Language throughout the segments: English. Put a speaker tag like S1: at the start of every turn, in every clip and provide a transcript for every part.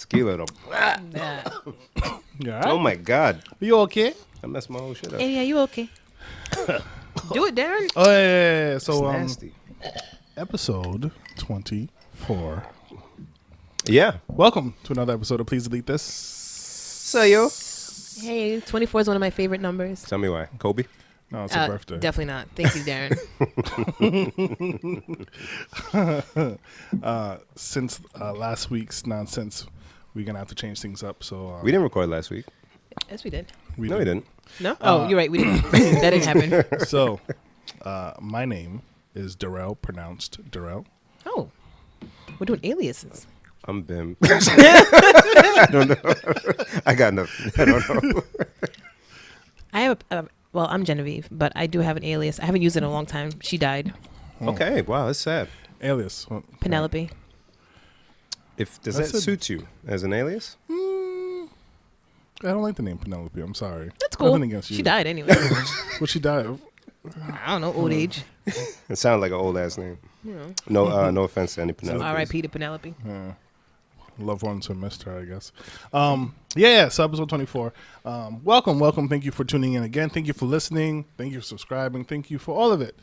S1: tequila though.
S2: Yeah.
S3: You all right?
S1: Oh my God.
S3: You okay?
S1: I messed my whole shit up.
S2: Hey, are you okay? Do it, Darren.
S3: Oh yeah.
S1: It's
S3: So
S1: nasty.
S3: episode 24.
S1: Yeah.
S3: Welcome to another episode of Please Delete This.
S1: So yo.
S2: Hey, 24 is one of my favorite numbers.
S1: Tell me why. Kobe?
S3: No, it's your birthday.
S2: Definitely not. Thank you, Darren.
S3: Since last week's nonsense, we're gonna have to change things up. So
S1: We didn't record last week.
S2: Yes, we did.
S3: we
S1: No, we didn't.
S2: No? Oh, you're right. We didn't. That didn't happen.
S3: So, my name is Darrell, pronounced Darrell.
S2: Oh, we're doing aliases.
S1: I'm Bim. I don't know. I got nothing. I don't know.
S2: I have well, I'm Genevieve, but I do have an alias. I haven't used it in a long time. She died.
S1: Okay. Wow, that's sad.
S3: Alias. Well,
S2: Penelope.
S1: Does
S3: That's
S1: that
S3: a-
S1: suit you as an alias?
S3: I don't like the name Penelope. I'm sorry.
S2: That's cool.
S3: Nothing against you.
S2: She died anyway.
S3: What she died of?
S2: I don't know, old age.
S1: It sounds like an old ass name.
S2: You
S1: No, no offense to any Penelope.
S2: know. R.I.P. to Penelope.
S3: Loved ones who missed her, I guess. Yeah, so episode 24. Welcome. Thank you for tuning in again. Thank you for listening. Thank you for subscribing. Thank you for all of it.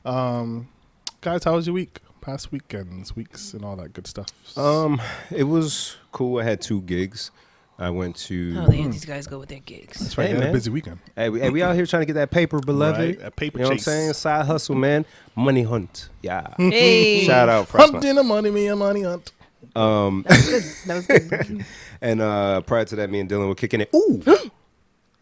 S3: Guys, how was your week? Past weekends, weeks, and all that good stuff.
S1: It was cool. I had 2 gigs. I went to.
S2: Oh, these guys go with their gigs.
S3: That's right.
S1: Hey,
S3: I had a
S1: man.
S3: busy weekend.
S1: Hey, we out here trying to get that paper, beloved.
S3: Right, that paper
S1: You know
S3: chase.
S1: what I'm saying? Side hustle, man. Money hunt. Yeah.
S2: Hey.
S1: Shout out, Frostman.
S3: Hunting the money, me a money hunt.
S2: That was good.
S1: And prior to that, me and Dylan were kicking it. Ooh.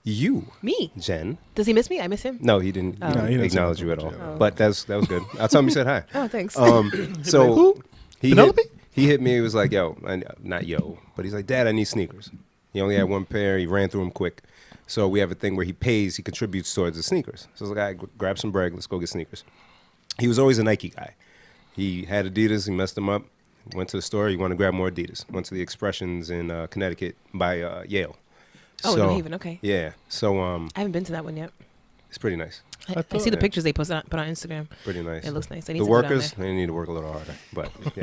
S1: You,
S2: Me.
S1: Jen.
S2: Does he miss me? I miss him.
S1: No, he didn't,
S2: Oh.
S1: he
S3: No, he
S1: didn't
S3: didn't say
S1: acknowledge you at
S3: nothing.
S1: all.
S2: Oh.
S1: But that was good. I'll tell him you said hi.
S2: Oh, thanks.
S1: So
S3: Who?
S1: he
S3: Penelope?
S1: he hit me. He was like, "Yo, not yo," but he's like, "Dad, I need sneakers." He only had 1 pair. He ran through them quick. So we have a thing where he contributes towards the sneakers. So I was like, grab some bread. Let's go get sneakers. He was always a Nike guy. He had Adidas. He messed them up. Went to the store. He wanted to grab more Adidas. Went to the Expressions in Connecticut by Yale.
S2: Oh, New Haven, okay.
S1: Yeah. So
S2: I haven't been to that one yet.
S1: it's pretty nice.
S2: I
S3: thought-
S2: see the
S1: Yeah.
S2: pictures they put on Instagram.
S1: Pretty nice.
S2: It looks nice. I need
S1: The
S2: to go down
S1: workers,
S2: there.
S1: they need to work a little harder. But yeah.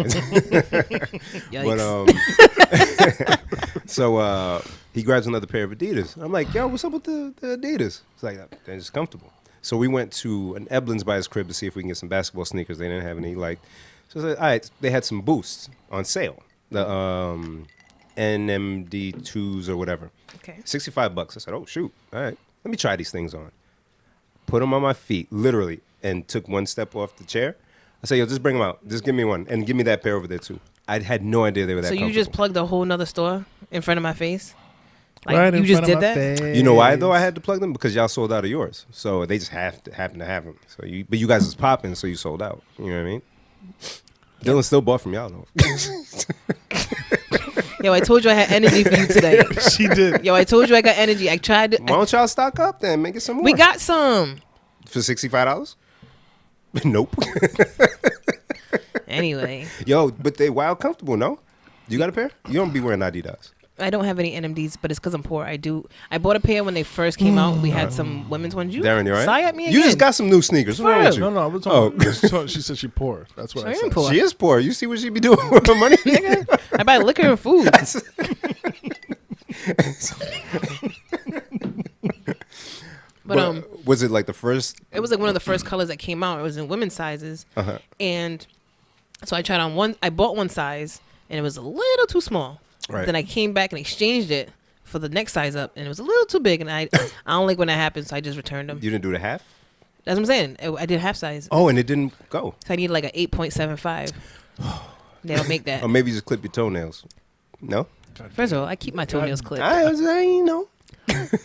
S2: Yikes.
S1: But so he grabs another pair of Adidas. I'm like, yo, what's up with the Adidas? It's like, they're just comfortable. So we went to an Eblin's by his crib to see if we can get some basketball sneakers. They didn't have any. So I said, all right, they had some Boosts on sale. The NMD2s or whatever.
S2: Okay.
S1: $65. I said, oh, shoot. All right, let me try these things on. Put them on my feet, literally, and took 1 step off the chair. I said, yo, just bring them out. Just give me one. And give me that pair over there, too. I had no idea they were that
S2: So you just
S1: comfortable.
S2: plugged a whole nother store in front of my face? Like
S3: Right in
S2: you just
S3: front of
S2: did
S3: my
S2: that?
S3: face.
S1: You know why, though, I had to plug them? Because y'all sold out of yours. So they just happen to have them. But you guys was popping, so you sold out. You know what I mean? Dylan still bought from y'all, though.
S2: Yo, I told you I had energy for you today.
S3: She did.
S2: Yo, I told you I got energy. I tried to.
S1: Why don't y'all stock up then? Make it some more.
S2: We got some.
S1: For $65? Nope.
S2: Anyway,
S1: Yo, but they wild comfortable, no? You got a pair? You don't be wearing Adidas.
S2: I don't have any NMDs, but it's because I'm poor. I bought a pair when they first came out. We had some women's ones.
S1: Darren, you all right?
S2: Sigh at me again.
S1: You just got some new sneakers. What's wrong with you?
S3: No, I was
S1: Oh.
S3: talking. She said she poor. That's what
S2: Sure
S3: I
S2: am
S3: said.
S2: poor.
S1: She is poor. You see what she be doing with her money?
S2: Nigga, I buy liquor and food. But
S1: was it like the first?
S2: it was like one of the first colors that came out. It was in women's sizes, and so I tried on one. I bought one size, and it was a little too small.
S1: Right.
S2: Then I came back and exchanged it for the next size up, and it was a little too big. And I don't like when that happens, so I just returned them.
S1: You didn't do the half?
S2: That's what I'm saying. I did half size,
S1: Oh, and it didn't go.
S2: so I need like an 8.75. They don't make that.
S1: Or maybe you just clip your toenails. No?
S2: First of all, I keep my toenails clipped.
S1: I you know.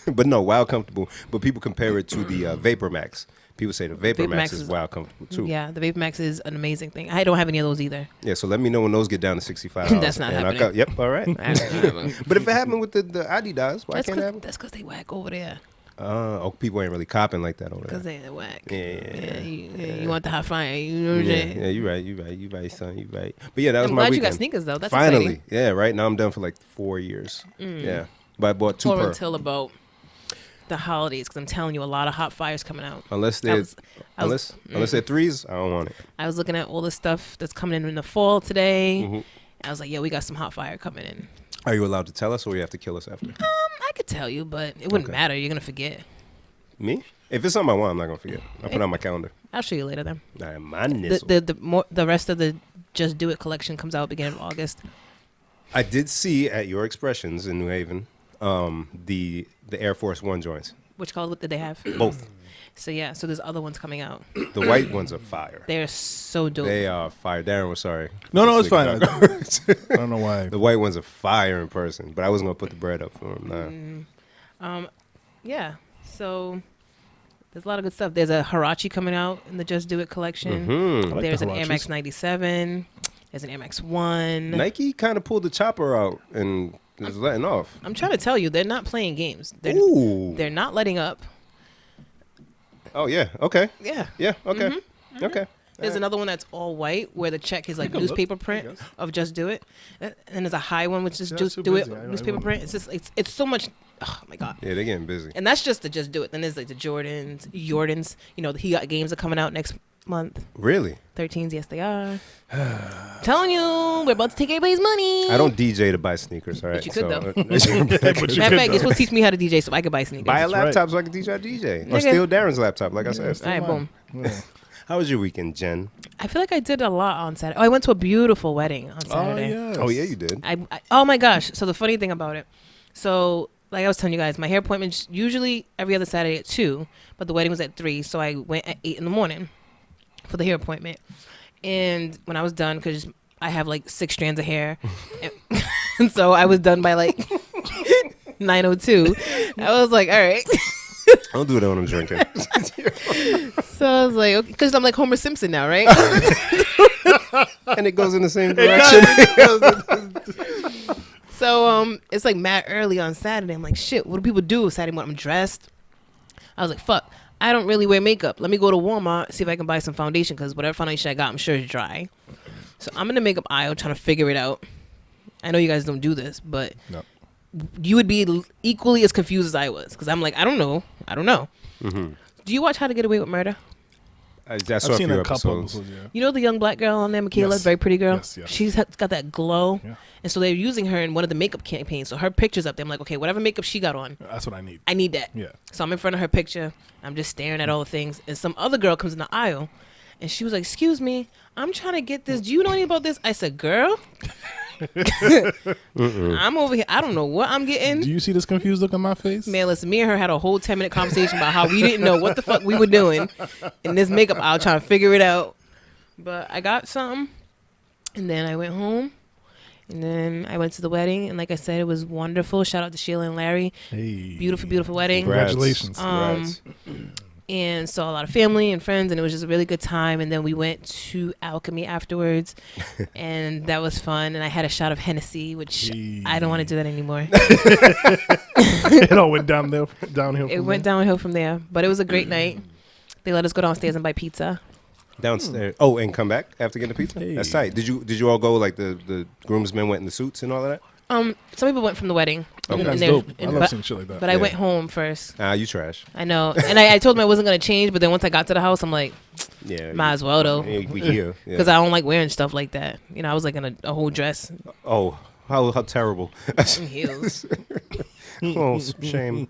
S1: But no, wild comfortable. But people compare it to the Vapor Max. People say the Vapor Max is wild comfortable too.
S2: Yeah, the Vapor Max is an amazing thing. I don't have any of those either.
S1: Yeah, so let me know when those get down to $65.
S2: That's not
S1: and
S2: happening.
S1: Yep, all right. But if it happened with the Adidas, why can't it happen?
S2: That's because they whack over there.
S1: People ain't really copping like that over
S2: Because
S1: there.
S2: they whack.
S1: Yeah.
S2: You want the hot fire. You know what I'm
S1: Yeah,
S2: saying?
S1: yeah, you right, son, you right. But yeah, that was
S2: I'm
S1: my
S2: glad
S1: weekend.
S2: you got sneakers, though. That's
S1: Finally,
S2: exciting.
S1: yeah, right now I'm done for like 4 years. Yeah, but I bought 2
S2: Or
S1: per.
S2: until about the holidays, because I'm telling you, a lot of hot fires coming out.
S1: Unless
S2: I
S1: they're
S2: was- I was-
S1: unless they're threes, I don't want it.
S2: I was looking at all the stuff that's coming in the fall today.
S1: Mm-hmm.
S2: I was like, yeah, we got some hot fire coming in.
S1: Are you allowed to tell us, or you have to kill us after?
S2: I could tell you, but it wouldn't matter. You're gonna forget.
S1: Me? If it's something I want, I'm not gonna forget. I'll put it on my calendar.
S2: I'll show you later then.
S1: Nah, my nizzle.
S2: The rest of the Just Do It collection comes out beginning of August.
S1: I did see at your Expressions in New Haven the Air Force One joints.
S2: Which color did they have?
S1: Both.
S2: So there's other ones coming out.
S1: The white ones are fire.
S2: They're so dope.
S1: They are fire. Darren was sorry.
S3: No, it's fine. I don't know why.
S1: The white ones are fire in person, but I wasn't gonna put the bread up for him. Nah.
S2: Yeah. So there's a lot of good stuff. There's a Hirachi coming out in the Just Do It collection.
S1: Mm-hmm.
S3: like
S2: There's
S3: the
S2: an Air
S3: Hirachis.
S2: Max 97. There's an Air Max 1.
S1: Nike kind of pulled the chopper out and is letting off.
S2: I'm trying to tell you, they're not playing games.
S1: Ooh.
S2: They're not letting up.
S1: Oh yeah. Okay.
S2: Yeah.
S1: Yeah. Okay.
S2: Mm-hmm.
S1: Okay.
S2: There's another one that's all white where the check is like newspaper print of Just Do It. And there's a high one which is Just
S3: too
S2: Do It
S3: busy. I
S2: newspaper print. It's just it's so much. Oh my God.
S1: Yeah, they're getting busy.
S2: And that's just the Just Do It. Then there's like the Jordans. You know, the He Got Games are coming out next month.
S1: Really?
S2: 13s, yes they are. Telling you, we're about to take everybody's money.
S1: I don't DJ to buy sneakers. All right.
S2: But you could, though.
S3: But you
S2: Matter of fact,
S3: could,
S2: you're
S3: though.
S2: supposed to teach me how to DJ so I could buy sneakers.
S1: buy a
S3: That's
S1: laptop
S3: right.
S1: so I can teach you how to DJ. Or
S2: Nigga.
S1: steal Darren's laptop, like I said.
S2: All right, boom.
S3: Yeah.
S1: How was your weekend, Jen?
S2: I feel like I did a lot on Saturday. Oh, I went to a beautiful wedding on Saturday.
S3: yes.
S1: Oh yeah, you did.
S2: I oh my gosh. So the funny thing about it, so like I was telling you guys, my hair appointment's usually every other Saturday at 2, but the wedding was at 3, so I went at 8 in the morning for the hair appointment. And when I was done, because I have like 6 strands of hair, and so I was done by like 9:02. I was like, all right.
S1: Don't do that when I'm drinking.
S2: So I was like, okay, because I'm like Homer Simpson now, right?
S1: And it goes in the same direction.
S2: So it's like mad early on Saturday. I'm like, shit, what do people do Saturday morning? I'm dressed. I was like, fuck, I don't really wear makeup. Let me go to Walmart, see if I can buy some foundation, because whatever foundation I got, I'm sure is dry. So I'm in the makeup aisle trying to figure it out. I know you guys don't do this, but
S3: No.
S2: you would be equally as confused as I was, because I'm like, I don't know.
S1: Mm-hmm.
S2: Do you watch How to Get Away with Murder?
S1: I
S3: I've
S1: saw
S3: seen
S1: few
S3: a couple
S1: episodes.
S3: episodes, yeah.
S2: You know the young black girl on there, Michaela,
S3: Yes.
S2: very pretty girl?
S3: Yes, yes.
S2: She's got that glow.
S3: Yeah.
S2: And so they're using her in one of the makeup campaigns. So her picture's up there. I'm like, okay, whatever makeup she got on,
S3: That's what I need.
S2: I need that.
S3: Yeah.
S2: So I'm in front of her picture. I'm just staring at all the things. And some other girl comes in the aisle. And she was like, excuse me, I'm trying to get this. Do you know anything about this? I said, girl, I'm over here. I don't know what I'm getting.
S3: Do you see this confused look on my face?
S2: Man, listen, me and her had a whole 10-minute conversation about how we didn't know what the fuck we were doing in this makeup aisle trying to figure it out. But I got something, and then I went home, and then I went to the wedding, and like I said, it was wonderful. Shout out to Sheila and Larry.
S3: Hey.
S2: Beautiful, beautiful wedding.
S3: Congratulations.
S1: Congrats.
S2: And saw a lot of family and friends, and it was just a really good time. And then we went to Alchemy afterwards, and that was fun. And I had a shot of Hennessy, which I don't want to do that anymore.
S3: It all went downhill.
S2: It went downhill from there, but it was a great night. They let us go downstairs and buy pizza.
S1: Downstairs. Oh, and come back after getting the pizza?
S3: Hey.
S1: That's tight. Did you all go, like the groomsmen went in the suits and all of that?
S2: Some people went from the wedding.
S1: Okay.
S3: That's
S2: they're-
S3: dope. I love
S2: but,
S3: seeing shit like that.
S2: but I
S1: Yeah.
S2: went home first.
S1: You trash.
S2: I know, and I told them I wasn't gonna change, but then once I got to the house, I'm like,
S1: Yeah.
S2: might as well though,
S1: Yeah, we here.
S2: because I don't like wearing stuff like that. You know, I was like in a whole dress
S1: Oh, how terrible.
S2: and heels,
S1: Oh, shame.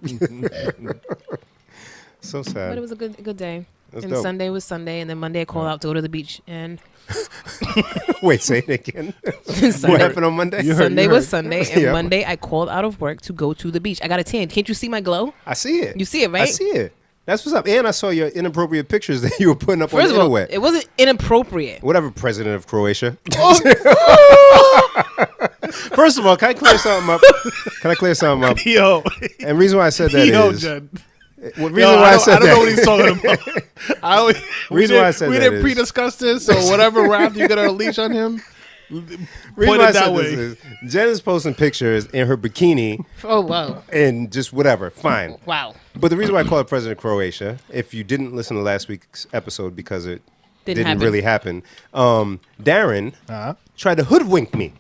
S1: So
S2: but it
S1: sad.
S2: was a good day.
S1: That's
S2: And
S1: dope.
S2: Sunday was Sunday, and then Monday I called out to go to the beach, and
S1: Wait, say it again. What
S2: Sunday,
S1: happened on Monday?
S3: You heard-
S2: Sunday was Sunday, and
S1: Yeah.
S2: Monday I called out of work to go to the beach. I got a tan. Can't you see my glow?
S1: I see it.
S2: You see it, right?
S1: I see it. That's what's up. And I saw your inappropriate pictures that you were putting up
S2: First
S1: on
S2: of all,
S1: the interweb.
S2: it wasn't inappropriate.
S1: Whatever, president of Croatia. First of all, can I clear something up?
S3: Yo.
S1: And reason why I said that
S3: Yo,
S1: is
S3: Jen.
S1: reason
S3: Yo,
S1: why I said
S3: I don't
S1: that
S3: know what he's talking about.
S1: Reason why I said
S3: we
S1: that
S3: didn't
S1: is-
S3: pre-discuss this, so whatever round you got a leash on him,
S1: reason
S3: point
S1: why
S3: it
S1: I
S3: that
S1: said
S3: way.
S1: this is Jen is posting pictures in her bikini
S2: Oh wow,
S1: and just whatever. Fine.
S2: wow.
S1: But the reason why I call it President of Croatia, if you didn't listen to last week's episode because it didn't
S2: happen.
S1: really happen, Darren
S3: Uh-huh.
S1: tried to hoodwink me.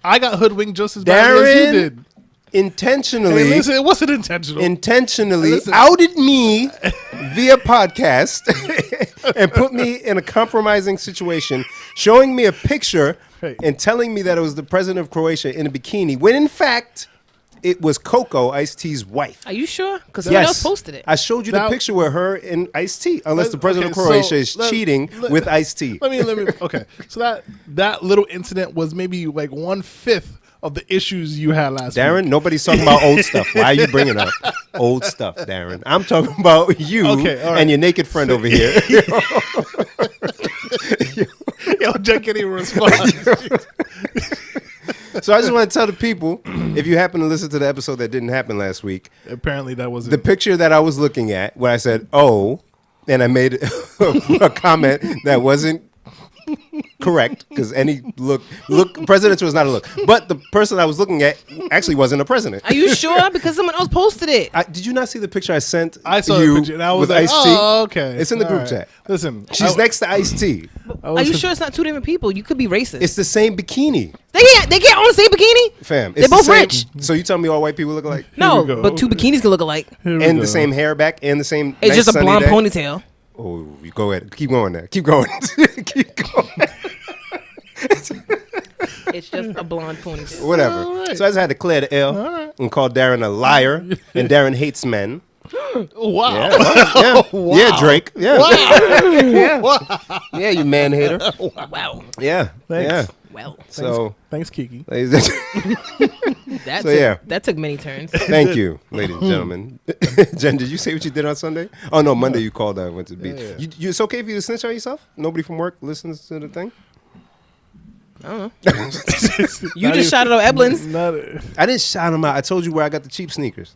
S3: I got hoodwinked just as badly as you
S1: Darren
S3: did.
S1: intentionally
S3: Hey, listen, it wasn't intentional. Listen.
S1: outed me via podcast and put me in a compromising situation, showing me a picture
S3: Hey.
S1: and telling me that it was the president of Croatia in a bikini, when in fact it was Coco, Ice-T's wife.
S2: Are you sure? Because someone else posted it.
S1: I showed you the
S3: Now-
S1: picture with her and Ice-T. Unless the president
S3: okay,
S1: of Croatia
S3: so
S1: is
S3: let-
S1: cheating
S3: let-
S1: with Ice-T.
S3: Let me. Okay, so that little incident was maybe like 1/5 of the issues you had last
S1: Darren,
S3: week.
S1: nobody's talking about old stuff. Why are you bringing up old stuff, Darren? I'm talking about you
S3: Okay, all right.
S1: and your naked friend over here.
S3: Yo, Jack can't even respond.
S1: So I just want to tell the people, if you happen to listen to the episode that didn't happen last week,
S3: Apparently, that was
S1: the picture that I was looking at, where I said, "Oh," and I made a comment that wasn't correct because any look presidential is not a look, but the person I was looking at actually wasn't a president.
S2: Are you sure? Because someone else posted it.
S1: Did you not see the picture I sent?
S3: I saw
S1: you
S3: the picture, and I was
S1: with
S3: like,
S1: Ice-T?
S3: "Oh, okay."
S1: It's in the
S3: All
S1: group
S3: right.
S1: chat.
S3: Listen,
S1: She's next to Ice-T.
S2: Are you sure it's not two different people? You could be racist.
S1: It's the same bikini,
S2: They can't own the same bikini.
S1: fam.
S2: They're
S1: It's the
S2: both
S1: same-
S2: rich.
S1: So you tell me all white people look alike?
S2: No,
S3: we go.
S2: but two bikinis can look alike.
S3: Here we
S1: And
S3: go.
S1: the same hair back and the same.
S2: It's
S1: nice
S2: just a
S1: sunny
S2: blonde
S1: day?
S2: ponytail.
S1: Oh, you go ahead. Keep going there. Keep going. Keep going.
S2: It's just a blonde ponytail.
S1: Whatever.
S3: All right.
S1: So I just had to clear the L
S3: right.
S1: and call Darren a liar, and Darren hates men.
S3: Wow.
S1: Yeah, yeah, yeah, Drake. Yeah, yeah, you man hater.
S2: Wow.
S1: Yeah,
S3: Thanks.
S1: yeah.
S2: Well,
S1: So,
S3: Thanks, Kiki.
S1: ladies
S2: that
S1: So,
S2: took,
S1: yeah.
S2: that took many turns.
S1: thank you, ladies and gentlemen. Jen, did you say what you did on Sunday? Oh no, Monday you called and went to the beach.
S3: Yeah.
S1: It's okay for you to snitch on yourself? Nobody from work listens to the thing.
S2: I don't know. You just shouted out Eblin's.
S1: I didn't shout them out. I told you where I got the cheap sneakers.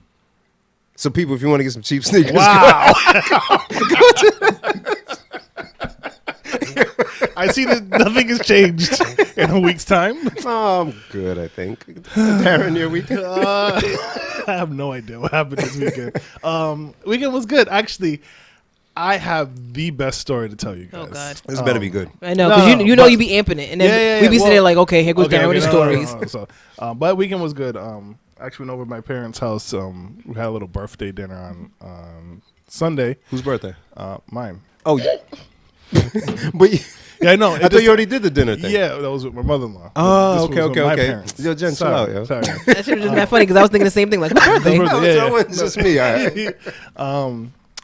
S1: So people, if you want to get some cheap sneakers,
S3: Wow. I see that nothing has changed in a week's time.
S1: oh, I'm good, I think. Darren, your weekend?
S3: I have no idea what happened this weekend. Weekend was good. Actually, I have the best story to tell you guys.
S2: Oh God.
S1: This better be good.
S2: I know, because
S3: No,
S2: you know
S3: but-
S2: you be amping it, and then
S3: Yeah,
S2: we be sitting
S3: well-
S2: there like, okay, here goes
S3: Okay,
S2: Darren with
S3: okay,
S2: his
S3: no, no,
S2: stories.
S3: no, no. So, but weekend was good. Actually went over to my parents' house. We had a little birthday dinner on Sunday.
S1: Whose birthday?
S3: Mine.
S1: Oh, but
S3: Yeah, I know.
S1: I thought you already did the dinner thing.
S3: Yeah, that was with my mother-in-law.
S1: Oh,
S3: This
S1: okay,
S3: was with
S1: okay,
S3: my
S1: okay.
S3: parents.
S1: Yo, Jen, chill
S3: Sorry,
S1: out, yo.
S3: Sorry.
S2: That shit was just that funny because I was thinking the same thing, like, whose birthday?
S3: Whose birthday?
S1: No,
S3: Yeah,
S1: it wasn't just me. All right.
S2: Wait,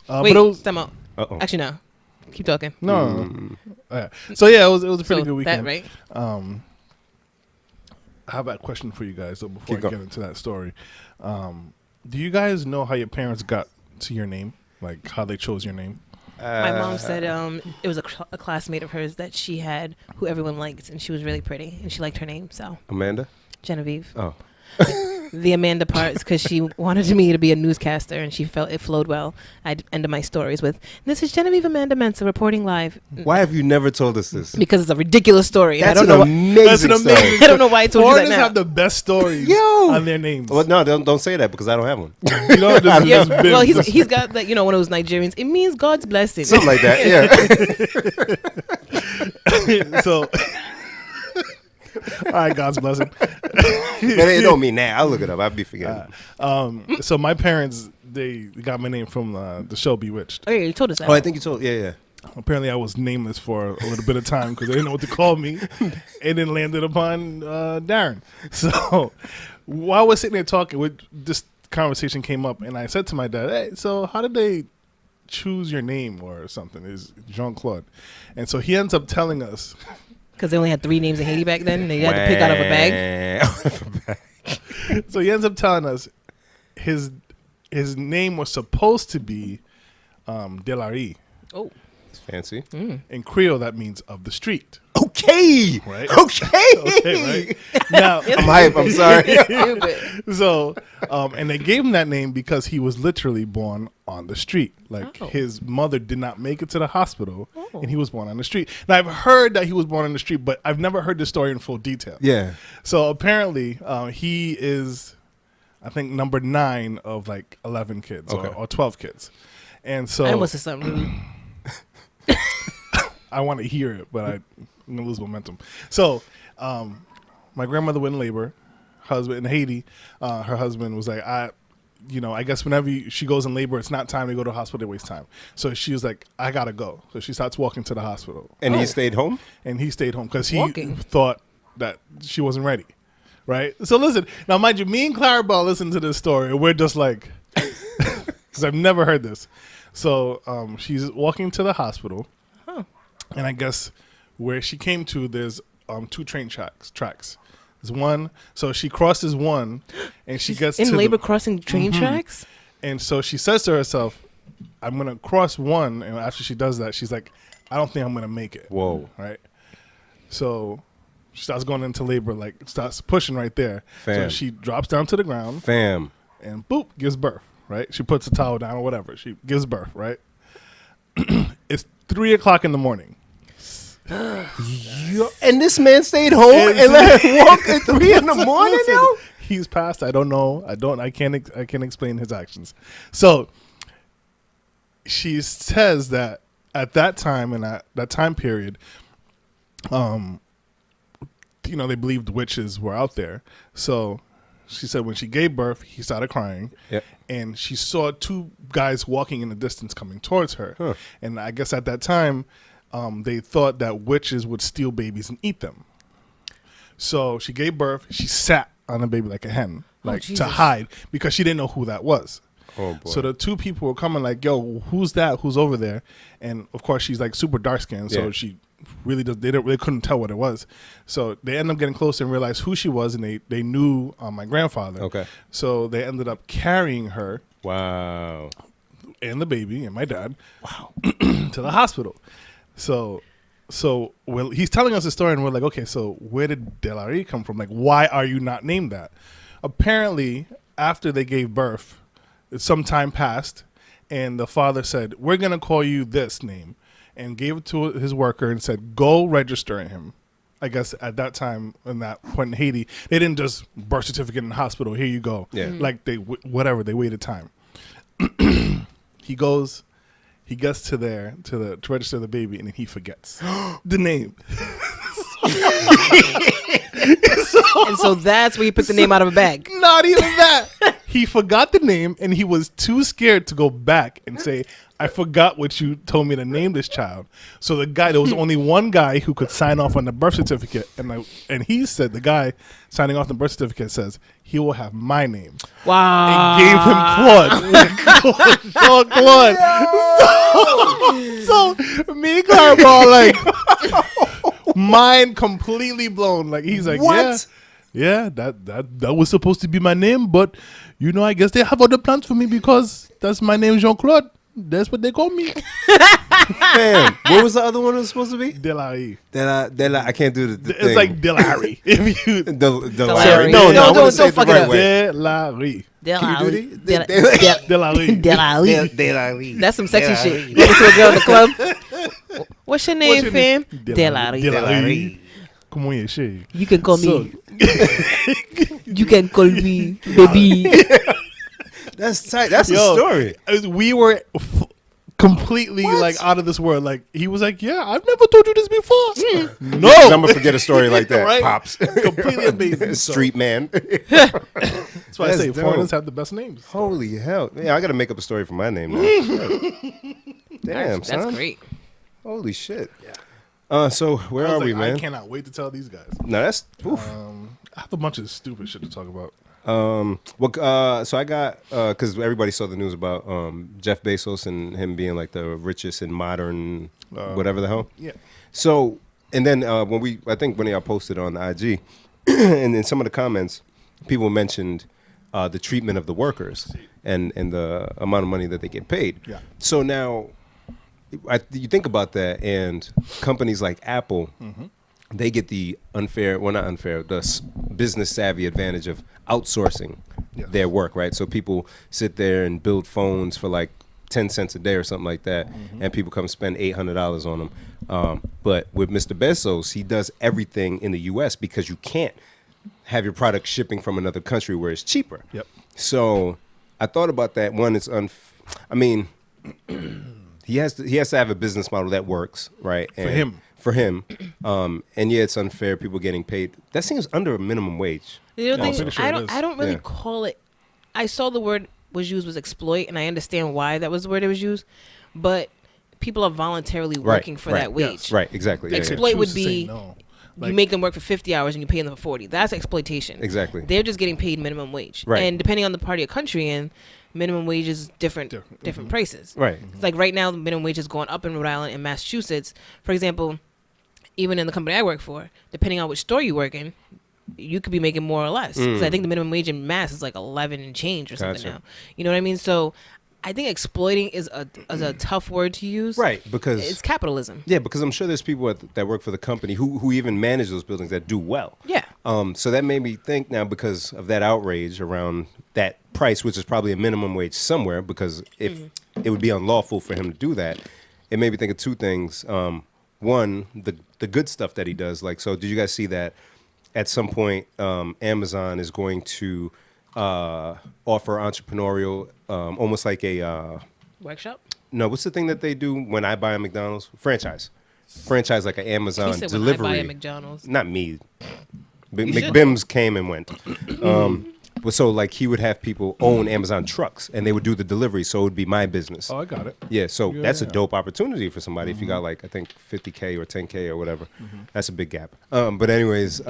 S3: but it was,
S2: time out.
S1: Uh-oh.
S2: Actually, no. Keep talking.
S3: no. So yeah, it was a pretty
S2: So,
S3: good weekend.
S2: that right?
S3: I have a question for you guys though before
S1: Keep
S3: I
S1: going.
S3: get into that story. Do you guys know how your parents got to your name? Like how they chose your name?
S2: My mom said it was a classmate of hers that she had who everyone liked, and she was really pretty, and she liked her name, so
S1: Amanda?
S2: Genevieve.
S1: Oh.
S2: The Amanda parts because she wanted me to be a newscaster, and she felt it flowed well. I'd end my stories with, "This is Genevieve Amanda Mensa reporting live,"
S1: Why have you never told us this?
S2: because it's a ridiculous story. and
S1: That's
S2: I
S1: an
S2: don't know.
S1: amazing
S3: That's an
S1: story.
S3: amazing
S2: I don't know why I told you that
S3: Foreigners
S2: now.
S3: have the best stories
S1: Yo.
S3: on their names.
S1: Well, no, don't say that because I don't have one.
S3: You know, this is
S2: Yeah,
S3: just big.
S2: well, he's got that, one of those Nigerians. It means God's blessing.
S1: Something like that, yeah.
S3: So, all right, God's blessing.
S1: But it don't mean that. I'll look it up. I'll be forgetting.
S3: So my parents, they got my name from the show Bewitched.
S2: Oh, yeah, you told us that.
S1: Oh, I think you told. Yeah.
S3: Apparently, I was nameless for a little bit of time because they didn't know what to call me, and then landed upon Darren. So while we're sitting there talking, this conversation came up, and I said to my dad, "Hey, so how did they choose your name or something?" Is Jean-Claude, and so he ends up telling us.
S2: Because they only had 3 names in Haiti back then, and they had to pick out of a bag.
S3: So he ends up telling us his name was supposed to be Delary.
S2: Oh.
S1: It's fancy.
S3: In Creole, that means of the street.
S1: Okay.
S3: Right.
S1: Okay.
S3: Okay, right? Now,
S1: I'm hype. I'm sorry.
S2: Stupid.
S3: so, and they gave him that name because he was literally born on the street. Like
S2: Oh.
S3: his mother did not make it to the hospital,
S2: Oh.
S3: and he was born on the street. Now, I've heard that he was born on the street, but I've never heard the story in full detail.
S1: Yeah.
S3: So apparently, he is, I think, number 9 of like 11 kids
S1: Okay.
S3: or 12 kids. And so
S2: I almost said something rude.
S3: I want to hear it, but I'm going to lose momentum. So my grandmother went in labor, husband in Haiti. Her husband was like, I guess whenever she goes in labor, it's not time to go to the hospital, they waste time. So she was like, I got to go. So she starts walking to the hospital.
S1: And he stayed home?
S3: And he stayed home because he
S2: Walking?
S3: thought that she wasn't ready, right? So listen, now mind you, me and Clarabelle listen to this story, and we're just like, because I've never heard this. So she's walking to the hospital, and I guess where she came to, there's 2 train tracks. There's one, so she crosses one, and she gets
S2: in
S3: to
S2: labor crossing train tracks.
S3: and so she says to herself, I'm going to cross one. And after she does that, she's like, I don't think I'm going to make it.
S1: Whoa.
S3: Right? So she starts going into labor, like starts pushing right there.
S1: Fam.
S3: So she drops down to the ground
S1: Fam.
S3: and boop, gives birth. Right? She puts the towel down or whatever. She gives birth. Right? It's 3:00 in the morning.
S1: And this man stayed home and let her walk at 3 in the morning,
S3: Listen,
S1: yo?
S3: he's passed. I don't know. I can't explain his actions. So she says that at that time and that time period, they believed witches were out there. So she said when she gave birth, he started crying.
S1: Yep.
S3: And she saw 2 guys walking in the distance coming towards her.
S1: Huh.
S3: And I guess at that time, they thought that witches would steal babies and eat them. So she gave birth. She sat on the baby like a hen, like to
S2: Jesus.
S3: hide, because she didn't know who that was.
S1: Oh, boy.
S3: So the 2 people were coming like, yo, who's that? Who's over there? And of course, she's like super dark skinned. So
S1: Yeah.
S3: she really they couldn't tell what it was. So they ended up getting close and realized who she was. And they knew my grandfather.
S1: Okay.
S3: So they ended up carrying her
S1: Wow.
S3: and the baby and my dad to the hospital. So he's telling us a story, and we're like, okay, so where did Delary come from? Like, why are you not named that? Apparently, after they gave birth, some time passed, and the father said, we're going to call you this name, and gave it to his worker and said, go register him. I guess at that time, in that point in Haiti, they didn't just birth certificate in the hospital, here you go.
S1: Yeah.
S3: Like, they waited time. He gets to register the baby, and then he forgets the name.
S2: And so that's where you picked the name out of a bag.
S3: Not even that. He forgot the name, and he was too scared to go back and say, I forgot what you told me to name this child. So there was only one guy who could sign off on the birth certificate. And he said, the guy signing off the birth certificate says, he will have my name.
S2: Wow.
S3: And gave him Claude. Claude. So me and Clark were all like, mind completely blown. Like, he's like,
S1: What?
S3: yeah, that was supposed to be my name, but I guess they have other plans for me because that's my name, Jean-Claude. That's what they call me.
S1: Fam, what was the other one it was supposed to be?
S3: Delary.
S1: I can't do the
S3: It's
S1: thing.
S3: like Delary. If you
S1: Delary.
S2: No,
S1: I wanna
S2: don't
S1: say it the
S2: fuck it
S1: right
S2: up.
S1: way.
S3: Delary.
S1: Can you do that?
S3: Delary.
S1: Delary.
S2: That's some sexy shit. You go to a girl in the club. What's your name, fam? Delary.
S3: Delary. Come on, shit.
S2: You can call me. You can call me baby.
S1: That's tight. That's a
S3: Yo,
S1: story.
S3: We were completely like out of this world. Like, he was like, yeah, I've never told you this before. No.
S1: I'm gonna forget a story like that.
S3: Right?
S1: Pops.
S3: Completely amazing.
S1: Street man.
S3: That's why I say
S1: That's
S3: foreigners
S1: dope.
S3: have the best names.
S1: Holy hell. Yeah, I gotta make up a story for my name now. Damn,
S2: That's
S1: son.
S2: great.
S1: Holy shit. So where
S3: I was
S1: are we,
S3: like,
S1: man?
S3: I cannot wait to tell these guys.
S1: No, that's oof.
S3: I have a bunch of stupid shit to talk about.
S1: So I got because everybody saw the news about Jeff Bezos and him being like the richest in modern whatever the hell.
S3: Yeah.
S1: So and then I think when y'all posted on IG, and in some of the comments, people mentioned the treatment of the workers and the amount of money that they get paid.
S3: Yeah.
S1: So now, you think about that, and companies like Apple. They get the the business savvy advantage of outsourcing
S3: Yes.
S1: their work, right? So people sit there and build phones for like 10 cents a day or something like that, and people come spend $800 on them. But with Mr. Bezos, he does everything in the U.S. because you can't have your product shipping from another country where it's cheaper.
S3: Yep.
S1: So I thought about that. One, it's he has to have a business model that works, right? For him. And yeah, it's unfair. People getting paid. That seems under a minimum wage.
S2: The other
S3: I'm
S2: thing,
S3: pretty sure
S2: I
S3: it
S2: don't.
S3: is.
S2: I don't really
S1: Yeah.
S2: call it. I saw the word was used was exploit, and I understand why that was the word it was used. But people are voluntarily working for
S1: right,
S2: that wage.
S1: Right, exactly. Yeah,
S2: Exploit would
S3: Choose to say
S2: be-
S3: no. Like-
S2: you make them work for 50 hours and you pay them for 40. That's exploitation.
S1: Exactly.
S2: They're just getting paid minimum wage.
S1: Right.
S2: And depending on the part of your country in, minimum wage is different prices.
S1: Right.
S2: Like right now, the minimum wage is going up in Rhode Island and Massachusetts. For example, even in the company I work for, depending on which store you work in, you could be making more or less. 'Cause I think the minimum wage in Mass is like 11 and change or something
S1: Gotcha.
S2: now. You know what I mean? So I think exploiting is a tough word to use.
S1: Right, because
S2: It's capitalism.
S1: yeah, because I'm sure there's people that work for the company who even manage those buildings that do well.
S2: Yeah.
S1: So that made me think now, because of that outrage around that price, which is probably a minimum wage somewhere, because if it would be unlawful for him to do that, it made me think of two things. One, the good stuff that he does. Like, so did you guys see that at some point Amazon is going to offer entrepreneurial, almost like a
S2: Workshop?
S1: no, what's the thing that they do when I buy a McDonald's? Franchise like an Amazon
S2: He said
S1: delivery.
S2: when I buy a McDonald's.
S1: Not me.
S2: should.
S1: McBims came and went. But so like he would have people own Amazon trucks and they would do the delivery, so it would be my business.
S3: Oh, I got it.
S1: Yeah, so that's a
S3: Yeah.
S1: dope opportunity for somebody if you got like I think 50K or 10K or whatever. That's a big gap. But anyways,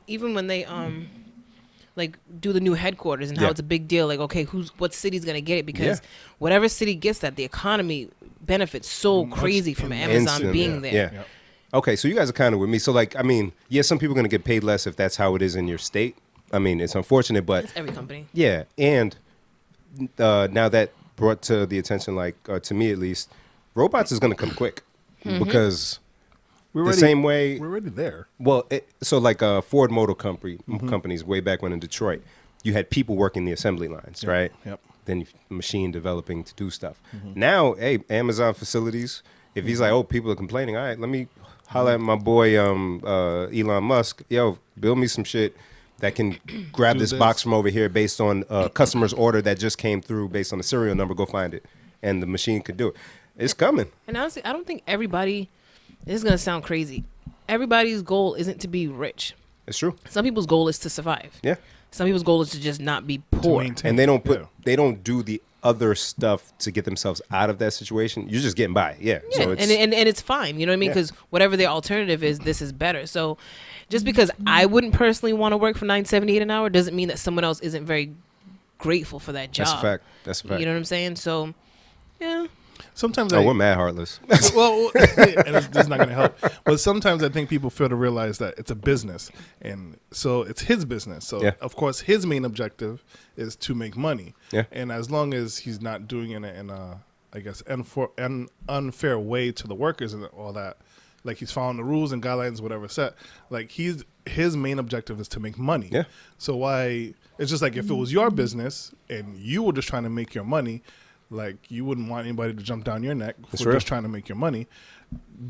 S2: Even when they like do the new headquarters and how
S1: Yeah.
S2: it's a big deal, like okay, what city's gonna get it, because
S1: Yeah.
S2: whatever city gets that, the economy benefits so crazy from Amazon
S1: instantly.
S2: being there.
S1: Yeah.
S3: Yep.
S1: Okay, so you guys are kind of with me. So like, I mean, yeah, some people are gonna get paid less if that's how it is in your state. I mean, it's unfortunate, but
S2: That's every company.
S1: yeah, and now that brought to the attention, like to me at least, robots is going to come quick because
S3: We're
S1: the same way.
S3: We're already there.
S1: Well, so like Ford Motor companies way back when in Detroit, you had people working the assembly lines, right?
S3: Yep.
S1: Then machine developing to do stuff. Now, hey, Amazon facilities. If he's like, oh, people are complaining, all right, let me holler at my boy Elon Musk. Yo, build me some shit that can grab
S3: Do
S1: this
S3: this.
S1: box from over here based on a customer's order that just came through based on the serial number. Go find it, and the machine could do it. It's coming.
S2: And honestly, I don't think everybody. This is gonna sound crazy. Everybody's goal isn't to be rich.
S1: It's true.
S2: Some people's goal is to survive.
S1: Yeah,
S2: Some people's goal is to just not be
S3: To
S2: poor.
S3: maintain.
S1: and they don't
S3: Yeah.
S1: they don't do the other stuff to get themselves out of that situation. You're just getting by. Yeah.
S2: Yeah,
S1: So it's,
S2: and it's fine. You know what I mean?
S1: Yeah.
S2: Because whatever their alternative is, this is better. So just because I wouldn't personally want to work for $9.78 an hour doesn't mean that someone else isn't very grateful for that job.
S1: that's a fact. That's a fact.
S2: You know what I'm saying? So, yeah.
S3: Sometimes
S1: Oh, we're mad heartless.
S3: well, and it's not going to help. But sometimes I think people fail to realize that it's a business, and so it's his business. So
S1: Yeah.
S3: of course, his main objective is to make money.
S1: Yeah.
S3: And as long as he's not doing it in a, I guess, an unfair way to the workers and all that, like he's following the rules and guidelines, whatever set. Like his main objective is to make money.
S1: Yeah.
S3: So why? It's just like if it was your business and you were just trying to make your money. Like you wouldn't want anybody to jump down your neck
S1: That's
S3: for
S1: real.
S3: just trying to make your money.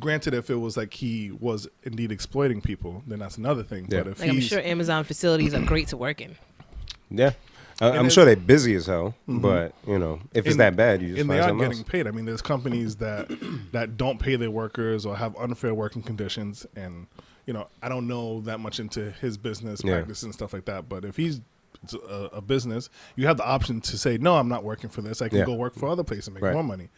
S3: Granted, if it was like he was indeed exploiting people, then that's another thing.
S1: Yeah.
S3: But if
S2: Like I'm
S3: he's
S2: sure Amazon facilities are great to work in.
S1: Yeah. I'm
S3: it-
S1: sure they're busy as hell, but you know, if it's
S3: And-
S1: that bad, you just
S3: and
S1: find
S3: they are
S1: something
S3: getting
S1: else.
S3: paid. I mean, there's companies that don't pay their workers or have unfair working conditions, and you know, I don't know that much into his business
S1: Yeah.
S3: practice and stuff like that. But if he's a business, you have the option to say, no, I'm not working for this. I can
S1: Yeah.
S3: go work for other place and make
S1: Right.
S3: more money.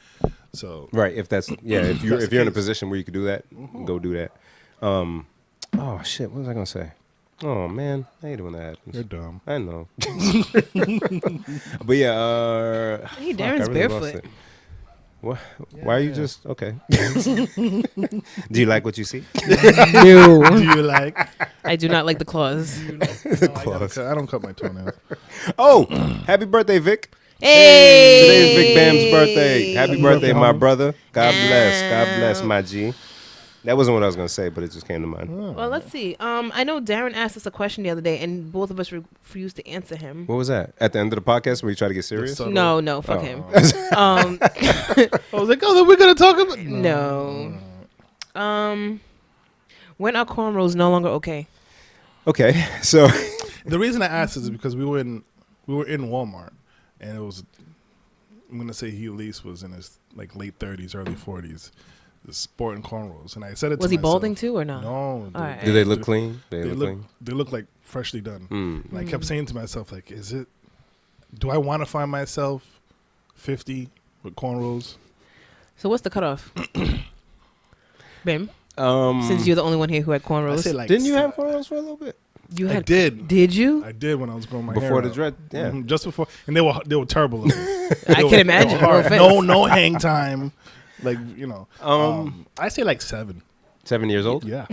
S3: So
S1: Right. If that's if you're
S3: That's the
S1: if you're in a
S3: case.
S1: position where you could do that, go do that. Oh shit! What was I gonna say? Oh man, I hate it when that happens.
S3: you're dumb.
S1: I know. But yeah,
S2: Hey,
S1: fuck,
S2: Darren's
S1: I really lost
S2: barefoot.
S1: it. What? Why are you just okay? Do you like what you see?
S2: No.
S3: Do you like?
S2: I do not like the claws.
S3: I don't cut my toenails.
S1: Oh, happy birthday, Vic!
S2: Hey!
S1: Today's Vic Bam's birthday. Happy birthday, my
S3: homie.
S1: brother. God bless my G. That wasn't what I was gonna say, but it just came to mind.
S2: Well, let's see. I know Darren asked us a question the other day, and both of us refused to answer him.
S1: What was that? At the end of the podcast, where you try to get serious?
S3: So-
S2: No, fuck him.
S3: I was like, oh, then we're gonna talk about
S2: No. When are cornrows no longer okay?
S1: Okay, so
S3: The reason I asked is because we were in Walmart, and it was, I'm gonna say he at least was in his like late 30s, early 40s, sporting cornrows, and I said it.
S2: Was
S3: to
S2: he
S3: myself,
S2: balding too or no?
S3: No.
S2: All right.
S1: do they look clean?
S3: They look like freshly done.
S1: Mm.
S3: And I kept saying to myself, like, do I want to find myself 50 with cornrows?
S2: So what's the cutoff? Bim? Since you're the only one here who had
S3: I
S2: cornrows.
S3: say like
S1: Didn't you have cornrows for a little bit?
S2: You
S3: I
S2: had.
S3: did.
S2: Did you?
S3: I did when I was growing my hair
S1: Before the
S3: out.
S1: dread? Yeah.
S3: Mhm, just before, and they were terrible. Looking.
S2: I can imagine. No offense.
S3: no hang time, like I say like 7.
S1: 7 years old?
S3: Yeah,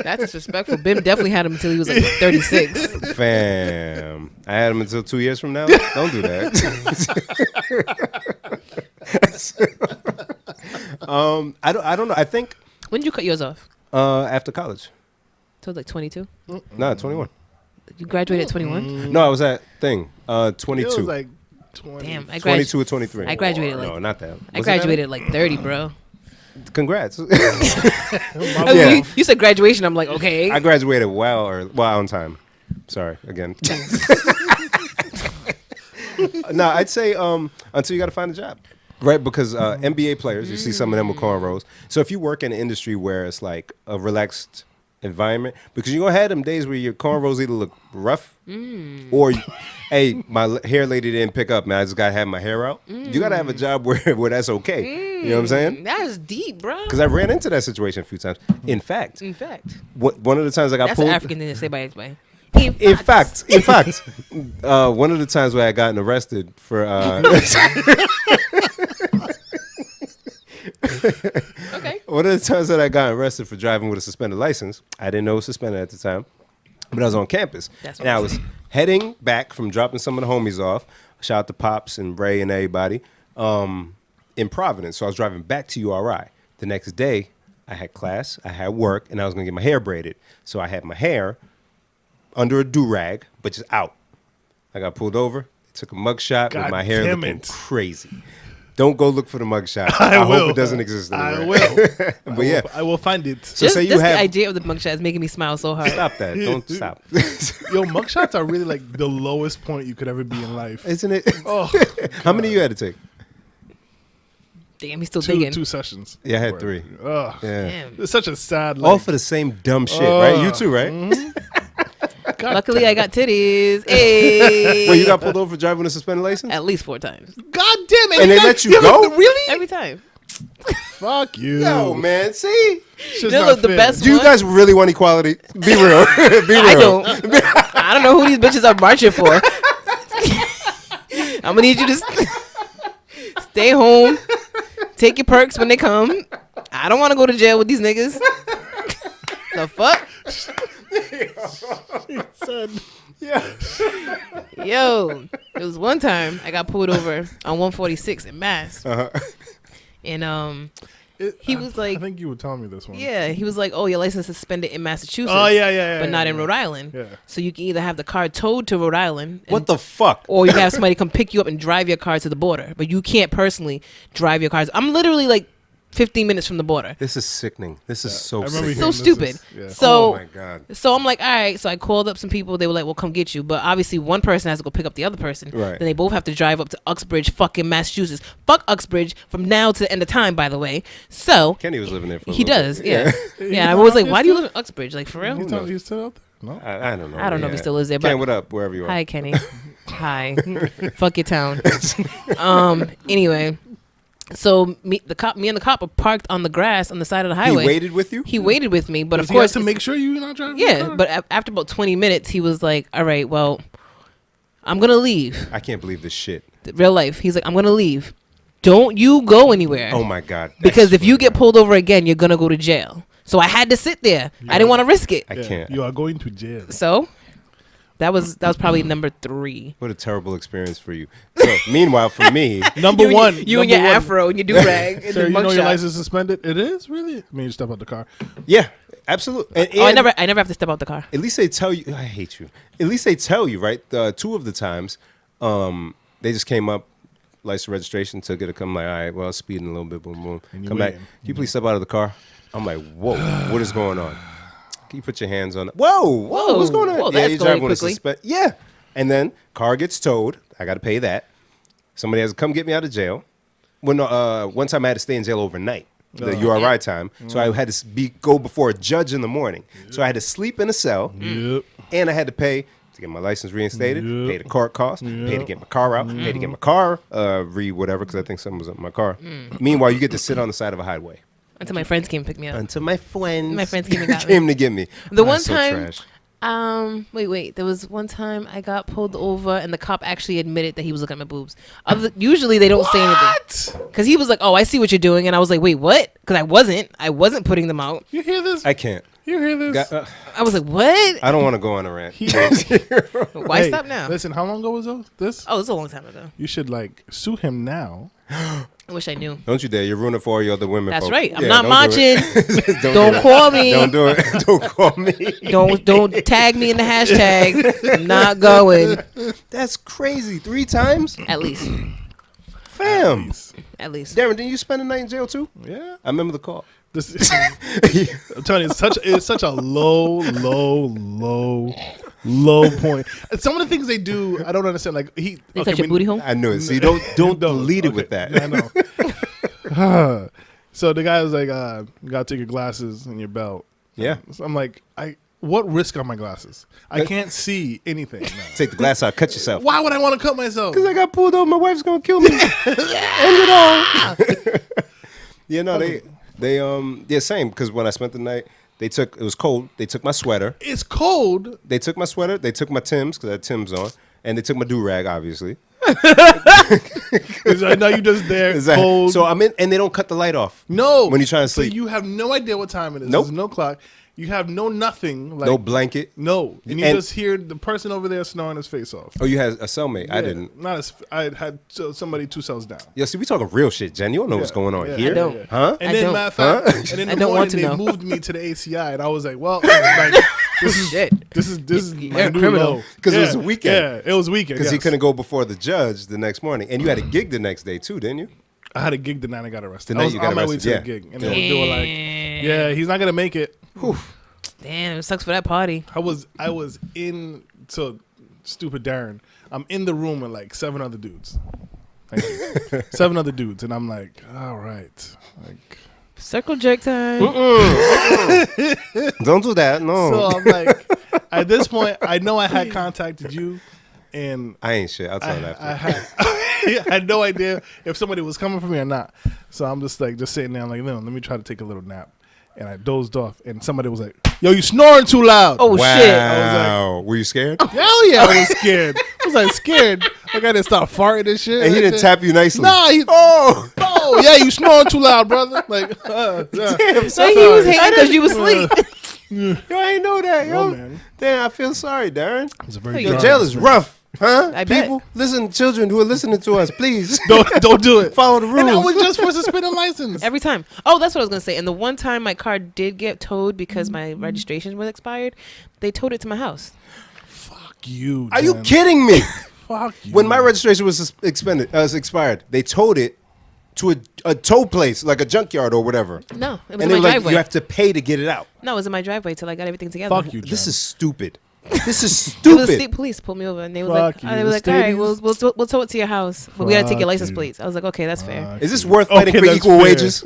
S2: That's disrespectful. Bim definitely had him until he was like 36.
S1: Fam. I had him until 2 years from now. Don't do that. I don't know. I think
S2: When did you cut yours off?
S1: after college.
S2: So like 22.
S1: No, 21.
S2: You graduated at 21.
S1: No, I was at 22.
S3: it was like 20.
S2: Damn, I
S1: 22 or 23.
S2: I graduated like
S1: No, not that.
S2: I
S1: Was it that?
S2: graduated at like 30, bro.
S1: Congrats.
S2: Oh,
S1: Yeah.
S2: you said graduation. I'm like, okay.
S1: I graduated well on time. Sorry again. No, I'd say until you got to find a job, right? Because NBA players, you see some of them with cornrows. So if you work in an industry where it's like a relaxed environment, because you're gonna have them days where your cornrows either look rough or, hey, my hair lady didn't pick up, man. I just gotta have my hair out. You gotta have a job where that's okay. You know what I'm saying?
S2: That is deep, bro.
S1: Because I ran into that situation a few times. In fact, one of the times I got
S2: That's
S1: pulled.
S2: an African thing to say by anybody.
S1: In fact, one of the times where I gotten arrested for
S2: Okay.
S1: one of the times that I got arrested for driving with a suspended license, I didn't know it was suspended at the time, but I was on campus.
S2: That's
S1: And
S2: what
S1: I
S2: I'm
S1: was
S2: saying.
S1: heading back from dropping some of the homies off. Shout out to Pops and Ray and everybody in Providence. So I was driving back to URI. The next day, I had class, I had work, and I was going to get my hair braided. So I had my hair under a do-rag, but just out. I got pulled over, took a mugshot with
S3: God
S1: my hair
S3: damn
S1: looking
S3: it.
S1: crazy. Don't go look for the mugshot.
S3: I
S1: I
S3: will.
S1: hope it doesn't exist anywhere.
S3: I will.
S1: But yeah.
S3: I will find it.
S1: So say you
S2: just
S1: have...
S2: the idea of the mugshot is making me smile so hard.
S1: Stop that. Don't stop.
S3: Yo, mugshots are really like the lowest point you could ever be in life.
S1: Isn't it?
S3: Oh,
S1: How many you had to take?
S2: Damn, he's still digging.
S3: two sessions.
S1: Yeah, I had 3.
S3: Ugh.
S1: Yeah.
S2: Damn.
S3: It's such a sad.
S1: All
S3: Like,
S1: for the same dumb shit, right? You too, right?
S3: God
S2: Luckily, I got titties. Hey.
S1: Wait, you got pulled over for driving with a suspended license?
S2: At least 4 times.
S3: God damn it!
S1: And they let you go?
S3: Really?
S2: Every time.
S3: Fuck you.
S1: Yo, man, see?
S3: Shit's
S2: You know
S3: not
S2: the
S3: fair.
S2: best
S1: Do you
S2: one?
S1: guys really want equality? Be real. Be real.
S2: I don't. I don't know who these bitches are marching for. I'm gonna need you to stay home. Take your perks when they come. I don't want to go to jail with these niggas. The fuck?
S3: Son.
S1: Yeah.
S2: Yo, it was one time I got pulled over on 146 in Mass. And he was like,
S3: I think you were telling me this one.
S2: yeah, he was like, oh, your license is suspended in Massachusetts.
S3: Oh yeah.
S2: But not in
S3: yeah.
S2: Rhode Island.
S3: Yeah.
S2: So you can either have the car towed to Rhode Island.
S1: What the fuck?
S2: Or you can have somebody come pick you up and drive your car to the border. But you can't personally drive your cars. I'm literally like 15 minutes from the border.
S1: This is sickening. This is so
S3: I remember
S1: sick.
S3: hearing
S2: So
S3: this
S2: stupid.
S3: is- yeah.
S2: So,
S1: oh my God.
S2: so I'm like, all right. So I called up some people. They were like, well, come get you. But obviously, one person has to go pick up the other person.
S1: Right.
S2: Then they both have to drive up to Uxbridge, fucking Massachusetts. Fuck Uxbridge from now to the end of time, by the way. So
S1: Kenny was living there for a
S2: he
S1: little
S2: does.
S1: bit.
S2: Yeah.
S3: He's
S2: Yeah. I
S3: not
S2: was
S3: out
S2: like,
S3: there
S2: why do you
S3: still?
S2: live in Uxbridge? Like, for real?
S3: He's still out there? No.
S1: I don't know.
S2: I don't know if he still lives there.
S1: Ken,
S2: But
S1: what up? Wherever you are.
S2: hi, Kenny. Hi. Fuck your town. Anyway. So me and the cop were parked on the grass on the side of the
S1: He
S2: highway.
S1: waited with you?
S2: He waited with me, but
S3: Does
S2: of
S3: he have
S2: course,
S3: to make sure you're not driving. your
S2: yeah.
S3: car?
S2: But after about 20 minutes, he was like, "All right, well, I'm gonna leave."
S1: I can't believe this shit.
S2: Real life. He's like, "I'm gonna leave. Don't you go anywhere."
S1: Oh my God.
S2: Because if you get pulled over again, you're gonna go to jail. So I had to sit there. I didn't want to risk it.
S1: I
S3: Yeah,
S1: can't.
S3: You are going to jail.
S2: So that was probably number 3.
S1: What a terrible experience for you. So, meanwhile, for me,
S3: Number
S2: You and
S3: one.
S2: you and your
S3: number one.
S2: afro and your do rag and
S3: Sir,
S2: the
S3: you know your
S2: mugshot.
S3: license is suspended? It is really. I mean, you step out the car.
S1: yeah, absolutely. And,
S2: Oh, I
S1: and
S2: never have to step out the car.
S1: At least they tell you. I hate you. At least they tell you, right? 2 of the times, they just came up, license registration, took it. I'm like, all right, well, speeding a little bit, boom, boom.
S3: And you
S1: Come back.
S3: waiting.
S1: Can you please step out of the car? I'm like, whoa, what is going on? Can you put your hands on it? Whoa, what's going on?
S2: Whoa,
S1: yeah,
S2: that
S1: you
S2: escalated
S1: drive with a
S2: quickly.
S1: suspect. Yeah, and then car gets towed. I got to pay that. Somebody has to come get me out of jail. One time I had to stay in jail overnight. The URI time, so I had to go before a judge in the morning. So I had to sleep in a cell,
S3: Yep.
S1: and I had to pay to get my license reinstated,
S3: Yep.
S1: pay the court costs, pay to get my car out, pay to get my car whatever, because I think something was up in my car. Meanwhile, you get to sit on the side of a highway.
S2: Until my friends came and pick me up.
S1: Until my friends
S2: came and got me.
S1: came to get me.
S2: The one
S1: That's so
S2: time,
S1: trash.
S2: wait. There was one time I got pulled over and the cop actually admitted that he was looking at my boobs. Usually they don't say anything. Because he was like, "Oh, I see what you're doing," and I was like, "Wait, what?" Because I wasn't putting them out.
S3: You hear this?
S1: I can't.
S3: You hear this?
S2: I was like, "What?
S1: I don't want to go on a rant.
S2: Why
S3: Hey,
S2: stop now?"
S3: Listen, how long ago was this?
S2: Oh, it was a long time ago.
S3: You should sue him now.
S2: I wish I knew.
S1: Don't you dare. You're ruining for all your other women.
S2: That's
S1: folks.
S2: right. I'm
S1: Yeah,
S2: not
S1: don't
S2: marching.
S1: do it.
S2: Don't
S1: do it.
S2: call me.
S1: Don't do it. Don't call me.
S2: Don't tag me in the hashtag. I'm not going.
S1: That's crazy. 3 times?
S2: At least.
S1: Fam.
S2: At least.
S1: Darren, didn't you spend the night in jail too?
S3: Yeah.
S1: I remember the call.
S3: This, I'm telling you, it's such a low point. Some of the things they do, I don't understand. Like
S2: They touch your booty hole?
S1: I knew it. See, don't lead it with that.
S3: Yeah, I know. So the guy was like, "You gotta take your glasses and your belt."
S1: Yeah.
S3: So I'm like, what risk on my glasses? I can't see anything now.
S1: Take the glass out, cut yourself.
S3: Why would I want to cut myself?
S1: Because I got pulled over. My wife's gonna kill me. End it all. Yeah, no, yeah, same. Because when I spent the night, it was cold. They took my sweater.
S3: It's cold.
S1: They took my sweater. They took my Timbs because I had Timbs on, and they took my do rag, obviously.
S3: I know you just there
S1: Exactly.
S3: cold.
S1: So I'm in, and they don't cut the light off.
S3: No.
S1: When you're trying to sleep.
S3: So you have no idea what time it is.
S1: Nope.
S3: There's no clock. You have no nothing. Like,
S1: No blanket.
S3: No. And you
S1: And-
S3: just hear the person over there snoring his face off.
S1: Oh, you had a cellmate. I
S3: Yeah,
S1: didn't.
S3: Not as I had somebody 2 cells down.
S1: Yo, see, we talking real shit, Jen. You don't know what's going on
S3: Yeah,
S1: here,
S2: I don't.
S1: huh?
S3: And
S2: I
S3: then,
S2: don't.
S3: matter of fact,
S1: Huh?
S3: and in
S2: I
S3: the
S2: don't
S3: morning
S2: want to
S3: they
S2: know.
S3: moved me to the ACI, and I was like, well, like, this is
S2: Shit.
S3: this is
S2: You're
S3: my
S2: a
S3: new
S2: criminal.
S3: low.
S1: 'Cause it
S3: Yeah,
S1: was a weekend.
S3: Yeah, it was weekend.
S1: Because he
S3: yes.
S1: couldn't go before the judge the next morning, and you had a gig the next day too, didn't you?
S3: I had a gig the night I got arrested.
S1: The night
S3: I was
S1: you got
S3: on my way
S1: arrested,
S3: to
S1: yeah.
S3: the gig, and they were like, "Yeah, he's not gonna make it."
S2: Damn, it sucks for that party.
S3: I was in so stupid Darren. I'm in the room with like 7 other dudes. Thank you. 7 other dudes, and I'm like, all right, like.
S2: Circle jerk time.
S1: Don't do that. No,
S3: So I'm like, at this point, I know I had contacted you, and
S1: I ain't shit. I'll tell you that.
S3: I had no idea if somebody was coming for me or not. So I'm just sitting there, I'm like, no, let me try to take a little nap. And I dozed off, and somebody was like, "Yo, you snoring too loud."
S2: Oh,
S1: Wow.
S2: shit.
S3: I
S1: Were you scared?
S3: Hell yeah, I was scared. I was like scared. Like I didn't start farting and shit.
S1: And he didn't tap you nicely.
S3: Nah, oh yeah, you snoring too loud, brother. Like, yeah.
S1: Damn,
S2: So he was hating because you was asleep.
S1: Yo, I ain't know that, yo.
S3: Oh, man.
S1: Damn, I feel sorry, Darren.
S3: It's a very
S1: Yo,
S3: jarring
S1: jail is
S3: experience.
S1: rough, huh?
S2: I bet.
S1: People, listen, children who are listening to us, please
S3: Don't do it.
S1: follow the rules.
S3: And that was just for suspended license.
S2: Every time. Oh, that's what I was going to say. And the one time my car did get towed because my registration was expired, they towed it to my house.
S3: Fuck you.
S1: Are you
S3: Jen.
S1: kidding me?
S3: Fuck you.
S1: When my registration was expired, they towed it to a tow place, like a junkyard or whatever.
S2: No, it was
S1: And
S2: in
S1: they
S2: my
S1: were like,
S2: driveway.
S1: you have to pay to get it out.
S2: No, it was in my driveway till I got everything together.
S3: Fuck you, Jen.
S1: This is stupid. This is
S2: It was
S1: stupid.
S2: state police pulled me over and they was
S3: Fuck
S2: like,
S3: you.
S2: they
S3: The
S2: was like, all right,
S3: stadies?
S2: we'll tow it to your house, but we gotta take
S3: Fuck
S2: your license
S3: you.
S2: plates. I was like, okay, that's fair.
S1: Is this worth fighting
S3: Okay,
S1: for
S3: that's
S1: equal
S3: fair.
S1: wages?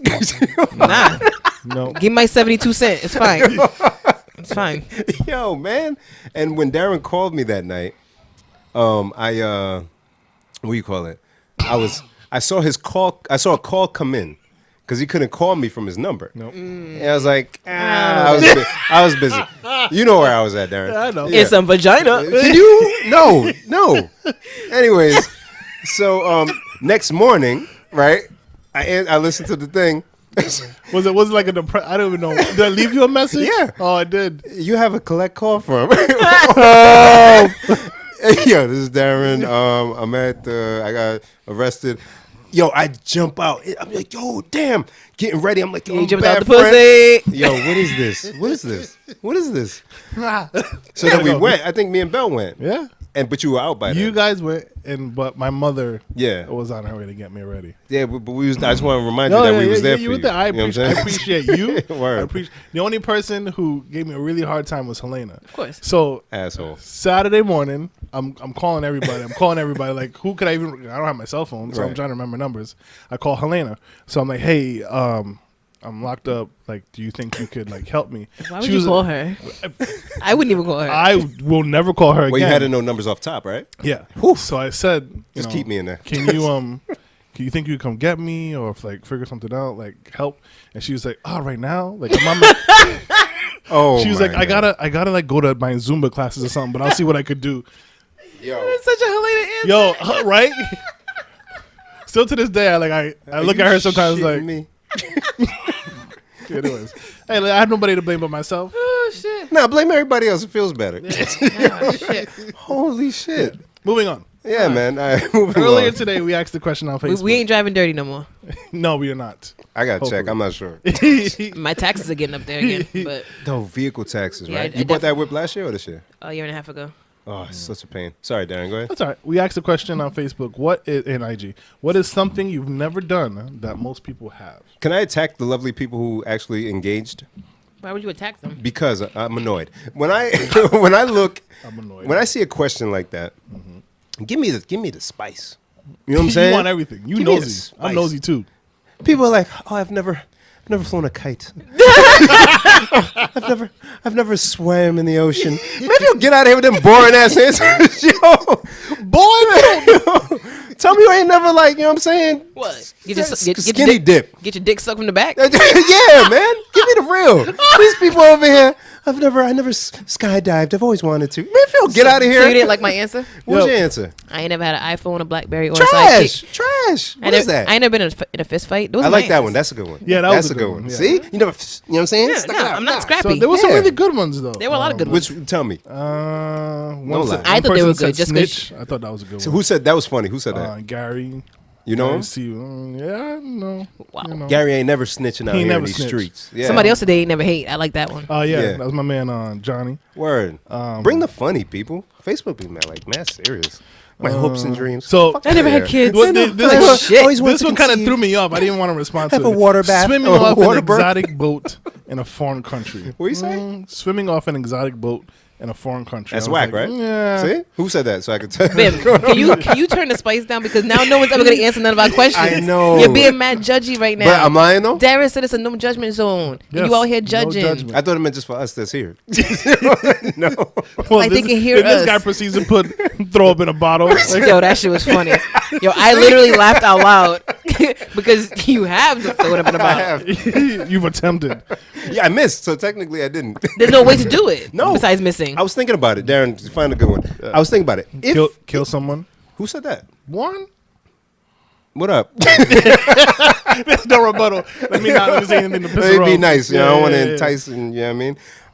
S2: Nah,
S3: No.
S2: give me my 72 cents. It's fine. It's fine.
S1: Yo, man. And when Darren called me that night, what do you call it? I saw his call. I saw a call come in because he couldn't call me from his number.
S3: Nope.
S1: And I was like, I was busy. You know where I was at, Darren.
S3: Yeah, I know.
S1: Yeah.
S2: It's some vagina.
S1: Can you? No. Anyways, so next morning, right? I listened to the thing.
S3: Was it like a I don't even know. Did I leave you a message?
S1: Yeah.
S3: Oh, I did.
S1: You have a collect call from. Yo, this is Darren. I got arrested. Yo, I jump out. I'm like, yo, damn. Getting ready. I'm like, yo,
S2: You
S1: I'm
S2: jumped
S1: bad
S2: out the
S1: friend.
S2: pussy.
S1: Yo, what is this? What is this? What is this? So then we went. I think me and Belle went.
S3: Yeah.
S1: But you were out by then.
S3: You guys went, but my mother
S1: Yeah.
S3: was on her way to get me ready.
S1: Yeah, but we was. I just want to remind you that we was there for
S3: you.
S1: you.
S3: were there. I
S1: You know what I'm
S3: appreciate
S1: saying?
S3: you.
S1: Word.
S3: I appreciate the only person who gave me a really hard time was Helena.
S2: Of course.
S3: So
S1: Asshole.
S3: Saturday morning, I'm calling everybody. Like, who could I even? I don't have my cell phone, so I'm
S1: Right.
S3: trying to remember numbers. I call Helena. So I'm like, hey, I'm locked up. Like, do you think you could like help me?
S2: Why would you call her? I wouldn't even call her.
S3: I will never call her again.
S1: Well, you had to know numbers off top, right?
S3: Yeah. So I said,
S1: Just keep me in there.
S3: Can you think you could come get me or if, like figure something out, like help? And she was like, oh, right now, like I'm
S1: Oh,
S3: she was like, I gotta like go to my Zumba classes or something, but I'll see what I could do.
S1: Yo,
S2: It's such a hilarious answer.
S3: Yo, right? Still to this day, I look at her sometimes like.
S1: me.
S3: Anyways, hey, like, I have nobody to blame but myself.
S2: Oh shit.
S1: Nah, blame everybody else. It feels better.
S2: Oh, shit.
S1: Holy shit.
S3: Moving on.
S1: Yeah, man. All right, moving
S3: Earlier
S1: on.
S3: today, we asked the question on Facebook.
S2: We ain't driving dirty no more.
S3: No, we are not.
S1: I got to check.
S3: Hopefully.
S1: I'm not sure.
S2: My taxes are getting up there again, but
S1: No, vehicle taxes,
S2: Yeah,
S1: right?
S2: I
S1: You bought that whip last year or this year?
S2: a year and a half ago.
S1: Oh, it's such a pain. Sorry, Darren. Go ahead.
S3: That's all right. We asked the question on Facebook. What is in IG? What is something you've never done that most people have?
S1: Can I attack the lovely people who actually engaged?
S2: Why would you attack them?
S1: Because I'm annoyed. When I when I look,
S3: I'm annoyed.
S1: when I see a question like that, give me the spice. You know what I'm saying?
S3: You want everything. You
S1: Give me the
S3: nosy.
S1: spice.
S3: I'm nosy too.
S1: People are like, oh, I've never flown a kite. I've never swam in the ocean. Maybe you'll get out of here with them boring ass answers. Yo, boy, tell me you ain't never like, you know what I'm saying?
S2: What?
S1: Skinny dip.
S2: Get your dick sucked from the back?
S1: Yeah, man. Give me the real. These people over here, I never skydived. I've always wanted to. Man, Phil, get out of here.
S2: So you didn't like my answer?
S1: What's
S3: Yo.
S1: your answer?
S2: I ain't never had an iPhone, a BlackBerry, or a
S1: Trash.
S2: sidekick.
S1: Trash.
S2: I
S1: What
S2: never,
S1: is that?
S2: I ain't never been in a fist fight. Those
S1: I
S2: are
S1: like
S2: my
S1: that one.
S2: answers.
S1: That's a good one.
S3: Yeah, that
S1: That's
S3: was
S1: a
S3: a
S1: good
S3: good
S1: one.
S3: one, yeah.
S1: See? You know what I'm saying?
S2: Yeah,
S1: Stuck
S2: no,
S1: it out.
S2: I'm not
S1: Nah.
S2: scrappy.
S3: So there was some
S1: Yeah.
S3: really good ones though.
S2: There were a lot of good ones.
S1: Which, tell me.
S3: One
S1: lie.
S3: said-
S2: I
S3: one
S2: thought they were
S3: person
S2: good,
S3: said
S2: just 'cause
S3: snitch. I thought that was a good
S1: So
S3: one.
S1: who said that was funny? Who said that?
S3: Gary.
S1: You know him?
S3: Yeah, no.
S2: Wow.
S3: You know.
S1: Gary ain't never snitching out
S3: He
S1: here
S3: never
S1: in these
S3: snitched.
S1: streets. Yeah.
S2: Somebody else today ain't never hate. I like that one.
S3: Oh yeah,
S1: Yeah.
S3: that was my man Johnny.
S1: Word. Bring the funny people. Facebook be mad serious. My hopes and dreams.
S3: So
S2: I never had kids.
S3: Well,
S2: I know.
S3: this
S2: Like,
S3: one-
S2: shit.
S1: always wanted
S3: This
S1: to
S3: one kind of
S1: conceive.
S3: threw me off. I didn't want to respond
S1: Have
S3: to
S1: a
S3: it.
S1: water bath.
S3: Swimming
S1: Oh,
S3: off an
S1: water birth.
S3: exotic boat in a foreign country.
S1: What you say?
S3: Swimming off an exotic boat in a foreign country.
S1: That's
S3: I was
S1: whack,
S3: like,
S1: right?
S3: Yeah.
S1: See? Who said that? So I could tell.
S2: Bim, can you turn the spice down because now no one's ever gonna answer none of our questions.
S1: I know.
S2: You're being mad judgy right now.
S1: But I'm lying though.
S2: Darren said it's a no judgment zone.
S3: Yes,
S2: And you out here
S3: no
S2: judging.
S3: judgment.
S1: I thought it meant just for us that's here. No.
S3: Well,
S2: Like, they can hear
S3: then this
S2: us.
S3: guy proceeds to throw up in a bottle. Like,
S2: Yo, that shit was funny. Yo, I literally laughed out loud because you have to throw it up in a
S1: I
S2: bottle.
S1: have.
S3: you've attempted.
S1: Yeah, I missed. So technically, I didn't.
S2: There's no way to do it.
S1: No.
S2: Besides missing.
S1: I was thinking about it, Darren. Find a good one. I was thinking about it. If,
S3: Kill someone.
S1: who said that?
S3: One.
S1: What up?
S3: There's no rebuttal. Let me not say anything to piss her
S1: It'd be
S3: off.
S1: nice. You know, I
S3: Yeah,
S1: don't want
S3: yeah,
S1: to
S3: yeah.
S1: entice, and you know what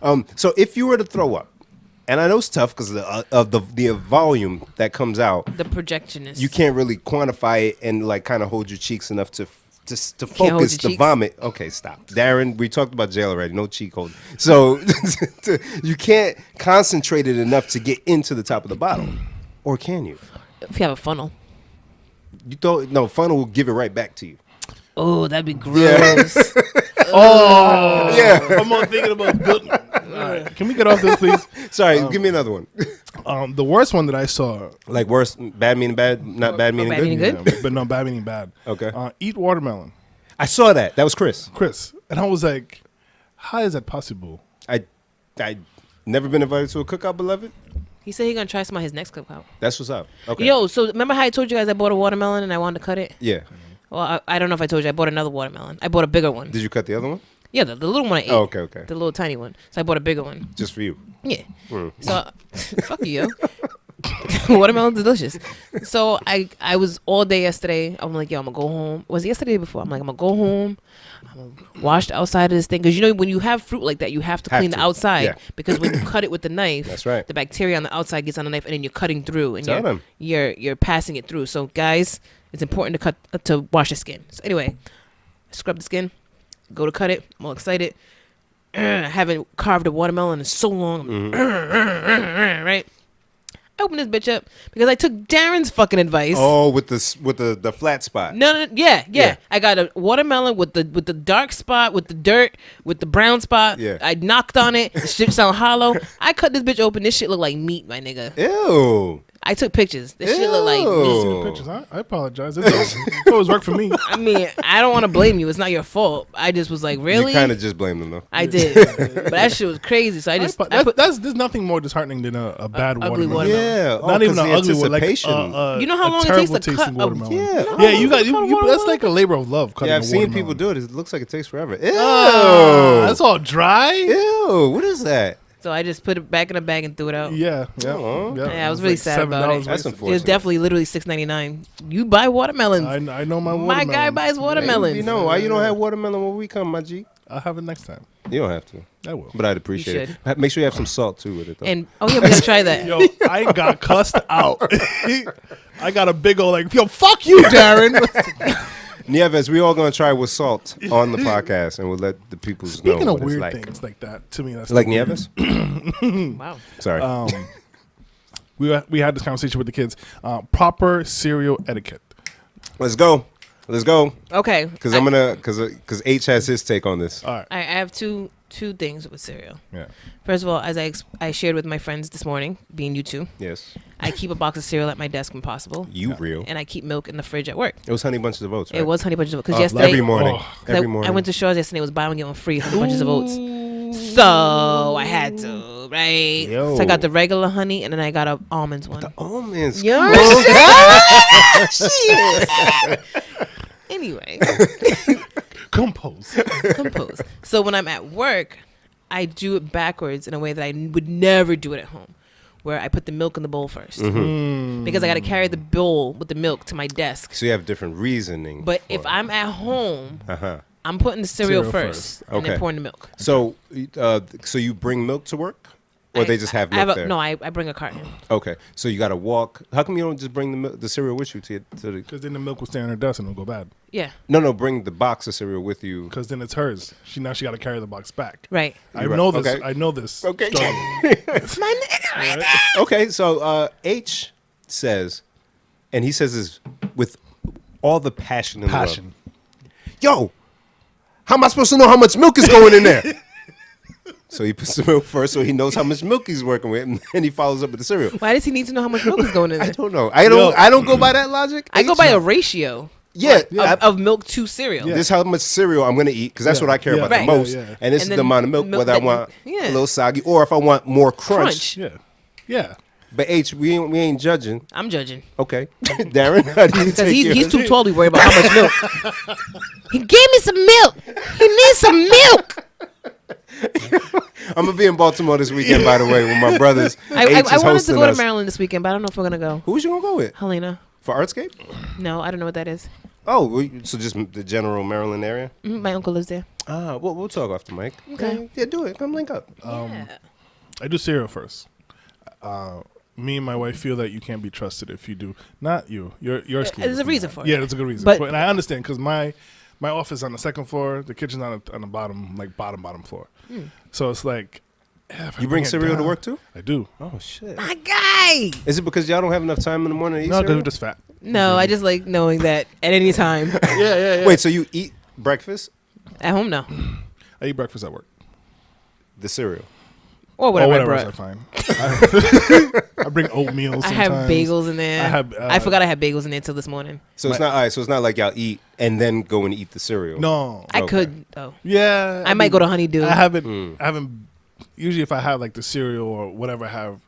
S1: I mean. So if you were to throw up, and I know it's tough because of the volume that comes out,
S2: The projectionist.
S1: you can't really quantify it and like kind of hold your cheeks enough to
S2: hold
S1: focus
S2: your
S1: the
S2: cheeks?
S1: vomit. Okay, stop, Darren. We talked about jail already. No cheek hold. So you can't concentrate it enough to get into the top of the bottle, or can you?
S2: If you have a funnel.
S1: You throw no funnel will give it right back to you.
S2: Oh, that'd be gross.
S3: Oh,
S1: Yeah.
S3: I'm all thinking about. All right, can we get off this, please?
S1: Sorry, give me another one.
S3: The worst one that I saw,
S1: Like worse, bad meaning bad, not bad meaning
S2: bad
S1: good.
S2: meaning good?
S3: but no, bad meaning bad.
S1: Okay.
S3: Eat watermelon,
S1: I saw that. That was Chris.
S3: Chris, and I was like, how is that possible?
S1: I never been invited to a cookout, beloved.
S2: He said he gonna try some of his next cookout.
S1: That's what's up. Okay.
S2: Yo, so remember how I told you guys I bought a watermelon and I wanted to cut it?
S1: Yeah.
S2: Well, I don't know if I told you. I bought another watermelon. I bought a bigger one.
S1: Did you cut the other one?
S2: Yeah, the little one I ate.
S1: Oh, okay.
S2: The little tiny one. So I bought a bigger one.
S1: Just for you.
S2: Yeah.
S1: Mm.
S2: So, fuck you, yo. Watermelon's delicious. So I was all day yesterday. I'm like, yo, I'm gonna go home. Was it yesterday or before? I'm like, I'm gonna go home. I'm gonna wash the outside of this thing because you know when you have fruit like that, you have to
S1: Have
S2: clean
S1: to.
S2: the outside
S1: Yeah.
S2: because when you cut it with the knife,
S1: That's right.
S2: the bacteria on the outside gets on the knife and then you're cutting through and
S1: Tell them.
S2: you're passing it through. So guys, it's important to wash the skin. So anyway, scrub the skin, go to cut it. I'm all excited. I haven't carved a watermelon in so long.
S1: Mm-hmm.
S2: Right? I opened this bitch up because I took Darren's fucking advice.
S1: Oh, with the flat spot.
S2: No, yeah.
S1: Yeah.
S2: I got a watermelon with the dark spot, with the dirt, with the brown spot.
S1: Yeah.
S2: I knocked on it. The shit sound hollow. I cut this bitch open. This shit look like meat, my nigga.
S1: Ew.
S2: I took pictures. This shit look like me.
S1: Ew.
S3: Good pictures. I apologize. It always worked for me.
S2: I mean, I don't want to blame you. It's not your fault. I just was like, really?
S1: You kind of just blame them though.
S2: I did, but that shit was crazy. So I put
S3: There's nothing more disheartening than a bad
S2: ugly
S3: watermelon.
S2: watermelon.
S1: Yeah,
S3: Not even an
S1: the
S3: ugly one, like
S1: anticipation.
S2: You know how long it takes to cut a-
S3: watermelon.
S1: Yeah.
S3: Yeah, you got
S2: cut a
S3: you.
S2: watermelon?
S3: That's like a labor of love. Cutting
S1: Yeah, I've
S3: a
S1: seen
S3: watermelon.
S1: people do it. It looks like it takes forever. Ew.
S3: That's all dry.
S1: Ew. What is that?
S2: So I just put it back in the bag and threw it out.
S3: Yeah,
S1: Aw.
S2: Yeah, I was really sad about it.
S3: $7
S1: That's
S3: wasted.
S1: unfortunate.
S2: It was definitely literally $6.99. You buy watermelons.
S3: I know my
S2: My
S3: watermelon.
S2: guy buys watermelons.
S1: You know why you don't have watermelon when we come, my G?
S3: I'll have it next time.
S1: You don't have to,
S3: I will.
S1: but I'd appreciate
S2: should.
S1: it. Make sure you have some salt too with it, though.
S2: And oh yeah, we gotta try that.
S3: Yo, I got cussed out. I got a big old like, yo, fuck you, Darren.
S1: Nieves, we all gonna try with salt on the podcast, and we'll let the people know
S3: Speaking
S1: what
S3: of weird
S1: it's like.
S3: things like that, to me, that's
S1: Like
S3: weird.
S1: Nieves?
S2: Wow.
S1: Sorry.
S3: We had this conversation with the kids. Proper cereal etiquette.
S1: Let's go.
S2: Okay.
S1: Because I'm gonna, because H has his take on this.
S3: All right.
S2: I have two things with cereal.
S3: Yeah.
S2: First of all, as I shared with my friends this morning, being you two,
S1: Yes.
S2: I keep a box of cereal at my desk when possible,
S1: You real.
S2: and I keep milk in the fridge at work.
S1: It was Honey Bunches of Oats, right?
S2: It was Honey Bunches of Oats because
S1: Oh,
S2: yesterday
S1: every morning.
S3: Oh.
S2: 'cause
S1: Every
S2: I
S1: morning.
S2: went to Shaw's yesterday. It was buy one get one free Honey Bunches of Oats. So I had to, right?
S1: Yo.
S2: So I got the regular honey, and then I got a almonds one.
S1: Almonds.
S2: Yo,
S1: Come on.
S2: shit. Anyway,
S3: Compose.
S2: compose. So when I'm at work, I do it backwards in a way that I would never do it at home, where I put the milk in the bowl first because I got to carry the bowl with the milk to my desk.
S1: So you have different reasoning.
S2: But
S1: for
S2: if
S1: it.
S2: I'm at home,
S1: Uh-huh.
S2: I'm putting the cereal
S3: Cereal
S2: first and
S1: Okay.
S2: then pouring the milk.
S1: So, so you bring milk to work, or they just have milk there?
S2: No, I bring a carton.
S1: Okay, so you got to walk. How come you don't just bring the cereal with you to the?
S3: Because then the milk will stay on her desk and it'll go bad.
S2: Yeah,
S1: No, bring the box of cereal with you.
S3: Because then it's hers. Now she got to carry the box back.
S2: right.
S3: I
S1: You're right.
S3: know this.
S1: Okay.
S3: I know this.
S1: Okay.
S3: struggle.
S2: It's my nigga right there.
S1: Okay, so H says, and he says this with all the passion and
S3: Passion.
S1: love. Yo, how am I supposed to know how much milk is going in there? So he puts the milk first, so he knows how much milk he's working with, and then he follows up with the cereal.
S2: Why does he need to know how much milk is going in
S1: I
S2: there?
S1: don't know. I don't go by that logic.
S2: I go by a ratio.
S1: Yeah,
S2: Of milk to cereal.
S1: This is how much cereal I'm going to eat because that's
S3: Yeah.
S1: what I care
S3: Yeah.
S1: about
S2: Right.
S1: the most.
S3: Yeah, yeah.
S1: And this
S2: And
S1: is
S2: then
S1: the amount of milk,
S2: milk
S1: whether I
S2: that-
S1: want
S2: yeah.
S1: a little soggy or if I want more crunch.
S3: Yeah. Yeah.
S1: But H, we ain't judging.
S2: I'm judging.
S1: Okay, Darren, how do you
S2: Because
S1: take
S2: he's
S1: yours?
S2: too tall to worry about how much milk. He gave me some milk. He needs some milk.
S1: I'm gonna be in Baltimore this weekend, by the way, with my brothers.
S2: I
S1: H is
S2: wanted to
S1: hosting
S2: go to
S1: us.
S2: Maryland this weekend, but I don't know if we're gonna go.
S1: Who's you gonna go with
S2: Helena.
S1: for Artscape?
S2: No, I don't know what that is.
S1: Oh, so just the general Maryland area?
S2: My uncle lives there.
S1: Ah, we'll talk off the mic.
S2: Okay.
S1: Yeah, do it. Come link up.
S2: Yeah.
S3: I do cereal first. Me and my wife feel that you can't be trusted if you do. Not you. You're excluded.
S2: There's a
S3: from
S2: reason
S3: that.
S2: for it.
S3: Yeah, there's a good reason.
S2: But-
S3: And I understand because my office on the second floor, the kitchen's on the bottom, like bottom floor. So it's like, if I
S1: You bring
S3: it
S1: cereal to
S3: down-
S1: work too?
S3: I do.
S1: Oh shit!
S2: My guy.
S1: Is it because y'all don't have enough time in the morning to eat
S3: No, because
S1: cereal?
S3: we're just fat.
S2: No, I just like knowing that at any time.
S3: Yeah.
S1: Wait, so you eat breakfast,
S2: At home, no.
S3: I eat breakfast at work.
S1: the cereal?
S2: Or whatever,
S3: Or whatever
S2: I
S3: else
S2: brought.
S3: I find. I bring oatmeal
S2: I
S3: sometimes.
S2: have bagels in there.
S3: I have,
S2: I forgot I had bagels in there till this morning.
S1: So it's not all right. So it's not like y'all eat and then go and eat the cereal.
S3: No.
S2: I
S1: Okay.
S2: could though.
S3: Yeah.
S2: I might go to Honeydew.
S3: I haven't. Usually, if I have like the cereal or whatever I have,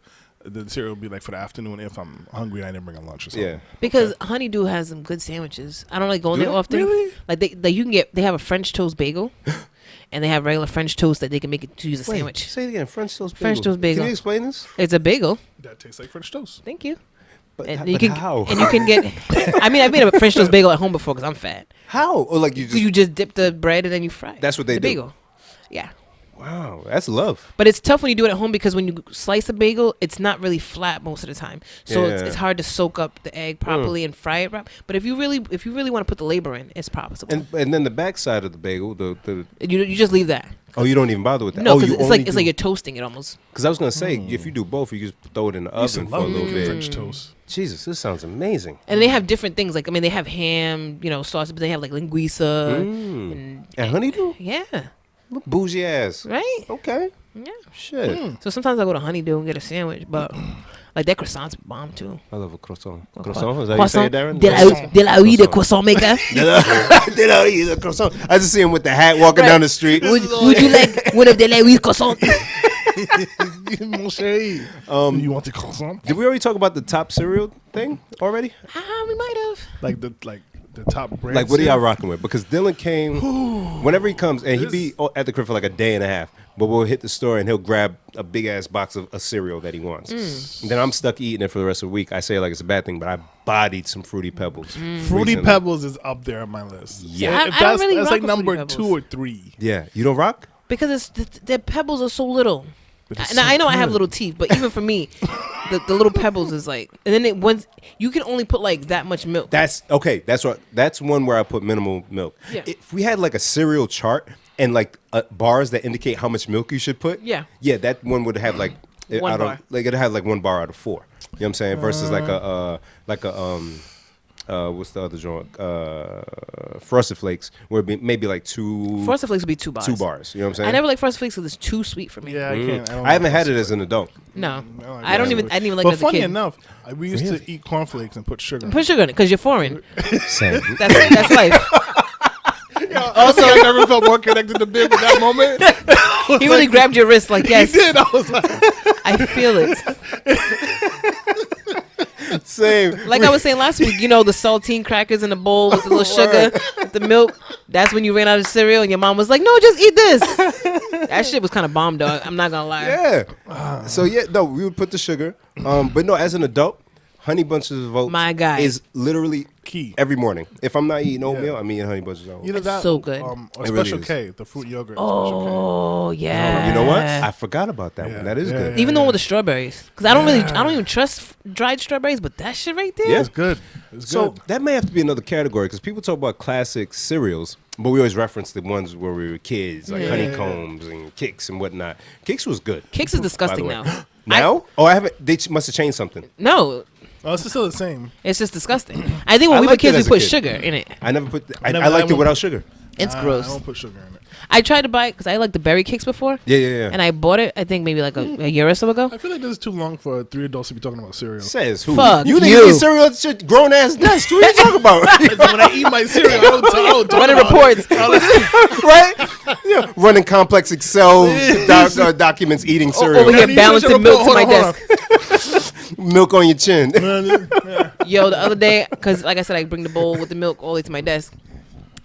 S3: the cereal will be like for the afternoon. If I'm hungry, I didn't bring a lunch or something.
S1: Yeah.
S2: Because Honeydew has some good sandwiches. I don't like going
S1: Do
S2: there
S1: they?
S2: often.
S3: Really?
S2: Like they have a French toast bagel, and they have regular French toast that they can make it to use a sandwich.
S1: Say it again. French toast bagel.
S2: French toast bagel.
S1: Can you explain this?
S2: It's a bagel.
S3: That tastes like French toast.
S2: Thank you.
S1: But,
S2: And
S1: but
S2: you can
S1: how?
S2: and you can get. I mean, I made a French toast bagel at home before because I'm fat.
S1: How? Or like you
S2: So
S1: just?
S2: you just dip the bread and then you fry it.
S1: That's what they
S2: the
S1: do.
S2: Bagel. Yeah.
S1: Wow, that's love.
S2: But it's tough when you do it at home because when you slice a bagel, it's not really flat most of the time. So
S1: Yeah.
S2: it's hard to soak up the egg properly and fry it. But if you really want to put the labor in, it's possible.
S1: And then the backside of the bagel, the
S2: You just leave that.
S1: oh, you don't even bother with that.
S2: No,
S1: oh,
S2: because
S1: you
S2: it's
S1: only
S2: like you're toasting it almost.
S1: Because I was gonna say if you do both, you just throw it in the
S3: I used to
S1: oven for a
S3: love
S1: little
S3: making
S1: bit.
S3: French toast.
S1: Jesus, this sounds amazing.
S2: And they have different things. Like I mean, they have ham, sauce, but they have like linguiça
S1: And honeydew,
S2: yeah,
S1: bougie ass.
S2: right.
S1: Okay,
S2: Yeah.
S1: shit.
S2: So sometimes I go to Honeydew and get a sandwich, but Like that croissant's bomb too.
S1: I love a croissant.
S2: A
S1: Croissant? Is that how you say it, Darren?
S2: De la oui, the croissant maker.
S1: Did I eat a croissant? I just see him with the hat walking down the street.
S2: Would you like one of the la oui croissant?
S3: Mon chéri. You want the croissant?
S1: Did we already talk about the top cereal thing already?
S2: We might have.
S3: Like the top brand.
S1: Like, what are y'all rocking with? Because Dylan came, whenever he comes, and he'd be at the crib for like a day and a half, but we'll hit the store and he'll grab a big-ass box of a cereal that he wants. And then I'm stuck eating it for the rest of the week. I say it like it's a bad thing, but I bodied some Fruity Pebbles.
S3: Fruity Pebbles is up there on my list.
S1: Yeah.
S2: I don't really
S3: that's
S2: rock
S3: like
S2: with
S3: number
S2: Fruity
S3: 2
S2: Pebbles.
S3: or 3.
S1: Yeah. You don't rock?
S2: Because the pebbles are so little.
S3: But it's
S2: Now
S3: so
S2: I know I have
S3: good.
S2: little teeth, but even for me, the little pebbles is like, and then you can only put like that much milk.
S1: That's okay. That's what. That's one where I put minimal milk.
S2: Yeah.
S1: If we had like a cereal chart and like bars that indicate how much milk you should put,
S2: Yeah.
S1: that one would have like
S2: One bar.
S1: Like it'd have like 1 bar out of 4. You know what I'm saying? Versus like a what's the other joint? Frosted Flakes, where it'd be maybe like 2
S2: Frosted Flakes would be 2 bars.
S1: 2 bars. You know what I'm saying?
S2: I never like Frosted Flakes because it's too sweet for me.
S3: Yeah, I can't.
S1: I haven't had it as an adult.
S2: No,
S3: No,
S2: I didn't even like it
S3: But
S2: as a
S3: funny
S2: kid.
S3: enough, we used to eat cornflakes and put sugar.
S2: Put sugar in it because you're foreign.
S1: Same.
S2: That's life.
S3: Also, I never felt more connected to Bim in that moment.
S2: He really grabbed your wrist like, yes,
S3: He did. I was like,
S2: I feel it.
S1: Same.
S2: Like I was saying last week, you know, the saltine crackers in the bowl with the little sugar, the milk. That's when you ran out of cereal and your mom was like, no, just eat this. That shit was kind of bomb, dog. I'm not going to lie.
S1: Yeah. So no, we would put the sugar. But no, as an adult, Honey Bunches of Oats
S2: My guy.
S1: is literally
S3: Key.
S1: every morning. If I'm not eating oatmeal, I'm eating Honey Bunches of Oats.
S3: either that
S2: so good.
S3: or
S1: It really
S3: Special
S1: is.
S3: K, the fruit yogurt. Special
S2: Oh, yeah.
S1: You know what? I forgot about that
S3: Yeah.
S1: one. That is
S3: Yeah,
S1: good.
S2: Even the one with the strawberries. Because I don't even trust dried strawberries, but that shit right there.
S1: Yeah.
S3: K. It's good. It's
S1: So
S3: good.
S1: that may have to be another category because people talk about classic cereals, but we always reference the ones where we were kids, like
S2: Yeah.
S1: Honeycombs and Kix and whatnot. Kix was good.
S2: Kix is disgusting
S1: by the way.
S2: now.
S1: Now? I haven't. They must have changed something.
S2: No,
S3: Oh, it's still the same.
S2: it's just disgusting. I think when
S1: I
S2: we were
S1: liked it
S2: kids, we
S1: as a
S2: put
S1: kid.
S2: sugar in it.
S1: I never put. I
S3: never
S1: liked
S3: had
S1: it
S3: one.
S1: without sugar.
S2: It's
S3: I
S2: gross.
S3: don't put sugar in it.
S2: I tried to buy it because I like the berry cakes before.
S1: Yeah.
S2: And I bought it, I think maybe like a year or so ago.
S3: I feel like this is too long for 3 adults to be talking about cereal.
S1: Says who?
S2: Fuck
S1: you didn't
S2: you.
S1: eat cereal at your grown ass desk. What are you talking about?
S3: When I eat my cereal, I don't talk
S2: Running
S3: about
S2: reports.
S1: Right? Yeah. Running complex Excel documents, eating cereal,
S2: Over here
S3: You
S2: balancing
S3: should-
S2: milk to
S3: hold
S2: my
S3: on, hold
S2: desk.
S1: milk on your chin.
S2: Yo, the other day, because like I said, I bring the bowl with the milk all the way to my desk.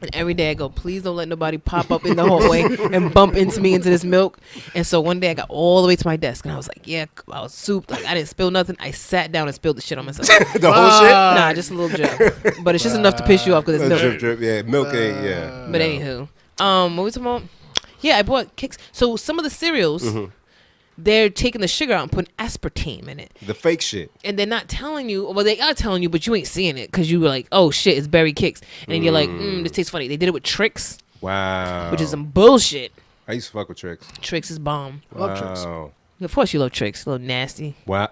S2: And every day I go, please don't let nobody pop up in the hallway and bump into me into this milk. And so one day I got all the way to my desk and I was like, yeah, I was soup. Like I didn't spill nothing. I sat down and spilled the shit on myself.
S1: The whole shit.
S2: Nah, just a little drip. But it's just enough to piss you off because it's milk.
S1: Drip, drip. Yeah, milk ain't. Yeah.
S2: But anywho, what we talking about? Yeah, I bought Kix. So some of the cereals, they're taking the sugar out and putting aspartame in it.
S1: The fake shit.
S2: And they're not telling you, well, they are telling you, but you ain't seeing it because you were like, oh shit, it's berry kicks. And then you're like, this tastes funny. They did it with Trix,
S1: Wow.
S2: which is some bullshit.
S1: I used to fuck with Trix.
S2: Trix is bomb.
S3: Love Trix.
S1: Wow.
S2: Of course you love Trix. A little nasty.
S1: Wow.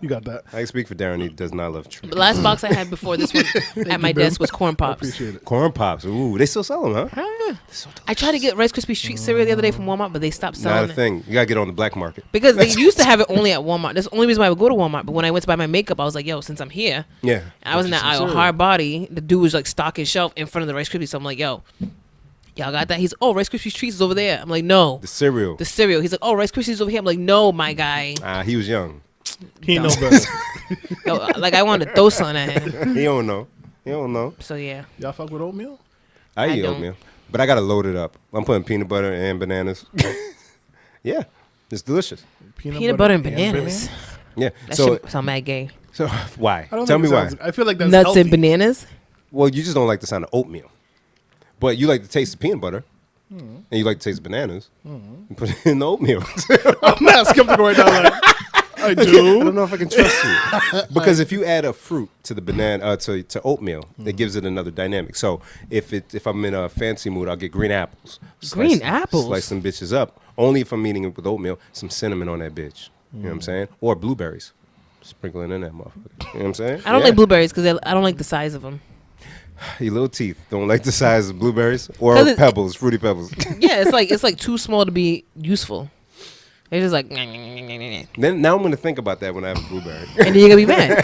S3: You got that.
S1: I speak for Darren. He does not love Trix.
S2: The last box I had before this one at my
S3: you, Bim.
S2: desk was corn
S3: I
S2: pops.
S3: appreciate it.
S1: Corn pops. Ooh, they still sell them, huh?
S2: I tried to get Rice Krispie treat cereal the other day from Walmart, but they stopped
S1: Not
S2: selling
S1: a
S2: it.
S1: thing. You gotta get on the black market.
S2: Because they used to have it only at Walmart. That's the only reason why I would go to Walmart. But when I went to buy my makeup, I was like, yo, since I'm here,
S1: Yeah.
S2: I was in that
S3: some
S2: aisle,
S3: cereal.
S2: hard body. The dude was like stocking shelf in front of the Rice Krispies. So I'm like, yo, y'all got that? He's, oh, Rice Krispies treats is over there. I'm like, no.
S1: The cereal.
S2: The cereal. He's like, oh, Rice Krispies is over here. I'm like, no, my guy.
S1: He was young.
S3: He know better.
S2: Yo, like I wanted to throw something at him.
S1: He don't know. He don't know.
S2: So yeah.
S3: Y'all fuck with oatmeal?
S1: I eat
S2: don't.
S1: oatmeal, but I gotta load it up. I'm putting peanut butter and bananas. Yeah, it's delicious.
S2: Peanut butter and bananas.
S1: Yeah.
S2: That
S1: So
S2: shit sound mad gay.
S1: why?
S3: I don't
S1: Tell
S3: think
S1: me
S3: it
S1: why.
S3: sounds- I feel like that's
S2: Nuts
S3: healthy.
S2: and bananas.
S1: Well, you just don't like the sound of oatmeal, but you like the taste of peanut butter, and you like the taste of bananas. You put it in the oatmeal.
S3: I'm not skeptical right now. Like, I
S1: I
S3: do.
S1: don't know if I can trust you because if you add a fruit to the banana to oatmeal, it gives it another dynamic. So if I'm in a fancy mood, I'll get green apples.
S2: Green apples?
S1: Slice them bitches up. Only if I'm eating it with oatmeal. Some cinnamon on that bitch. You know what I'm saying? Or blueberries, sprinkling in that motherfucker. You know what I'm saying?
S2: I don't
S1: Yeah.
S2: like blueberries because I don't like the size of them.
S1: Your little teeth don't like the size of blueberries or
S2: 'Cause
S1: pebbles, fruity pebbles.
S2: Yeah, it's like too small to be useful. They're just like,
S1: Then now I'm gonna think about that when I have a blueberry.
S2: and then you're gonna be mad.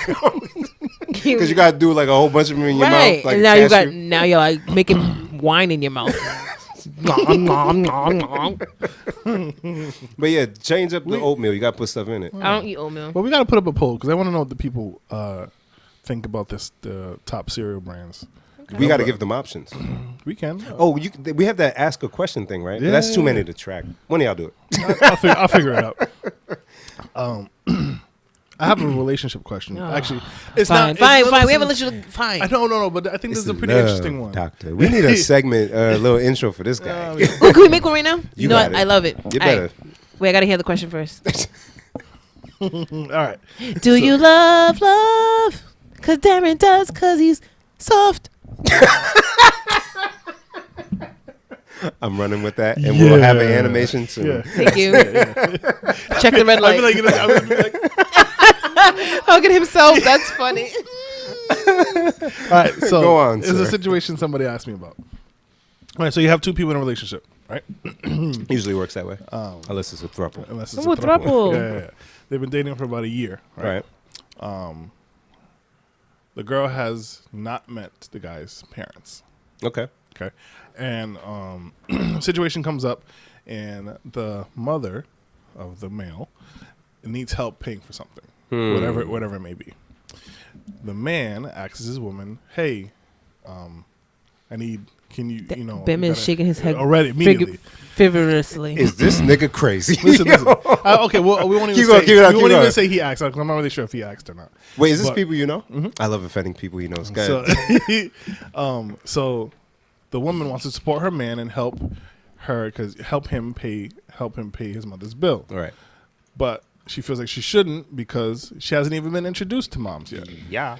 S1: Because you gotta do like a whole bunch of them in your
S2: Right.
S1: mouth. Like
S2: And now you're like making wine in your mouth. Nom, nom, nom, nom.
S1: But yeah, change up the oatmeal. You gotta put stuff in it.
S2: I don't eat oatmeal.
S3: Well, we got to put up a poll because I want to know what the people think about the top cereal brands.
S1: We gotta give them options.
S3: We can.
S1: Oh, we have that ask a question thing, right?
S3: Yeah,
S1: That's too
S3: yeah,
S1: many
S3: yeah.
S1: to track. One of y'all do it.
S3: I'll figure it out. I have a relationship question.
S2: Oh,
S3: Actually, it's
S2: fine. We haven't let you. Fine.
S3: I don't know, but I think this is a pretty
S1: Love,
S3: interesting one.
S1: Doctor. We need a segment, a little intro for this guy.
S2: Oh, can we make one right now?
S1: You
S2: know
S1: got
S2: what?
S1: it.
S2: I love it.
S1: You
S2: All right.
S1: better.
S2: Wait, I gotta hear the question first.
S3: All right.
S2: Do you love? Cause Darren does, cause he's soft.
S1: I'm running with that, and we'll have an
S3: Yeah.
S1: animation soon.
S3: Yeah.
S2: Thank you. Check the red
S3: I
S2: light.
S3: feel like, I would be like,
S2: Hug at himself. That's funny.
S3: all right. So
S1: Go on,
S3: it's a
S1: sir.
S3: situation somebody asked me about. All right. So you have two people in a relationship, right?
S1: Usually works that way. Unless it's a throuple.
S3: Unless it's
S2: Oh,
S3: a throuple.
S2: throuple.
S3: Yeah. They've been dating for about a year, right?
S1: Right.
S3: The girl has not met the guy's parents.
S1: Okay.
S3: Okay. And situation comes up, and the mother of the male needs help paying for something, whatever it may be. The man asks his woman, "Hey, I need. Can you,
S2: Bim
S3: you
S2: is
S3: gotta-
S2: shaking his head
S3: already immediately."
S2: Vigorously.
S1: Is this nigga crazy?
S3: Listen. Okay, well, we won't even
S1: Keep going,
S3: say,
S1: keep it up,
S3: we
S1: keep
S3: won't even
S1: going.
S3: say he asked. I'm not really sure if he asked or not.
S1: Wait, is this
S3: But-
S1: people you know? I love offending people he knows. Go ahead.
S3: So, so the woman wants to support her man and help him pay his mother's bill.
S1: All right.
S3: But she feels like she shouldn't because she hasn't even been introduced to moms yet.
S1: Yeah.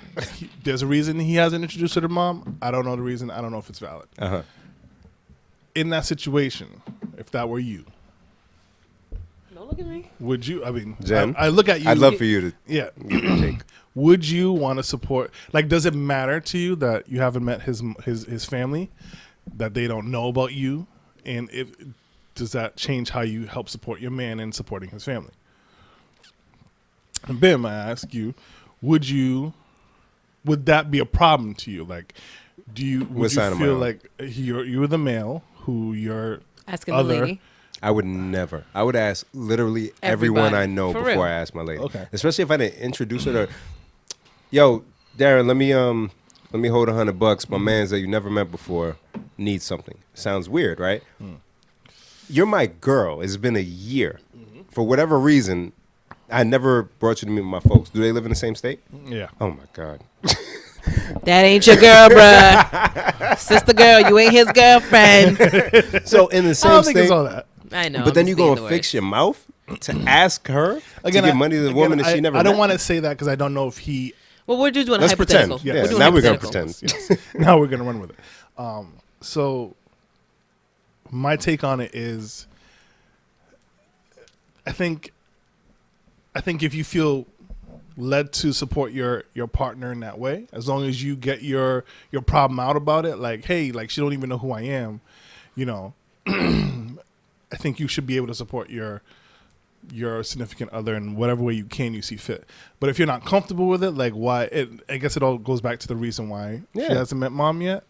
S3: There's a reason he hasn't introduced her to mom. I don't know the reason. I don't know if it's valid.
S1: Uh-huh.
S3: In that situation, if that were you,
S2: Don't look at me.
S3: would you? I mean,
S1: Jen,
S3: I look at you.
S1: I'd love for you to
S3: Yeah.
S1: give your take.
S3: Would you want to support? Like, does it matter to you that you haven't met his family, that they don't know about you, and does that change how you help support your man in supporting his family? And Bim, I ask you, would that be a problem to you? Like, would
S1: What
S3: you
S1: side am I
S3: feel
S1: on?
S3: like you're the male who you're
S2: Asking
S3: other?
S2: the lady.
S1: I would never. I would ask literally everyone
S2: Everybody.
S1: I know
S2: For
S1: before
S2: real.
S1: I ask my lady.
S3: Okay.
S1: Especially if I didn't introduce her to, yo, Darren, let me hold $100. My man's that you never met before needs something. Sounds weird, right? You're my girl. It's been a year. For whatever reason, I never brought you to meet my folks. Do they live in the same state?
S3: Yeah.
S1: Oh my God.
S2: That ain't your girl, bruh. Sister girl, you ain't his girlfriend.
S1: So in the
S3: I
S1: same
S3: don't think
S1: state,
S3: it's all that.
S2: I know.
S1: but
S2: I'm
S1: then
S2: just
S1: you go
S2: being
S1: and
S2: the
S1: fix
S2: worst.
S1: your mouth to ask her to give money to the woman that she never
S3: I don't
S1: met?
S3: want to say that because I don't know if he.
S2: Well, we're just doing
S1: Let's
S2: hypothetical.
S1: pretend.
S3: Yeah,
S2: We're doing
S1: now we're gonna
S2: hypothetical.
S1: pretend.
S3: Yes. Now we're gonna run with it. So my take on it is, I think if you feel led to support your partner in that way, as long as you get your problem out about it, like, hey, like, she don't even know who I am, I think you should be able to support your significant other in whatever way you see fit. But if you're not comfortable with it, like, why? I guess it all goes back to the reason why she
S1: Yeah.
S3: hasn't met mom yet.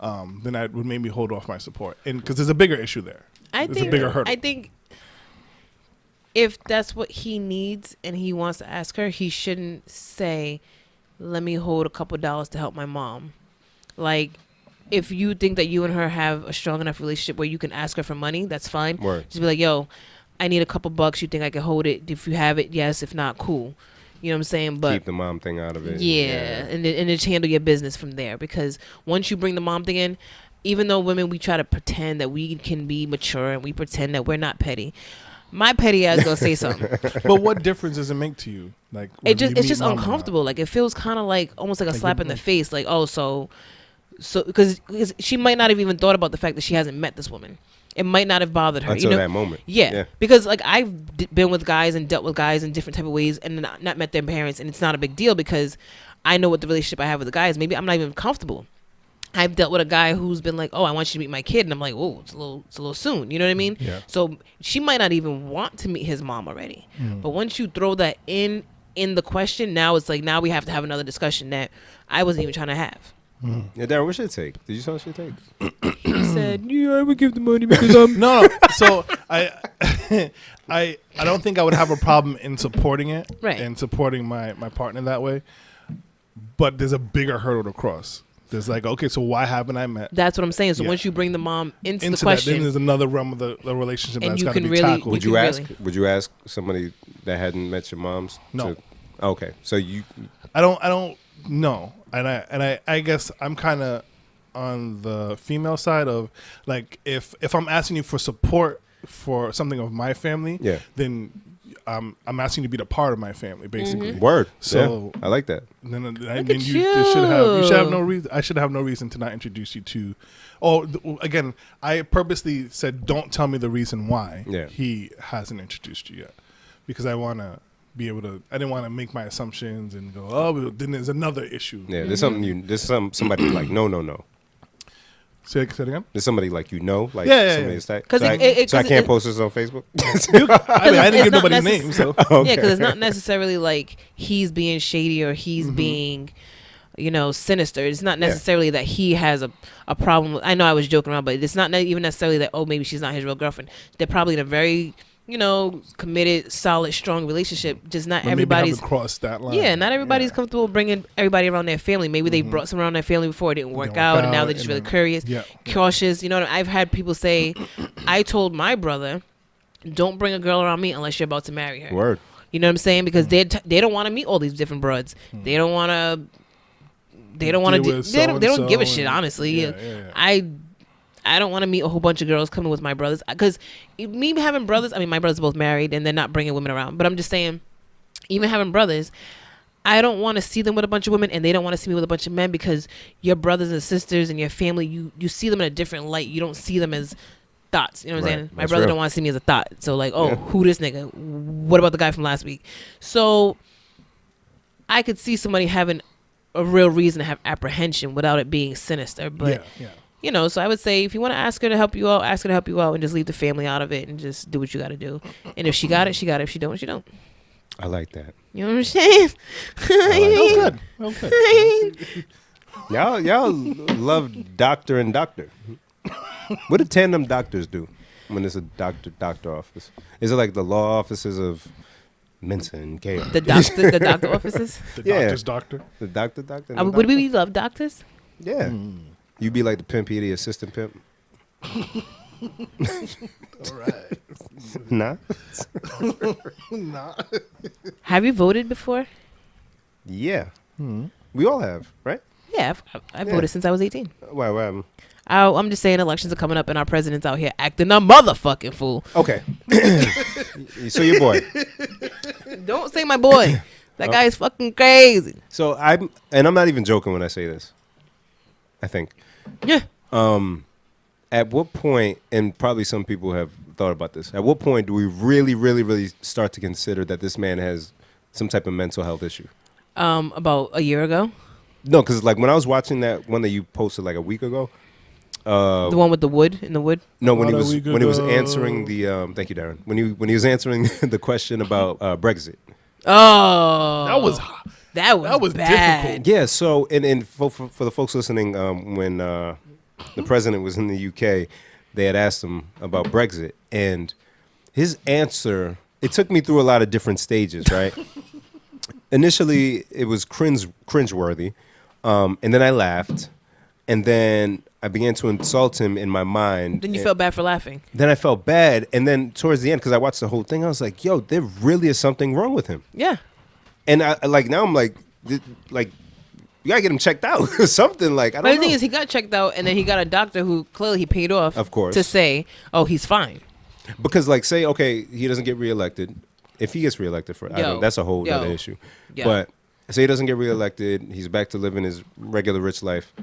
S3: Then that would make me hold off my support, and because there's a bigger issue there.
S2: I
S3: There's
S2: think.
S3: a bigger hurdle.
S2: I think if that's what he needs and he wants to ask her, he shouldn't say, "Let me hold a couple dollars to help my mom." Like, if you think that you and her have a strong enough relationship where you can ask her for money, that's fine.
S1: Word.
S2: Just be like, "Yo, I need a couple bucks. You think I can hold it? If you have it, yes. If not, cool." You know what I'm saying? But
S1: Keep the mom thing out of it.
S2: yeah, and just handle your business from there. Because once you bring the mom thing in, even though women, we try to pretend that we can be mature and we pretend that we're not petty. My petty ass gonna say something.
S3: But what difference does it make to you? Like, when you
S2: It's
S3: meet
S2: just
S3: mom or not?
S2: uncomfortable. Like, it feels kind of like almost like a
S3: Like
S2: slap
S3: you-
S2: in the face. Like, oh, so because she might not have even thought about the fact that she hasn't met this woman. It might not have bothered her.
S1: Until
S2: you know?
S1: that moment.
S2: Yeah, because like I've been with guys and dealt with guys in different type of ways and not met their parents, and it's not a big deal because I know what the relationship I have with the guys. Maybe I'm not even comfortable. I've dealt with a guy who's been like, "Oh, I want you to meet my kid," and I'm like, "Oh, it's a little soon." You know what I mean?
S3: Yeah.
S2: So she might not even want to meet his mom already. But once you throw that in the question, now it's like now we have to have another discussion that I wasn't even trying to have.
S1: Yeah, Darren, what should it take? Did you tell us what it take?
S2: He said, "Yeah, I would give the money because I'm."
S3: No. So I don't think I would have a problem in supporting it,
S2: Right.
S3: and supporting my partner that way. But there's a bigger hurdle to cross. There's like, okay, so why haven't I met?
S2: That's what I'm saying. So
S3: Yeah.
S2: once you bring the mom into the
S3: That, then
S2: question,
S3: there's another realm of the relationship
S2: And
S3: that's
S2: you
S3: got to
S2: can
S3: be
S2: really-
S3: tackled.
S1: Would
S2: You
S1: you
S2: can
S1: ask?
S2: really-
S1: Would you ask somebody that hadn't met your mom's?
S3: No.
S1: Okay, so you.
S3: I don't know, and I guess I'm kind of on the female side of like if I'm asking you for support for something of my family,
S1: Yeah.
S3: then I'm asking you to be the part of my family, basically.
S1: Word.
S3: So-
S1: yeah, I like that.
S3: Then
S2: at
S3: you
S2: you.
S3: should have no reason. I should have no reason to not introduce you to. Oh, again, I purposely said don't tell me the reason why
S1: Yeah.
S3: he hasn't introduced you yet, because I want to be able to. I didn't want to make my assumptions and go, oh, well, then there's another issue.
S1: Yeah, there's something there's somebody like no.
S3: Say it again.
S1: There's somebody like like
S3: Yeah.
S1: somebody that's that.
S2: 'Cause
S1: so,
S2: it-
S1: so I
S2: 'cause
S1: can't
S2: it-
S1: post this on Facebook.
S3: I mean, I didn't
S2: it's
S3: give
S2: not
S3: nobody's
S2: necess-
S3: name, so
S2: Yeah, because it's not necessarily like he's being shady or he's being, sinister. It's not necessarily that he has a problem. I know I was joking around, but it's not even necessarily that, oh, maybe she's not his real girlfriend. They're probably in a very, committed, solid, strong relationship. Just not
S3: but
S2: everybody's.
S3: maybe haven't crossed that line.
S2: Yeah, not everybody's
S3: Yeah.
S2: comfortable bringing everybody around their family. Maybe they brought someone around their family before, it didn't work out, and now they're just really curious,
S3: Yeah.
S2: cautious. I've had people say, I told my brother, don't bring a girl around me unless you're about to marry her.
S1: Word.
S2: You know what I'm saying? Because they don't want to meet all these different broads. They don't want to. They don't want to.
S3: Deal with
S2: They don't give a
S3: so-and-so
S2: shit.
S3: and-
S2: Honestly,
S3: yeah.
S2: I don't want to meet a whole bunch of girls coming with my brothers because me having brothers. I mean, my brothers are both married and they're not bringing women around. But I'm just saying, even having brothers, I don't want to see them with a bunch of women and they don't want to see me with a bunch of men because your brothers and sisters and your family, you see them in a different light. You don't see them as thoughts. You know what I'm
S1: Right.
S2: saying? My
S1: That's
S2: brother
S1: real.
S2: don't want to see me as a thought. So like, oh,
S1: Yeah.
S2: who this nigga? What about the guy from last week? So I could see somebody having a real reason to have apprehension without it being sinister. But
S3: yeah.
S2: so I would say if you want to ask her to help you out, ask her to help you out and just leave the family out of it and just do what you got to do. And if she got it, she got it. If she don't, she don't.
S1: I like that.
S2: You know what I'm saying?
S3: That was good.
S1: Y'all love doctor and doctor. What do tandem doctors do when it's a doctor office? Is it like the law offices of Mensa and Gale?
S2: The doctor offices.
S3: The
S1: Yeah.
S3: doctor's doctor.
S1: The doctor and the
S2: Would
S1: doctor?
S2: we love doctors?
S1: Yeah. You be like the pimp, he the assistant pimp.
S3: All right.
S1: Nah.
S3: Nah.
S2: Have you voted before?
S1: Yeah. We all have, right?
S2: Yeah, I've
S1: Yeah.
S2: voted since I was 18.
S1: Well,
S2: I'm just saying elections are coming up and our president's out here acting a motherfucking fool.
S1: okay. So your boy.
S2: Don't say my boy. That guy is fucking crazy.
S1: So I'm not even joking when I say this. I think.
S2: Yeah.
S1: At what point, and probably some people have thought about this, at what point do we really, really, really start to consider that this man has some type of mental health issue?
S2: About a year ago.
S1: No, because like when I was watching that one that you posted like a week ago.
S2: The one with the wood in the wood.
S1: No, when he
S3: About a
S1: was
S3: week
S1: when he was
S3: ago.
S1: answering the thank you, Darren. When he was answering the question about Brexit.
S2: Oh,
S3: That was
S2: bad.
S3: difficult.
S1: Yeah. So and for the folks listening, when the president was in the UK, they had asked him about Brexit, and his answer. It took me through a lot of different stages, right? Initially, it was cringeworthy, and then I laughed, and then I began to insult him in my mind.
S2: Then you
S1: and
S2: felt bad for laughing.
S1: Then I felt bad, and then towards the end, because I watched the whole thing, I was like, "Yo, there really is something wrong with him."
S2: Yeah.
S1: And I like now I'm like, you gotta get him checked out or something. Like I
S2: But
S1: don't
S2: the thing
S1: know.
S2: is, he got checked out, and then he got a doctor who clearly he paid off,
S1: Of course.
S2: to say, "Oh, he's fine."
S1: Because like say okay, he doesn't get reelected. If he gets reelected that's a whole other issue.
S2: Yo.
S1: But say he doesn't get reelected, he's back to living his regular rich life,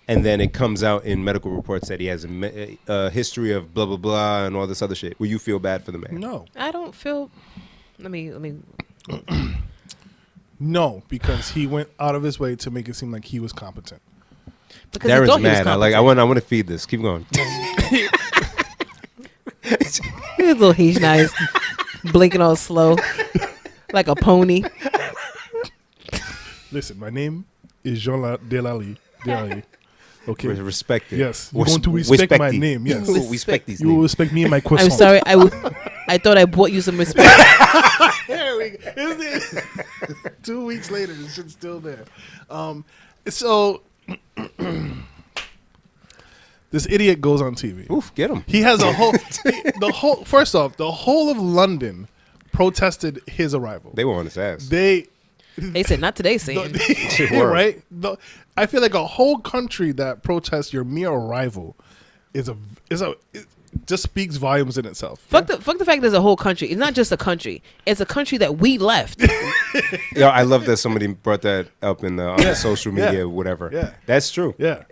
S1: and then it comes out in medical reports that he has a history of blah blah blah and all this other shit. Will you feel bad for the man?
S3: No.
S2: I don't feel. Let me.
S3: No, because he went out of his way to make it seem like he was competent.
S2: Because he thought
S1: Darren's
S2: he was
S1: mad.
S2: competent.
S1: I want to feed this. Keep going.
S2: His little Haitian eyes blinking all slow, like a pony.
S3: Listen, my name is Jean Delali. Okay.
S1: Respect it.
S3: Yes. You're going to respect my name. Yes.
S1: Respect these
S3: You will
S1: names.
S3: respect me and my croissant.
S2: I'm sorry. I thought I bought you some respect.
S3: There we go. Isn't it? 2 weeks later, this shit's still there. So this idiot goes on TV.
S1: Oof, get him.
S3: He has first off, the whole of London protested his arrival.
S1: They were on his ass.
S2: They said not today, Satan.
S3: Right? I feel like a whole country that protests your mere arrival it just speaks volumes in itself.
S2: Fuck the fact there's a whole country. It's not just a country. It's a country that we left.
S1: Yeah, I love that somebody brought that up on the social media or whatever.
S3: Yeah.
S1: That's true.
S3: Yeah.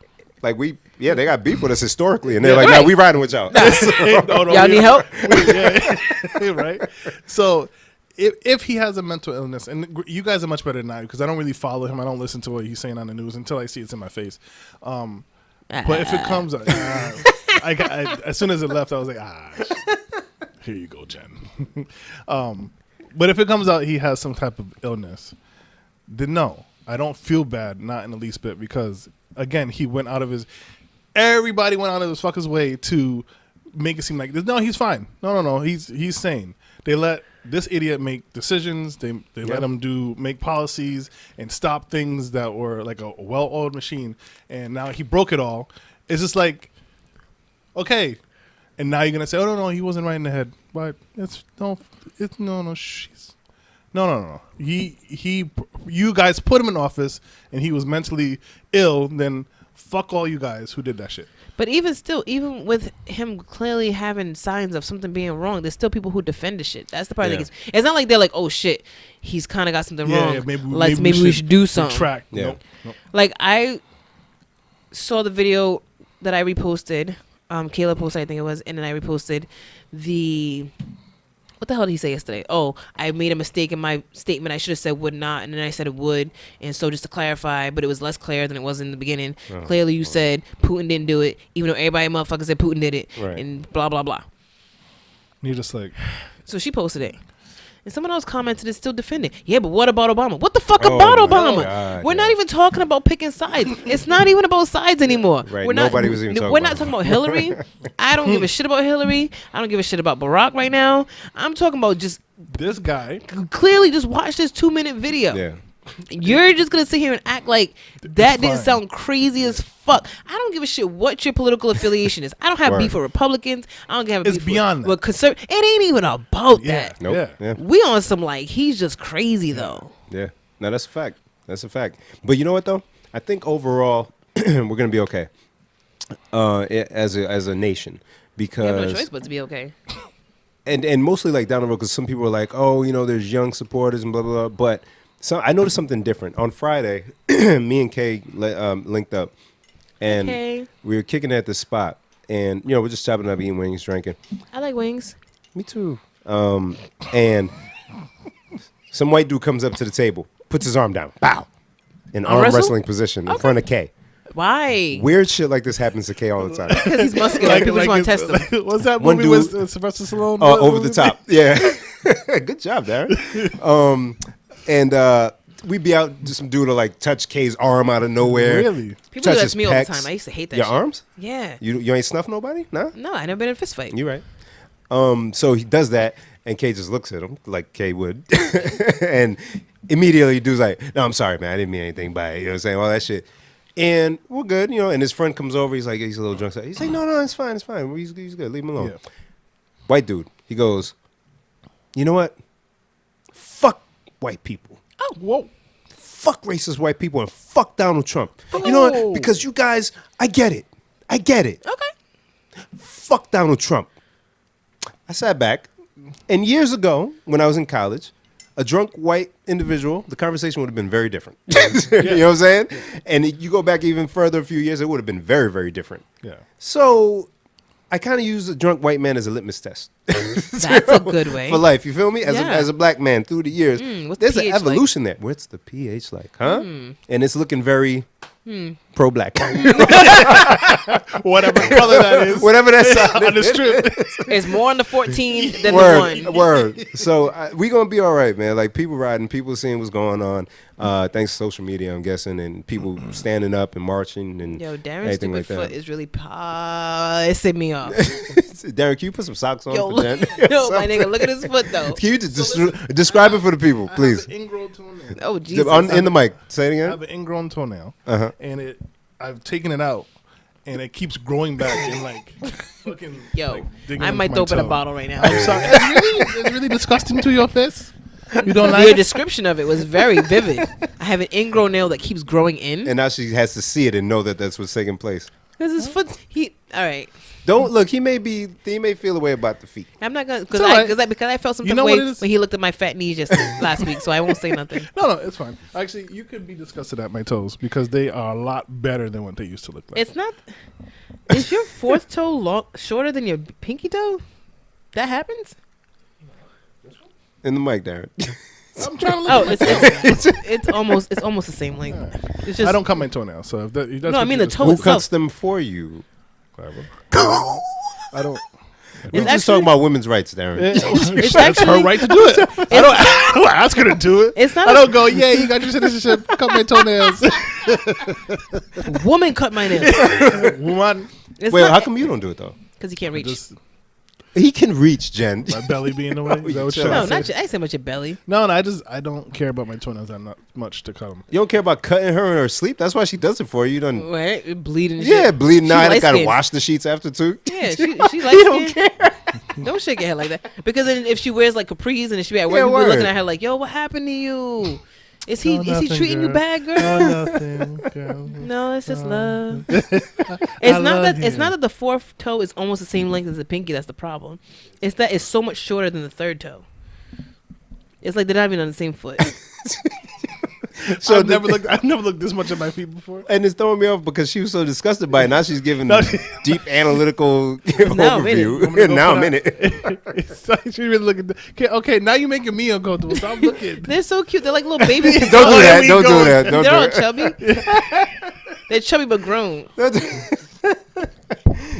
S1: Like they got beef with us historically, and they're like, "No, we riding with y'all."
S2: Y'all need help?
S3: Yeah. Right? So if he has a mental illness, and you guys are much better than I, because I don't really follow him. I don't listen to what he's saying on the news until I see it's in my face. But if it comes, as soon as it left, I was like, here you go, Jen. But if it comes out he has some type of illness, then no, I don't feel bad, not in the least bit, because again, everybody went out of his fucker's way to make it seem like this. No, he's fine. No, he's sane. They let this idiot make decisions. They let him make policies and stop things that were like a well-oiled machine. And now he broke it all. It's just like, okay. And now you're gonna say, oh no, he wasn't right in the head. But no. You guys put him in office, and he was mentally ill. Then fuck all you guys who did that shit.
S2: But even still, even with him clearly having signs of something being wrong, there's still people who defend the shit. That's the part that it's not like they're like, oh shit, he's kind of got something wrong.
S3: Yeah,
S2: maybe we should do something.
S3: Retract.
S1: Yeah.
S3: Nope.
S2: Like I saw the video that I reposted. Kayla posted, I think it was, and then I reposted what the hell did he say yesterday? Oh, I made a mistake in my statement. I should have said would not, and then I said it would. And so just to clarify, but it was less clear than it was in the beginning. Clearly you said Putin didn't do it, even though everybody motherfucker said Putin did it, and blah, blah, blah.
S3: You're just like...
S2: So she posted it. And someone else commented, it's still defending. Yeah, but what about Obama? What the fuck about Obama?
S1: God,
S2: we're not even talking about picking sides. It's not even about sides anymore.
S1: Right.
S2: Nobody
S1: was even talking
S2: We're
S1: about
S2: not talking about Hillary. I don't give a shit about Hillary. I don't give a shit about Barack right now. I'm talking about just
S3: this guy.
S2: Clearly just watch this 2-minute video.
S1: Yeah.
S2: You're just going to sit here and act like that didn't
S3: fine.
S2: sound crazy as fuck. I don't give a shit what your political affiliation is. I don't have beef with Republicans. I don't have
S3: It's
S2: beef
S3: beyond
S2: with conservatives. It ain't even about
S3: Yeah.
S2: that.
S1: Nope.
S3: Yeah.
S2: We on some like, he's just crazy though.
S1: Yeah. No, that's a fact. That's a fact. But you know what though? I think overall we're gonna be okay. As a nation, because
S2: You have no choice but to be okay.
S1: and mostly like down the road, because some people are like, oh, there's young supporters and blah blah blah. But I noticed something different on Friday. Me and Kay linked up, and we were kicking at the spot, and we're just chopping up, eating wings, drinking.
S2: I like wings.
S1: Me too. And some white dude comes up to the table, puts his arm down, bow, in arm wrestling position in front of Kay.
S2: Why?
S1: Weird shit like this happens to Kay all the time.
S2: Because he's muscular. People just want to test him.
S3: What's that
S1: One
S3: movie
S1: dude-
S3: with Sylvester Stallone?
S1: Over the top. Yeah. Good job, Darren. And we'd be out, some dude will like touch Kay's arm out of nowhere.
S3: Really?
S2: People
S1: touch
S2: do that
S1: his
S2: to me all the
S1: pecs.
S2: time. I used to hate that
S1: Your
S2: shit.
S1: arms?
S2: Yeah.
S1: You ain't snuffed nobody? Nah?
S2: No, I never been in a fist fight.
S1: You right. So he does that, and Kay just looks at him like Kay would. And immediately dude's like, no, I'm sorry, man. I didn't mean anything by it. You know what I'm saying? All that shit. And we're good, and his friend comes over. He's like, he's a little drunk. He's like, no, it's fine. It's fine. He's good. Leave him alone.
S3: Yeah.
S1: White dude. He goes, you know what? Fuck white people.
S2: Oh,
S3: Whoa.
S1: Fuck racist white people and fuck Donald Trump. You know what? Because you guys, I get it.
S2: okay.
S1: Fuck Donald Trump. I sat back, and years ago, when I was in college, a drunk white individual, the conversation would have been very different. You know what I'm saying? And you go back even further, a few years, it would have been very, very different.
S3: Yeah.
S1: So I kind of use a drunk white man as a litmus test.
S2: That's a good way.
S1: For life, you feel me?
S2: Yeah.
S1: As a black man through the years,
S2: what's the
S1: there's an
S2: pH
S1: evolution there. What's the pH like, huh? And it's looking very pro-black.
S3: Whatever color that is.
S1: Whatever that sign
S3: On the
S1: is.
S3: strip.
S2: It's more on the 14 than the
S1: Word,
S2: one.
S1: word. So we gonna be all right, man. Like people riding, people seeing what's going on. Thanks to social media, I'm guessing, and people standing up and marching and
S2: Yo, Darren's
S1: anything
S2: stupid
S1: like
S2: foot
S1: that.
S2: is really pissing me off.
S1: Darren, can you put some socks on?
S2: Yo,
S1: for
S2: look,
S1: Jen?
S2: yo, my nigga, look at his foot though.
S1: Can you describe it for the people, please?
S3: I have an ingrown toenail.
S2: Oh Jesus!
S1: In the mic. Say it
S3: I
S1: again.
S3: have an ingrown toenail,
S1: Uh-huh.
S3: and I've taken it out, and it keeps growing back and like fucking.
S2: Yo,
S3: like, digging
S2: I
S3: into
S2: might
S3: my
S2: throw up in a
S3: toe.
S2: bottle right now.
S3: I'm sorry. It's really disgusting to your face. You don't like
S2: Your
S3: it?
S2: description of it was very vivid. I have an ingrown nail that keeps growing in.
S1: And now she has to see it and know that that's what's taking place.
S2: Because his foot, all right.
S1: Don't look. He may feel a way about the feet.
S2: I'm not gonna
S3: It's all right.
S2: because I felt some
S3: You
S2: type
S3: know
S2: of
S3: what
S2: way
S3: it is?
S2: when he looked at my fat knees just last week, so I won't say nothing.
S3: No, it's fine. Actually, you could be disgusted at my toes because they are a lot better than what they used to look like.
S2: It's not. Is your fourth toe shorter than your pinky toe? That happens.
S1: In the mic, Darren.
S3: I'm trying to look.
S2: Oh,
S3: at
S2: it's almost the same length. It's just
S3: I don't cut my toenails, so if that's
S2: No, I
S3: what
S2: mean
S3: you
S2: the
S3: just-
S2: toe
S1: Who
S2: itself.
S1: cuts them for you?
S3: I don't.
S1: We're
S2: It's
S1: just
S2: actually-
S1: talking about women's rights, Darren.
S3: It's
S2: actually-
S3: her right to do it. I don't ask her to do it.
S2: It's not
S3: I
S2: a-
S3: don't go. Yeah, you got your citizenship. Cut my toenails.
S2: Woman cut my nails.
S3: Woman,
S2: It's
S1: Wait,
S2: not-
S1: how come you don't do it though?
S2: Because he can't reach.
S3: just
S1: He can reach, Jen.
S3: my belly being in the way. Is that what you're
S1: chill.
S2: no,
S3: trying
S2: not
S3: to say?
S2: your. I ain't saying about your belly.
S3: No, I don't care about my toenails that much to cut them.
S1: You don't care about cutting her in her sleep. That's why she does it for you. You done.
S2: Right, bleeding. and
S1: Yeah,
S2: shit.
S1: bleeding. Now I gotta
S2: light-skinned.
S1: wash the sheets after too.
S2: Yeah, she
S1: He
S2: like
S1: don't care.
S2: Don't shake your head like that. Because then if she wears like capris and she be at work,
S1: Yeah,
S2: people
S1: word.
S2: looking at her like, "Yo, what happened to you? Is he treating you bad, girl?"
S3: Oh, nothing, girl.
S2: No, it's just love. It's not
S3: love
S2: that. It's
S3: you.
S2: not that the fourth toe is almost the same length as the pinky. That's the problem. It's that it's so much shorter than the third toe. It's like they're not even on the same foot.
S1: So
S3: I've never looked this much at my feet before.
S1: and it's throwing me off because she was so disgusted by it. Now she's giving
S3: No,
S1: deep analytical
S2: Now I'm in it.
S1: overview. Now I'm in it.
S3: It's like she really looking. Okay, now you're making me uncomfortable. Stop looking.
S2: They're so cute. They're like little babies.
S1: Don't do
S3: Oh,
S1: that.
S3: here we
S1: Don't
S3: go.
S1: do that. Don't
S2: They're all
S1: do
S2: chubby. They're chubby but grown.
S1: it.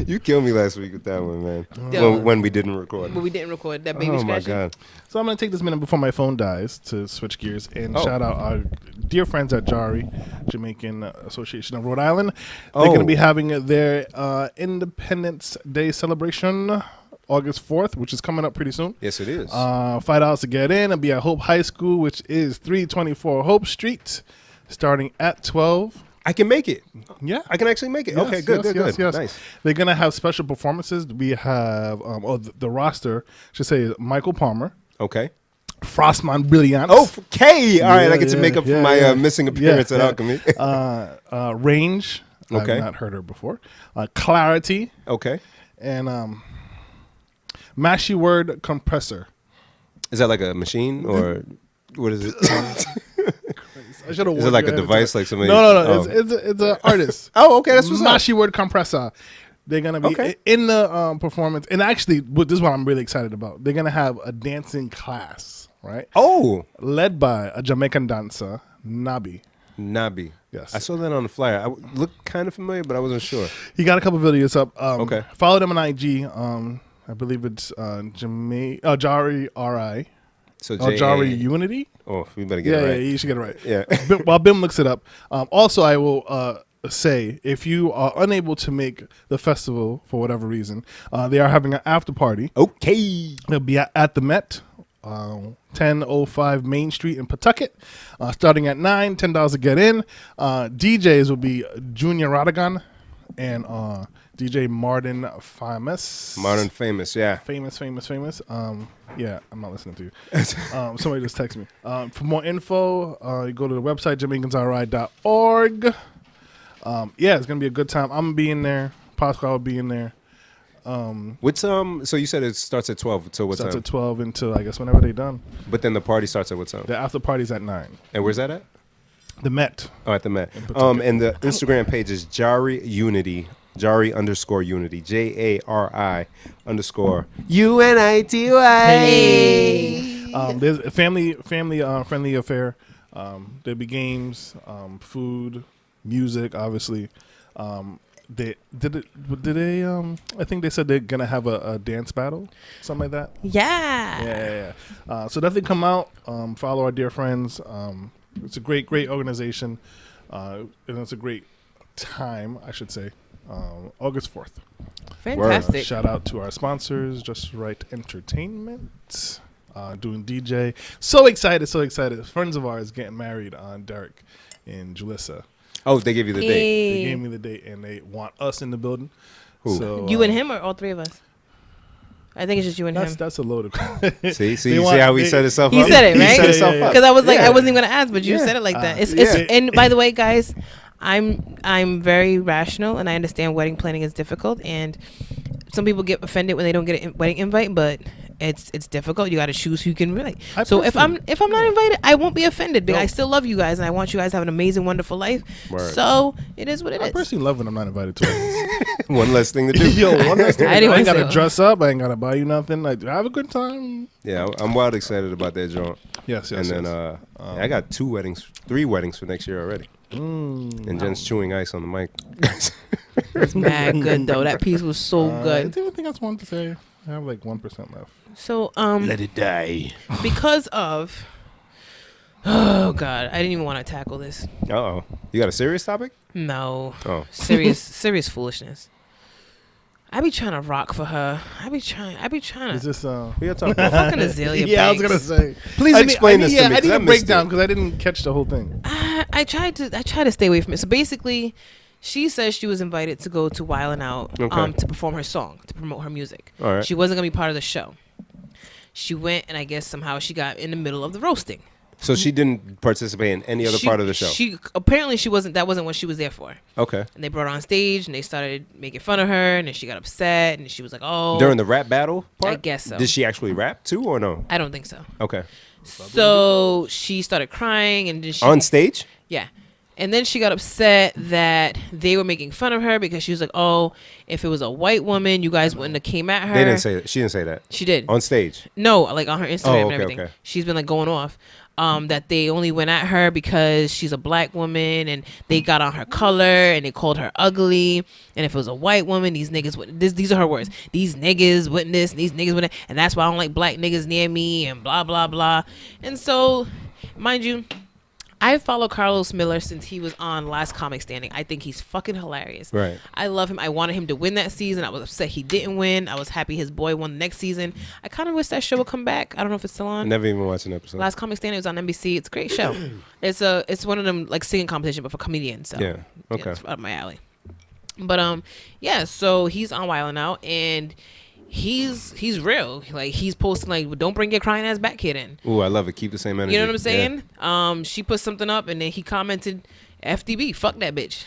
S1: You killed me last week with that one, man.
S2: Yo.
S1: When we didn't record.
S2: But we didn't record that baby
S1: Oh my
S2: scratching.
S1: god.
S3: So I'm gonna take this minute before my phone dies to switch gears and
S1: Oh.
S3: shout out our dear friends at Jari, Jamaican Association of Rhode Island. They're
S1: Oh.
S3: gonna be having their Independence Day celebration August 4th, which is coming up pretty soon.
S1: Yes, it is.
S3: $5 to get in. It'll be at Hope High School, which is 324 Hope Street, starting at 12.
S1: I can make it.
S3: Yeah.
S1: I can actually make it.
S3: Yes,
S1: Okay, good,
S3: yes,
S1: good,
S3: yes,
S1: good.
S3: yes.
S1: Nice.
S3: They're gonna have special performances. We have the roster should say Michael Palmer,
S1: Okay.
S3: Frostman Brilliant.
S1: Oh, okay. All right, I get to
S3: yeah,
S1: make up for
S3: yeah,
S1: my
S3: yeah.
S1: missing appearance at
S3: Yeah.
S1: Alchemy.
S3: Range.
S1: Okay.
S3: I've not heard her before. Clarity
S1: Okay.
S3: and Mashy Word Compressor.
S1: Is that like a machine or what is it?
S3: I should have.
S1: Is it like a device, like somebody?
S3: No.
S1: Oh.
S3: It's an artist.
S1: Oh, okay, that's what's up.
S3: Mashy Word Compressor. They're gonna be
S1: Okay.
S3: in the performance, and actually, this is what I'm really excited about. They're gonna have a dancing class, right?
S1: Oh,
S3: Led by a Jamaican dancer, Nabi.
S1: Nabi.
S3: Yes.
S1: I saw that on the flyer. I looked kind of familiar, but I wasn't sure.
S3: He got a couple videos up.
S1: Okay.
S3: Follow them on IG. I believe it's Jari RI.
S1: So
S3: Jari Unity.
S1: Oh, we better get
S3: Yeah,
S1: it
S3: yeah,
S1: right.
S3: you should get it right.
S1: Yeah.
S3: While Bim looks it up. Also, I will say, if you are unable to make the festival for whatever reason, they are having an after party.
S1: Okay.
S3: It'll be at the Met, 1005 Main Street in Pawtucket, starting at $10 to get in. DJs will be Junior Radagon and DJ Martin Famous.
S1: Modern famous, yeah.
S3: Famous. Yeah, I'm not listening to you. Somebody just text me. For more info, you go to the website, JamaicansRI.org. Yeah, it's going to be a good time. I'm going to be in there. Pascal will be in there.
S1: What's so you said it starts at 12 until what
S3: Starts
S1: time?
S3: at 12 until, I guess, whenever they're done.
S1: But then the party starts at what time?
S3: The after party's at 9.
S1: And where's that at?
S3: The Met.
S1: Oh, at the Met.
S3: Pawtucket.
S1: And the Instagram page is Jari Unity. Jari_Unity. JARI_UNITY.
S3: There's a family friendly affair. There'll be games, food, music, obviously. They did it. Did they? I think they said they're gonna have a dance battle, something like that.
S2: Yeah.
S3: So definitely come out, follow our dear friends. It's a great organization, and it's a great time, I should say. August 4th.
S2: Fantastic.
S3: Shout out to our sponsors, Just Right Entertainment, doing DJ. So excited. Friends of ours getting married on Derek and Julissa.
S1: Oh, they give you the date.
S3: They gave me the date, and they want us in the building.
S1: Who?
S3: So,
S2: You and him, or all three of us? I think it's just you and him.
S3: That's a load of.
S1: See how he set himself
S2: He
S1: up?
S2: said it, right?
S1: He set himself up.
S2: Because I was like,
S1: Yeah.
S2: I wasn't even gonna ask, but you said it like that. It's and by the way, guys, I'm very rational, and I understand wedding planning is difficult, and some people get offended when they don't get a wedding invite, but it's difficult. You got to choose who you can invite. So if I'm not invited, I won't be offended because I still love you guys, and I want you guys to have an amazing, wonderful life.
S1: Word.
S2: So it is what it
S3: I
S2: is.
S3: personally love when I'm not invited to it.
S1: One less thing to do.
S3: Yo, one last thing.
S2: I
S3: I
S2: didn't
S3: ain't
S2: want
S3: gotta
S2: to.
S3: dress up. I ain't gotta buy you nothing. Like, have a good time.
S1: Yeah, I'm wild excited about that joint.
S3: Yes.
S1: And then I got 3 weddings for next year already. And Jen's chewing ice on the mic.
S2: It's mad good though. That piece was so
S3: Is
S2: good.
S3: there anything else I wanted to say? I have like 1% left.
S2: So
S1: Let it die.
S2: because of oh god, I didn't even want to tackle this.
S1: Uh-oh. You got a serious topic?
S2: No.
S1: Oh.
S2: Serious foolishness. I be trying to rock for her. I be trying
S3: Is
S2: to
S3: this
S1: We are talking about.
S2: fucking Azalea
S3: Yeah, I was
S2: Banks.
S3: gonna say.
S1: Please explain this to me.
S3: Yeah, I
S1: 'cause
S3: need a
S1: missed
S3: breakdown
S1: it.
S3: because I didn't catch the whole thing.
S2: I tried to stay away from it. So basically, she says she was invited to go to Wildin' Out
S1: Okay.
S2: to perform her song, to promote her music.
S1: All right.
S2: She wasn't gonna be part of the show. She went, and I guess somehow she got in the middle of the roasting.
S1: So she didn't participate in any other part of the show?
S2: She apparently she wasn't. That wasn't what she was there for.
S1: Okay.
S2: And they brought her on stage, and they started making fun of her, and then she got upset, and she was like, "Oh."
S1: During the rap battle part?
S2: I guess so.
S1: Did she actually rap too or no?
S2: I don't think so.
S1: Okay.
S2: So she started crying, and then she
S1: On stage?
S2: yeah. And then she got upset that they were making fun of her because she was like, "Oh, if it was a white woman, you guys wouldn't have came at her."
S1: They didn't say that. She didn't say that.
S2: She did.
S1: On stage?
S2: No, like on her Instagram
S1: Oh,
S2: and
S1: okay,
S2: everything.
S1: okay.
S2: She's been like going off. That they only went at her because she's a black woman, and they got on her color, and they called her ugly. And if it was a white woman, these niggas would. These are her words. These niggas wouldn't this. These niggas wouldn't. And that's why I don't like black niggas near me. And blah blah blah. And so, mind you, I follow Carlos Miller since he was on Last Comic Standing. I think he's fucking hilarious.
S1: Right.
S2: I love him. I wanted him to win that season. I was upset he didn't win. I was happy his boy won the next season. I kind of wish that show would come back. I don't know if it's still
S1: I
S2: on.
S1: never even watched an episode.
S2: Last Comic Standing was on NBC. It's a great show. It's one of them like singing competition, but for comedians. So
S1: Yeah. Okay.
S2: it's up my alley. But yeah. So he's on Wildin' Out, and he's real. Like he's posting like, "Don't bring your crying ass back here." Then
S1: Ooh, I love it. Keep the same energy.
S2: you know what I'm
S1: Yeah.
S2: saying? She put something up, and then he commented, "FDB, fuck that bitch."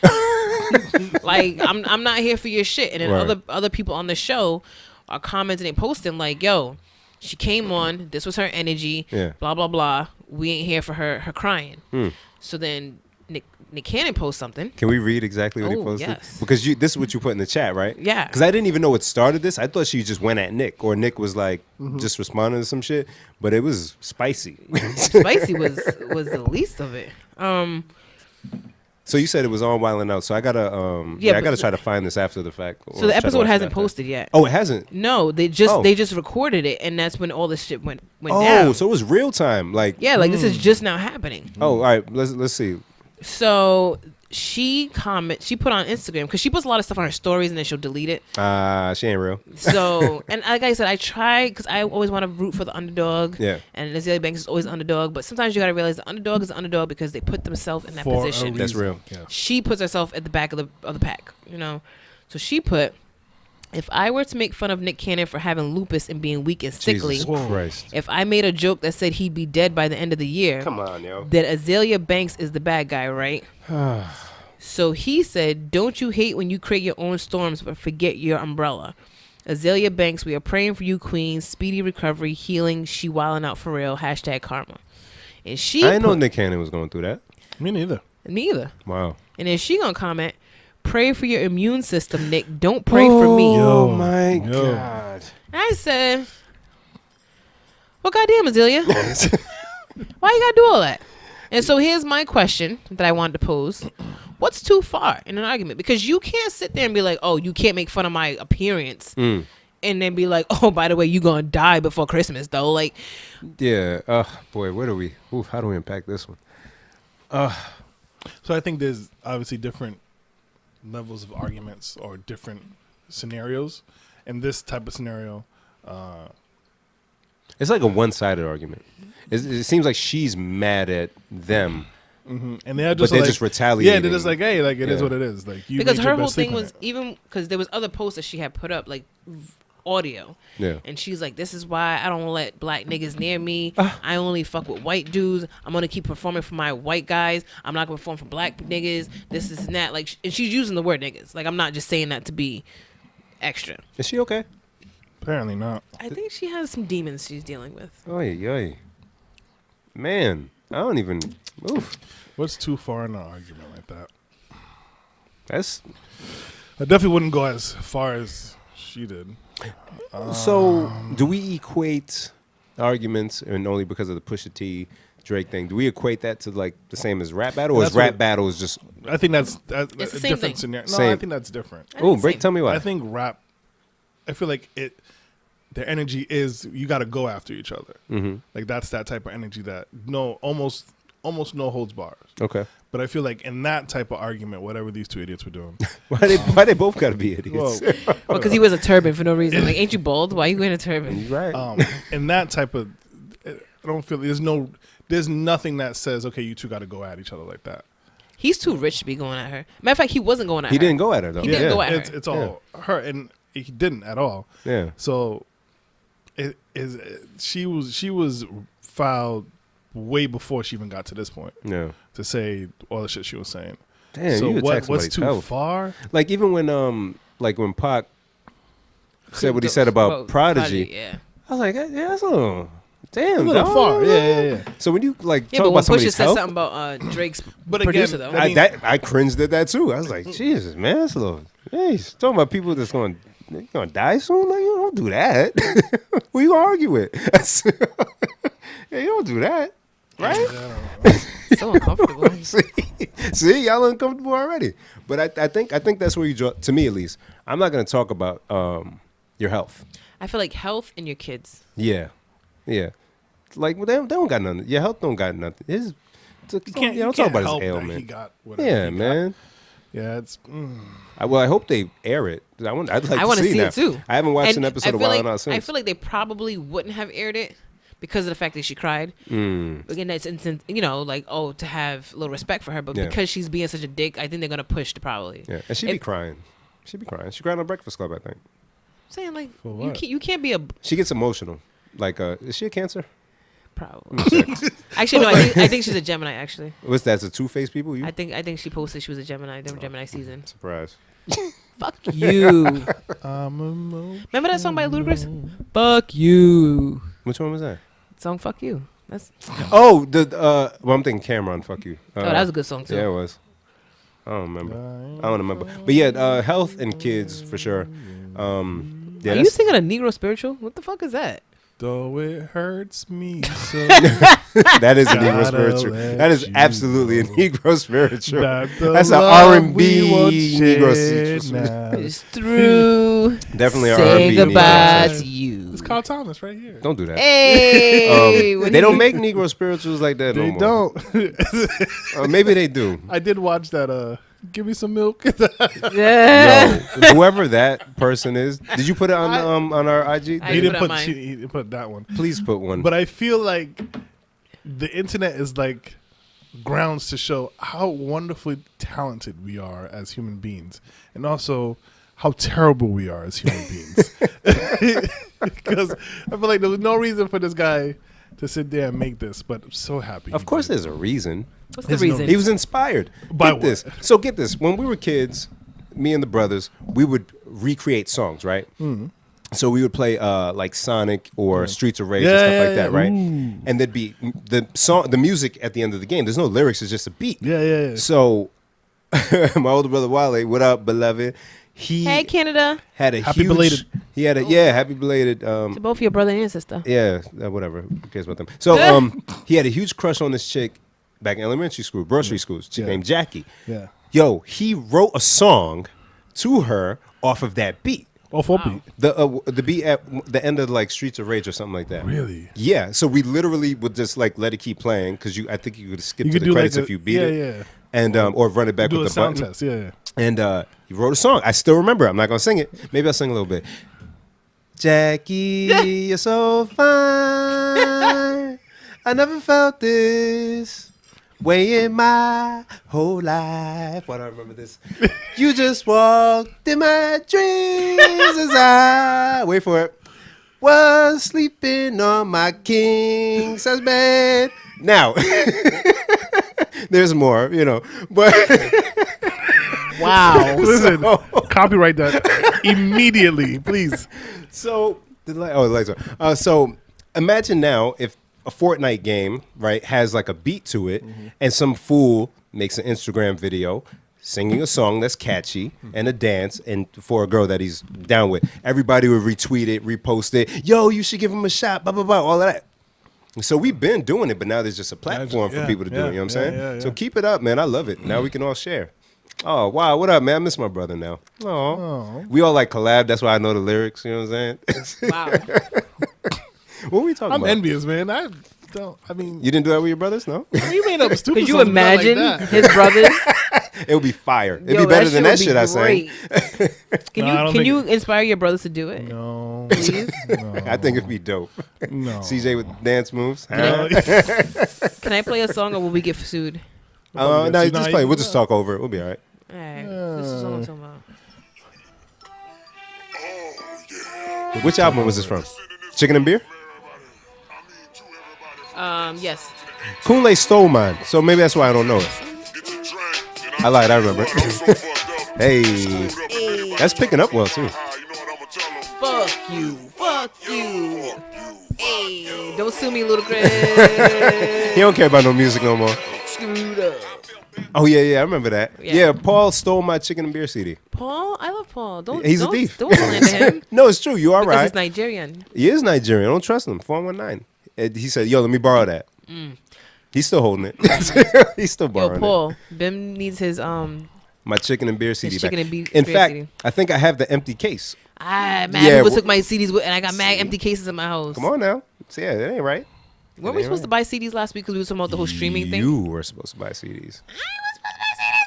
S2: Like I'm not here for your shit. And then
S1: Right.
S2: other people on the show are commenting and posting like, "Yo, she came on. This was her energy.
S1: Yeah.
S2: Blah blah blah. We ain't here for her crying."
S1: Hmm.
S2: So then Nick Cannon posts something.
S1: Can we read exactly what he
S2: Oh,
S1: posted?
S2: yes.
S1: Because this is what you put in the chat, right?
S2: Yeah.
S1: Because I didn't even know what started this. I thought she just went at Nick, or Nick was like just responding to some shit. But it was spicy.
S2: Spicy was the least of it.
S1: So you said it was on Wildin' Out. So I gotta
S2: Yeah,
S1: I
S2: but-
S1: gotta try to find this after the fact. or
S2: So the
S1: try to
S2: episode
S1: watch it
S2: hasn't
S1: after.
S2: posted yet.
S1: Oh, it hasn't.
S2: No, they just recorded it, and that's when all this shit went
S1: Oh,
S2: down.
S1: so it was real time. Like
S2: Yeah, like this is just now happening.
S1: Oh, all right. Let's see.
S2: So she put on Instagram because she puts a lot of stuff on her stories and then she'll delete it.
S1: She ain't real.
S2: So and like I said, I try because I always want to root for the underdog.
S1: Yeah.
S2: And Azalea Banks is always the underdog, but sometimes you gotta realize the underdog is the underdog because they put themselves in that
S3: For a
S2: position.
S1: That's
S3: reason.
S1: real.
S3: Yeah.
S2: She puts herself at the back of the pack, you know. So she put, if I were to make fun of Nick Cannon for having lupus and being weak and sickly,
S1: Jesus Christ.
S2: if I made a joke that said he'd be dead by the end of the year,
S1: Come on, yo.
S2: that Azalea Banks is the bad guy, right? So he said, "Don't you hate when you create your own storms but forget your umbrella?" Azalea Banks, we are praying for you, Queen. Speedy recovery, healing. She wilding out for real. #karma. And she
S1: I didn't know Nick Cannon was going through that.
S3: Me neither.
S2: neither.
S1: Wow.
S2: And then she gonna comment, "Pray for your immune system, Nick. Don't pray for me."
S1: Oh
S3: Yo.
S1: my
S3: Yo.
S1: God.
S2: And I said, "Well, goddamn, Azalea, why you gotta do all that?" And so here's my question that I wanted to pose: what's too far in an argument? Because you can't sit there and be like, oh, you can't make fun of my appearance. And then be like, oh, by the way, you gonna die before Christmas, though. Like,
S1: yeah. Boy, where do we? How do we unpack this one?
S3: So I think there's obviously different levels of arguments or different scenarios. In this type of scenario,
S1: it's like a one-sided argument. It seems like she's mad at them,
S3: and they're just
S1: they're
S3: like,
S1: just retaliating.
S3: Yeah, they're just like, hey, like it is what it is. Like you
S2: because
S3: made
S2: her
S3: your
S2: whole
S3: best
S2: thing
S3: take on
S2: was
S3: it.
S2: even because there was other posts that she had put up like audio.
S1: Yeah.
S2: And she's like, this is why I don't let black niggas near me. I only fuck with white dudes. I'm gonna keep performing for my white guys. I'm not gonna perform for black niggas. This and that. Like, and she's using the word niggas. Like, I'm not just saying that to be extra.
S1: Is she okay?
S3: Apparently not.
S2: I think she has some demons she's dealing with.
S1: Oy. Man, I don't even. Oof.
S3: What's too far in an argument like that?
S1: That's
S3: I definitely wouldn't go as far as she did.
S1: so. Do we equate arguments, and only because of the Pusha T Drake thing? Do we equate that to like the same as rap battle, or
S3: That's
S1: is rap
S3: what-
S1: battle is just?
S3: I think that's
S2: It's
S3: a
S2: the same
S3: different
S2: thing.
S3: scenario. No,
S1: Same.
S3: I think that's different.
S1: Oh,
S2: think
S1: break.
S2: same.
S1: Tell me why.
S3: I think rap. I feel like it. Their energy is you got to go after each other.
S1: Mm-hmm.
S3: Like that's that type of energy that almost no holds bars.
S1: Okay.
S3: But I feel like in that type of argument, whatever these two idiots were doing,
S1: Why they both gotta be idiots?
S3: whoa,
S2: Well, because he was a turban for no reason. Like, ain't you bald? Why you wearing a turban?
S1: You're right.
S3: in that type of, I don't feel there's nothing that says okay, you two got to go at each other like that.
S2: He's too rich to be going at her. Matter of fact, he wasn't going at
S1: He
S2: her.
S1: didn't go at her though.
S2: He didn't go at her.
S3: It's all her, and he didn't at all.
S1: Yeah.
S3: So, it is she was filed way before she even got to this point
S1: Yeah.
S3: to say all the shit she was saying.
S1: Damn,
S3: so
S1: you attack
S3: what's
S1: somebody's
S3: too
S1: health.
S3: far?
S1: Like even when Pac said what he said about Prodigy,
S2: Yeah.
S1: I was like, yeah, that's a little damn,
S3: A little
S1: dog.
S3: far. Yeah.
S1: So when you like
S2: Yeah,
S1: talk
S2: but when
S1: about
S2: Pusha
S1: somebody's
S2: said
S1: health,
S2: something about Drake's
S3: But
S2: producer,
S3: again,
S2: though.
S3: I mean-
S1: I cringed at that too. I was like, Jesus, man, that's a little. Jeez, talking about people that's going to die soon. Like, you don't do that. Who you gonna argue with? Yeah, you don't do that, right?
S2: So uncomfortable.
S1: See, y'all uncomfortable already. But I think that's where you draw. To me, at least, I'm not going to talk about your health.
S2: I feel like health and your kids.
S1: Yeah. Like they don't got nothing. Your health don't got nothing. It's,
S3: You can't,
S1: don't talk about his
S3: help that
S1: ailment.
S3: He got whatever
S1: Yeah,
S3: he got.
S1: man.
S3: Yeah, it's.
S1: I hope they air it. I'd like
S2: I want
S1: to see
S2: it
S1: that
S2: too.
S1: I haven't watched
S2: And
S1: an episode
S2: I
S1: of
S2: feel
S1: Wild
S2: like,
S1: Out since.
S2: I feel like they probably wouldn't have aired it because of the fact that she cried. Again, that's like to have a little respect for her, but
S1: Yeah.
S2: because she's being such a dick, I think they're gonna push to probably.
S1: Yeah, and she'd be crying. She'd be crying. She cried on Breakfast Club, I think.
S2: Saying like
S3: For
S2: you
S3: what?
S2: can't be a
S1: She gets emotional. Like, is she a Cancer?
S2: probably. Actually, no, I think she's a Gemini. Actually,
S1: What's that? The two-faced people? You
S2: I think she posted she was a Gemini. They were Gemini season.
S1: surprise?
S2: Fuck you.
S3: I'm
S2: Remember that song by Ludacris? Fuck you.
S1: Which one was that?
S2: Song Fuck You. That's
S1: Oh, well, I'm thinking Cameron. Fuck you.
S2: that was a good song too.
S1: Yeah, it was. I don't remember. But yeah, health and kids for sure. Yeah,
S2: Are you singing a Negro spiritual? What the fuck is that?
S3: Though it hurts me so.
S1: that is a Negro
S3: Gotta
S1: spiritual.
S3: let
S1: That is
S3: you
S1: absolutely a
S3: know
S1: Negro spiritual.
S3: The
S1: That's an
S3: love
S1: R&B
S3: we won't
S1: Negro
S3: share
S1: spiritual.
S3: now.
S2: It's through.
S1: Definitely an
S2: Say
S1: R&B
S2: goodbye
S1: Negro.
S2: to you.
S3: It's Carl Thomas right here.
S1: Don't do that.
S2: Hey, when
S1: They
S2: you-
S1: don't make Negro spirituals like that
S3: They
S1: no more.
S3: don't.
S1: Maybe they do.
S3: I did watch that. Give me some milk.
S2: Yeah.
S1: Yo, whoever that person is, did you put it on our IG?
S2: I
S3: he
S2: didn't
S3: didn't
S2: put
S3: put.
S2: mine.
S3: He didn't put that one.
S1: Please put one.
S3: But I feel like the internet is like grounds to show how wonderfully talented we are as human beings, and also how terrible we are as human beings. Because I feel like there was no reason for this guy to sit there and make this, but I'm so happy.
S1: Of course, there's a reason.
S2: What's the
S3: There's no-
S2: reason?
S1: He was inspired.
S3: By
S1: Get this.
S3: what?
S1: So get this. When we were kids, me and the brothers, we would recreate songs, right? So we would play like Sonic or Streets of Rage and
S3: Yeah,
S1: stuff
S3: yeah,
S1: like that,
S3: yeah.
S1: right?
S3: Ooh.
S1: And there'd be the music at the end of the game. There's no lyrics. It's just a beat.
S3: Yeah.
S1: So my older brother Wale, what up, beloved? He
S2: Hey, Canada.
S1: had a
S3: Happy
S1: huge.
S3: belated.
S1: He had a happy belated.
S2: To both of your brother and sister.
S1: Yeah, whatever. Who cares about them? So he had a huge crush on this chick back in elementary school, grocery school. Chick
S3: Yeah.
S1: named Jackie.
S3: Yeah.
S1: Yo, he wrote a song to her off of that beat.
S3: Oh, full beat.
S1: The beat at the end of like Streets of Rage or something like that.
S3: Really?
S1: Yeah. So we literally would just like let it keep playing because I think you could skip
S3: You
S1: to
S3: could
S1: the
S3: do
S1: credits
S3: like
S1: if you beat it.
S3: Yeah.
S1: And or run it back
S3: Do
S1: with
S3: a
S1: the
S3: sound
S1: button.
S3: test. Yeah.
S1: And he wrote a song. I still remember. I'm not gonna sing it. Maybe I'll sing a little bit. Jackie, you're so fine. I never felt this way in my whole life. Why do I remember this? You just walked in my dreams as I wait for it. Was sleeping on my king size bed. Now, there's more, but
S2: Wow.
S3: Listen, copyright that immediately, please.
S1: so the lights are. So imagine now if a Fortnite game, right, has like a beat to it, and some fool makes an Instagram video singing a song that's catchy and a dance, and for a girl that he's down with, everybody would retweet it, repost it. Yo, you should give him a shot. Blah blah blah. All of that. So we've been doing it, but now there's just a platform for people to do it. You know what I'm saying?
S3: Yeah.
S1: So keep it up, man. I love it. Now we can all share. Oh wow, what up, man? I miss my brother now. Oh, we all like collab. That's why I know the lyrics. You know what I'm saying?
S2: Wow.
S1: What were we talking
S3: I'm
S1: about?
S3: envious, man. I mean,
S1: You didn't do that with your brothers, no?
S3: you made up stupid.
S2: Could you
S3: songs, but not
S2: imagine
S3: like that.
S2: his brothers?
S1: It would be fire. It'd
S2: Yo,
S1: be better than that
S2: would be
S1: shit I sang.
S2: great. Can
S3: No, I don't
S2: you
S3: think-
S2: you inspire your brothers to do it?
S3: No,
S2: Please?
S3: no,
S1: I think it'd be dope.
S3: no.
S1: CJ with dance moves.
S3: No.
S2: Can I play a song or will we get sued?
S1: No,
S3: No,
S1: just
S3: you-
S1: play. We'll just talk over it. We'll be all right.
S2: All right. This is what I'm talking about.
S1: Which album was this from? Chicken and Beer?
S2: Yes.
S1: Kool-Aid stole mine, so maybe that's why I don't know it. I lied. I remember. Hey, that's picking up well too.
S2: Fuck you. Fuck you. Hey, don't sue me, Ludacris.
S1: He don't care about no music no more.
S2: Screwed up.
S1: Oh yeah, I remember that.
S2: Yeah.
S1: Yeah, Paul stole my Chicken and Beer CD.
S2: Paul, I love Paul. Don't.
S1: He's a
S2: don't,
S1: thief.
S2: Don't slander him.
S1: No, it's true. You are
S2: Because
S1: right.
S2: he's Nigerian.
S1: He is Nigerian. I don't trust him. 419. He said, "Yo, let me borrow that." He's still holding it. He's still
S2: Yo,
S1: borrowing it.
S2: Paul. Bim needs his
S1: My Chicken and Beer CD.
S2: his
S1: back.
S2: chicken and beer.
S1: In
S2: beer
S1: fact,
S2: CD.
S1: I think I have the empty case.
S2: Mad
S1: Yeah,
S2: people
S1: w-
S2: took my CDs with, and I got mad empty cases in my house.
S1: Come on now. So, yeah, that ain't right.
S2: Weren't we supposed to buy CDs last week because we were talking about the whole streaming thing?
S1: You were supposed to buy CDs.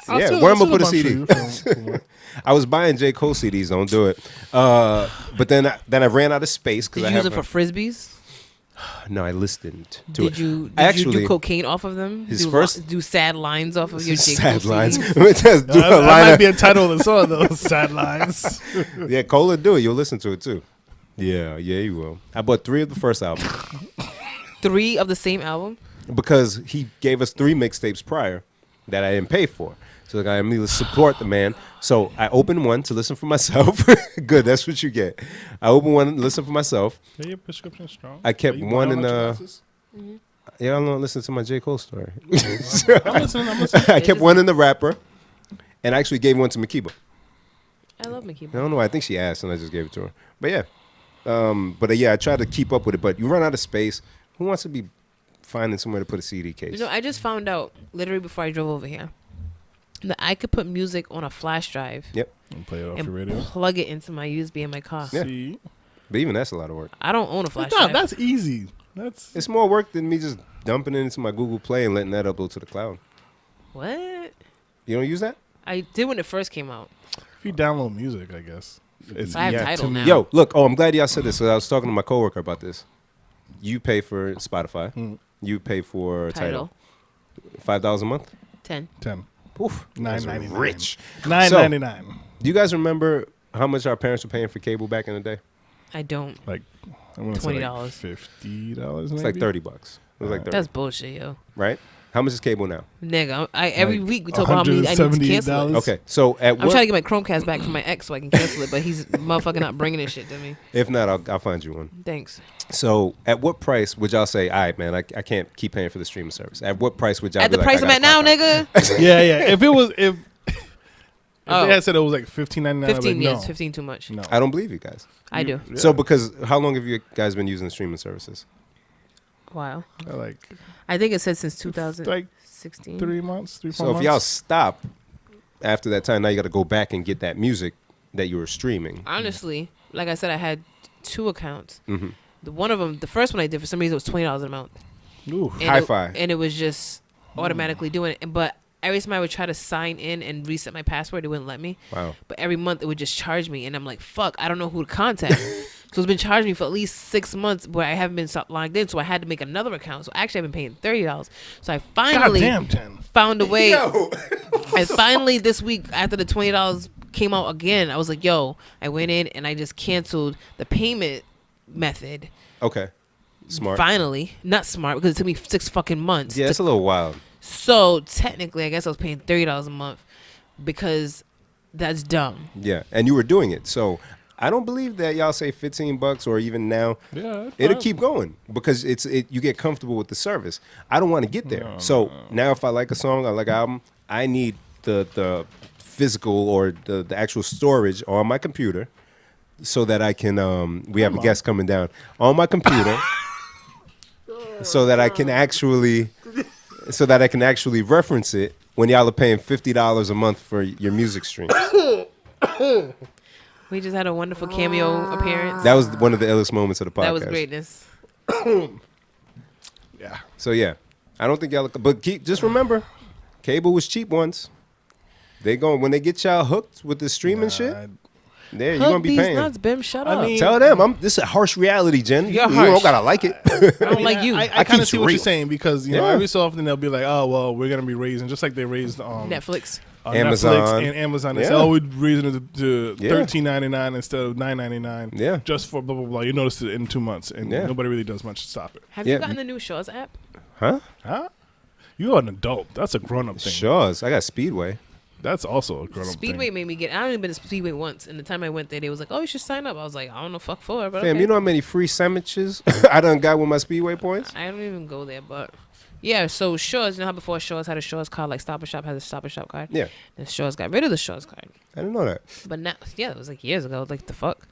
S3: I'll
S1: Yeah,
S3: steal-
S1: where
S3: I'll
S1: I'm gonna
S3: steal
S1: put a
S3: bunch for
S1: CD?
S3: you.
S1: I was buying J. Cole CDs. Don't do it. But then I ran out of space because
S2: Did
S1: I
S2: you use
S1: have
S2: it for frisbees?
S1: no. I listened to
S2: Did
S1: it.
S2: you
S1: Actually,
S2: do cocaine off of them?
S1: his
S2: do
S1: first-
S2: do sad lines off of your J. Cole
S1: sad lines.
S2: CDs?
S1: Just do a
S3: That
S1: line
S3: might
S1: of-
S3: be a title of the song, those sad lines.
S1: Yeah, Cole will do it. You'll listen to it too. Yeah, you will. I bought 3 of the first album
S2: 3 of the same album?
S1: because he gave us 3 mixtapes prior that I didn't pay for. So like, I immediately support the man. So I opened one to listen for myself. Good, that's what you get. I opened one to listen for myself.
S3: Are your prescription strong?
S1: I kept
S3: Are you
S1: one
S3: buying
S1: in
S3: all
S1: the.
S3: your glasses?
S1: Yeah, I don't listen to my J. Cole story.
S3: I'm listening.
S1: I kept one in the wrapper, and I actually gave one to Makiba.
S2: I love Mickey.
S1: I don't know. I think she asked, and I just gave it to her. But yeah, I tried to keep up with it. But you run out of space. Who wants to be finding somewhere to put a CD case?
S2: You know, I just found out literally before I drove over here that I could put music on a flash drive
S1: Yep.
S3: And play it off
S2: and
S3: your radio.
S2: plug it into my USB in my car.
S1: Yeah.
S3: See?
S1: But even that's a lot of work.
S2: I don't own a flash
S3: No,
S2: drive.
S3: that's easy. That's
S1: It's more work than me just dumping it into my Google Play and letting that upload to the cloud.
S2: What?
S1: You don't use that?
S2: I did when it first came out.
S3: if you download music, I guess. It's
S2: I have
S3: yeah,
S2: Tidal
S3: to me-
S2: now.
S1: Yo, look. Oh, I'm glad y'all said this. So I was talking to my coworker about this. You pay for Spotify. You pay for Tidal. $5 a month.
S2: 10.
S3: 10.
S1: Oof. You guys are
S3: $9.99.
S1: Rich.
S3: $9.99.
S1: Do you guys remember how much our parents were paying for cable back in the day?
S2: I don't.
S3: Like I'm gonna say like
S2: $20.
S3: $50.
S1: It's like $30. It was like 30,
S2: That's bullshit, yo.
S1: right? How much is cable now?
S2: Nigga, every
S3: Like
S2: week we talk about how many I need to cancel it.
S3: $178.
S1: Okay, so at
S2: I'm
S1: what?
S2: trying to get my Chromecast back from my ex so I can cancel it, but he's motherfucking not bringing this shit to me.
S1: If not, I'll find you one.
S2: Thanks.
S1: So at what price would y'all say, all right, man, I can't keep paying for the streaming service? At what price would y'all
S2: At
S1: be
S2: the
S1: like,
S2: price
S1: I
S2: I'm at now,
S1: gotta clock out?
S2: nigga.
S3: Yeah. If it was if
S2: Oh.
S3: they had said it was like $15.99,
S2: 15
S3: like,
S2: years,
S3: no.
S2: 15 too much.
S3: No.
S1: I don't believe you guys.
S2: I do.
S3: Yeah.
S1: So because how long have you guys been using the streaming services?
S2: Wow.
S3: Like
S2: I think it said since 2016.
S3: like 3 months, 3-4
S1: So
S3: months.
S1: if y'all stop after that time, now you got to go back and get that music that you were streaming.
S2: Honestly, like I said, I had 2 accounts.
S1: Mm-hmm.
S2: One of them, the first one I did, for some reason, it was $20 a month.
S3: Ooh.
S2: And
S1: Hi-fi.
S2: and it was just automatically doing it. But every time I would try to sign in and reset my password, it wouldn't let me.
S1: Wow.
S2: But every month it would just charge me, and I'm like, fuck, I don't know who to contact. So it's been charging me for at least 6 months where I haven't been logged in. So I had to make another account. So actually, I've been paying $30. So I finally
S3: Goddamn, Jen.
S2: found a way.
S1: Yo.
S2: And finally this week, after the $20 came out again, I was like, yo, I went in and I just canceled the payment method.
S1: Okay. Smart.
S2: Finally. Not smart, because it took me 6 fucking months.
S1: Yeah, it's a little wild.
S2: So technically, I guess I was paying $30 a month because that's dumb.
S1: Yeah, and you were doing it. So I don't believe that y'all say $15 or even now.
S3: Yeah,
S1: It'll keep going because you get comfortable with the service. I don't want to get there. So now if I like a song, I like an album, I need the physical or the actual storage on my computer so that I can we have a guest coming down on my computer so that I can actually reference it when y'all are paying $50 a month for your music streams.
S2: We just had a wonderful cameo appearance.
S1: That was one of the illest moments of the podcast.
S2: That was greatness.
S3: Yeah.
S1: So yeah, I don't think y'all. But just remember, cable was cheap once. When they get y'all hooked with the streaming shit. There, you're gonna be
S2: these
S1: paying.
S2: nuts, Bim. Shut
S3: I
S2: up.
S3: mean-
S1: Tell them this is a harsh reality, Jen.
S2: You're
S1: you
S2: harsh.
S1: don't gotta like it.
S2: I don't like you.
S3: I
S1: I
S3: kind
S1: keep
S3: of see
S1: it
S3: what
S1: real.
S3: you're saying because you know
S1: Yeah.
S3: every so often they'll be like, oh well, we're gonna be raising just like they raised
S2: Netflix.
S1: Amazon.
S3: Netflix and Amazon. They
S1: Yeah.
S3: say, oh, we're raising it to
S1: Yeah.
S3: $13.99 instead of $9.99.
S1: Yeah.
S3: just for blah blah blah. You notice it in 2 months, and
S1: Yeah.
S3: nobody really does much to stop it.
S2: Have
S1: Yeah.
S2: you gotten the new Shaw's app?
S1: Huh?
S3: Huh? You're an adult. That's a grown up thing.
S1: Sure. I got Speedway.
S3: That's also a grown up
S2: Speedway
S3: thing.
S2: made me get. I only been to Speedway once, and the time I went there, they was like, "Oh, you should sign up." I was like, "I don't know, fuck for it." But
S1: Fam,
S2: okay.
S1: you know how many free sandwiches I done got with my Speedway points?
S2: I don't even go there, but yeah. So Shaw's, you know how before Shaw's had a Shaw's card, like Stop and Shop has a Stop and Shop card.
S1: Yeah.
S2: And Shaw's got rid of the Shaw's card,
S1: I didn't know that.
S2: but now, yeah, it was like years ago. Like the fuck.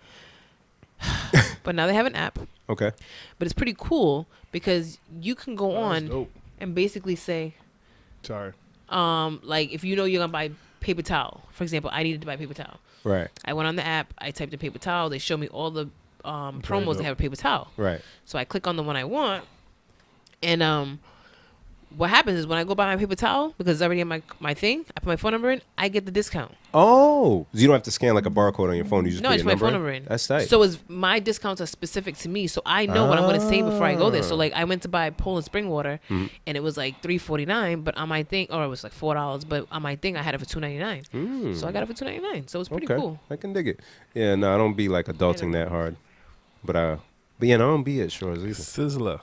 S2: But now they have an app,
S1: Okay.
S2: but it's pretty cool because you can go
S3: That's
S2: on
S3: dope.
S2: and basically say,
S3: Sorry.
S2: like if you know you're gonna buy paper towel, for example, I needed to buy paper towel.
S1: Right.
S2: I went on the app, I typed in paper towel. They show me all the promos
S3: dope.
S2: they have a paper towel.
S1: Right.
S2: So I click on the one I want, and what happens is when I go buy my paper towel, because it's already in my thing, I put my phone number in, I get the discount.
S1: Oh, you don't have to scan like a barcode on your phone. You just
S2: No,
S1: put
S2: I just
S1: your
S2: put my phone
S1: number
S2: number in.
S1: That's tight.
S2: So is my discounts are specific to me, so I know what I'm going to save before I go there. So like I went to buy Poland spring water, and it was like $3.49, but on my thing, or it was like $4, but on my thing I had it for $2.99. So I got it for $2.99. So it's pretty
S1: okay.
S2: cool.
S1: I can dig it. Yeah, no, I don't be like adulting that hard. But yeah, no, I don't be at Shores either.
S3: Sizzler.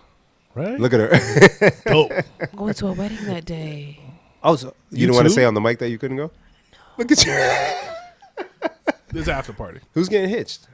S3: Right?
S1: Look at her.
S3: Dope.
S2: I'm going to a wedding that day.
S1: Oh, so you
S3: You
S1: didn't want to
S3: too?
S1: say on the mic that you couldn't go? Look at you.
S3: There's an after party.
S1: Who's getting hitched?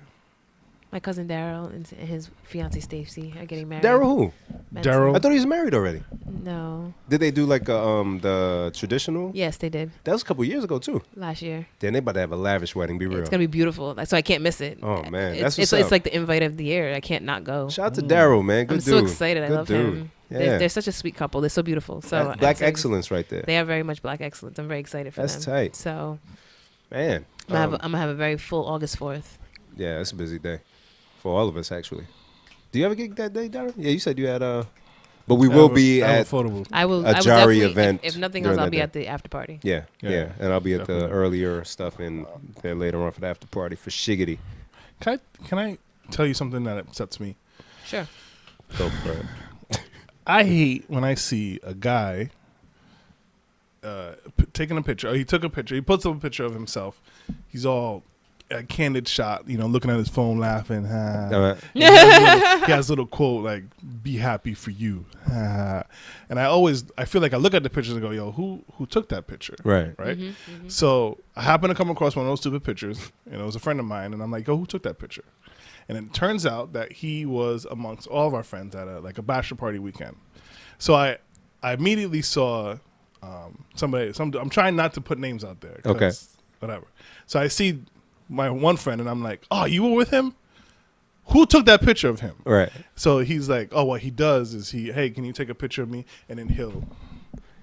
S2: My cousin Daryl and his fiance Stacy are getting married.
S1: Daryl who?
S2: Benson.
S3: Daryl.
S1: I thought he was married already.
S2: No.
S1: Did they do like the traditional?
S2: Yes, they did
S1: That was a couple years ago too.
S2: last year.
S1: Then they about to have a lavish wedding. Be real.
S2: It's gonna be beautiful. Like, so I can't miss it.
S1: Oh, man.
S2: it's
S1: That's
S2: it's,
S1: what's
S2: it's
S1: up.
S2: like the invite of the year. I can't not go.
S1: Shout out to Daryl, man. Good
S2: I'm
S1: dude.
S2: so excited. I
S1: Good
S2: love
S1: dude.
S2: him.
S1: Yeah.
S2: They're such a sweet couple. They're so beautiful. So
S1: That's
S2: I'm
S1: black
S2: excited.
S1: excellence right there.
S2: They are very much black excellence. I'm very excited for
S1: That's
S2: them.
S1: tight.
S2: So
S1: Man.
S2: I'm gonna have a very full August 4th.
S1: Yeah, it's a busy day for all of us actually. Do you have a gig that day, Darren? Yeah, you said you had but we will be at
S3: affordable.
S2: I will.
S1: A
S2: I will
S1: Jari
S2: definitely,
S1: event
S2: If nothing
S1: during
S2: else, I'll
S1: that
S2: be
S1: day.
S2: at the after party.
S1: yeah, and I'll be at the
S3: Definitely.
S1: earlier stuff in there later on for the after party for Shiggity.
S3: Can I tell you something that upsets me?
S2: Sure.
S1: Go for it.
S3: I hate when I see a guy taking a picture. He took a picture. He puts up a picture of himself. He's all a candid shot, looking at his phone, laughing.
S1: Alright.
S3: He has a little quote like "Be happy for you," and I feel like I look at the pictures and go, "Yo, who took that picture?"
S1: Right.
S3: Right.
S2: Mm-hmm,
S3: So I happened to come across one of those stupid pictures, and it was a friend of mine, and I'm like, "Yo, who took that picture?" And it turns out that he was amongst all of our friends at a bachelor party weekend. So I immediately saw somebody. I'm trying not to put names out there. 'Cause
S1: Okay.
S3: Whatever. So I see my one friend, and I'm like, "Oh, you were with him? Who took that picture of him?"
S1: Right.
S3: So he's like, "Oh, what he does is hey, can you take a picture of me?" And then he'll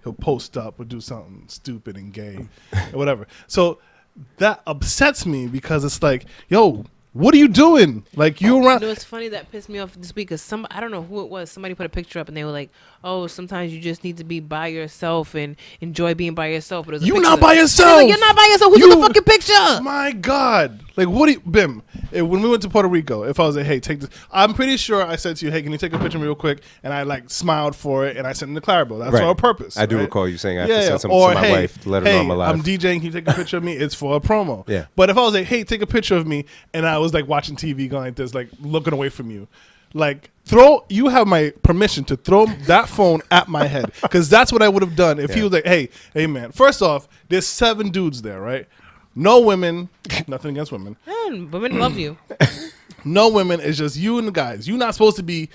S3: he'll post up or do something stupid and gay or whatever. So that upsets me because it's like, yo, what are you doing? Like, you around.
S2: You know, it's funny that pissed me off this week because I don't know who it was. Somebody put a picture up and they were like, "Oh, sometimes you just need to be by yourself and enjoy being by yourself." But
S3: You're not by yourself.
S2: Like, you're not by yourself. Who took the fucking picture?
S3: My God. Like, what do you, Bim, when we went to Puerto Rico, if I was like, hey, take this, I'm pretty sure I said to you, hey, can you take a picture of me real quick? And I like smiled for it and I sent it to Clarabelle. That's for a purpose.
S1: I do
S3: right?
S1: recall you saying I have to send something
S3: Or,
S1: to my
S3: hey,
S1: wife to let her know I'm alive.
S3: I'm DJing, can you take a picture of me? It's for a promo.
S1: Yeah.
S3: But if I was like, hey, take a picture of me, and I was like watching TV going like this, like looking away from you, like you have my permission to throw that phone at my head, because that's what I would have done if he was like, hey man, first off, there's 7 dudes there, right? No women, nothing against women.
S2: Women love you.
S3: No women, it's just you and the guys. You're not supposed to be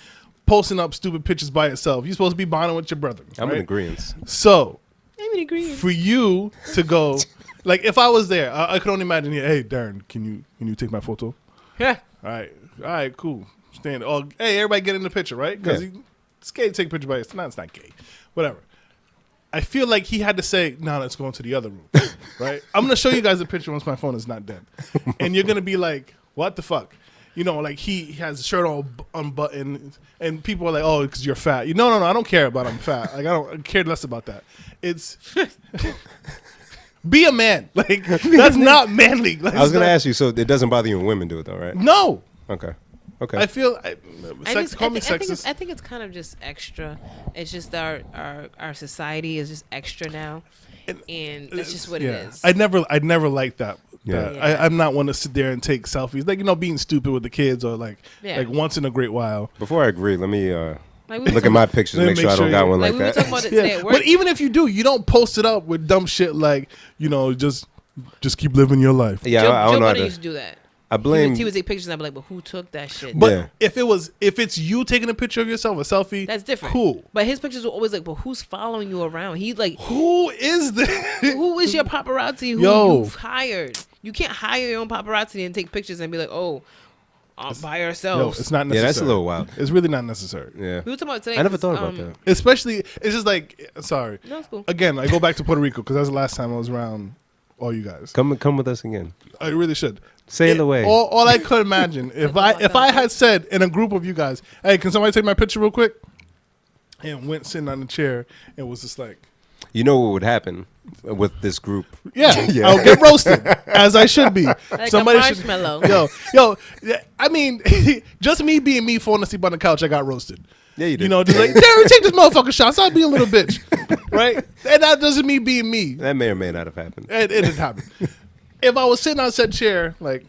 S3: posting up stupid pictures by yourself. You're supposed to be bonding with your brother.
S1: I'm
S3: right?
S1: in agreement.
S3: So
S2: I'm in agreement.
S3: for you to go, like if I was there, I could only imagine, hey Darren, can you take my photo?
S2: Yeah.
S3: All right, cool. Stand. Oh, hey, everybody get in the picture, right? Because it's gay to take a picture by yourself. No, it's not gay. Whatever. I feel like he had to say, no, let's go into the other room, right? I'm going to show you guys a picture once my phone is not dead. And you're going to be like, what the fuck? You know, like he has his shirt all unbuttoned and people are like, oh, because you're fat. No, I don't care about I'm fat. Like, I care less about that. It's... Be a man. Like, that's not manly. Like,
S1: I was going to ask you, so it doesn't bother you when women do it, though, right?
S3: No.
S1: Okay.
S3: I feel call me
S2: I
S3: sexist.
S2: think it's kind of just extra. It's just our society is just extra now, and that's just what it is.
S3: I'd never liked that.
S1: Yeah.
S3: I'm not one to sit there and take selfies, like being stupid with the kids or like once in a great while.
S1: Before I agree, let me
S2: Like, we
S1: look at my pictures, make sure I don't got one
S2: like
S1: like
S2: we were
S1: that.
S2: talking about it today at work.
S3: But even if you do, you don't post it up with dumb shit like just keep living your life.
S1: Yeah,
S2: Joe,
S1: I don't
S2: Joe
S1: know how
S2: Budden
S1: to.
S2: used to do that.
S1: I blame.
S2: He would take pictures and I'd be like, but who took that shit?
S3: But if it's you taking a picture of yourself, a selfie,
S2: That's different.
S3: Cool.
S2: But his pictures were always like, but who's following you around? He like,
S3: who is this?
S2: who is your paparazzi who you've hired? You can't hire your own paparazzi and take pictures and be like, oh, by
S3: No,
S2: ourselves.
S3: it's not necessary.
S1: Yeah, that's a little wild.
S3: It's really not necessary.
S1: Yeah.
S2: We were talking about today.
S1: I never thought about that.
S3: Especially, it's just like, sorry.
S2: No, it's cool.
S3: Again, I go back to Puerto Rico because that's the last time I was around all you guys.
S1: Come with us again.
S3: I really should.
S1: Sail away.
S3: All I could imagine, if I had said in a group of you guys, hey, can somebody take my picture real quick? And went sitting on the chair and was just like,
S1: You know what would happen with this group?
S3: yeah. I'll get roasted, as I should be.
S2: Like
S3: Somebody
S2: a
S3: should.
S2: marshmallow.
S3: Yo, I mean, just me being me falling asleep on the couch, I got roasted.
S1: Yeah, you did.
S3: You know, just like, Darren, take this motherfucking shot. Stop being a little bitch. Right? And that doesn't mean being me.
S1: That may or may not have happened.
S3: It didn't happen. If I was sitting on said chair, like,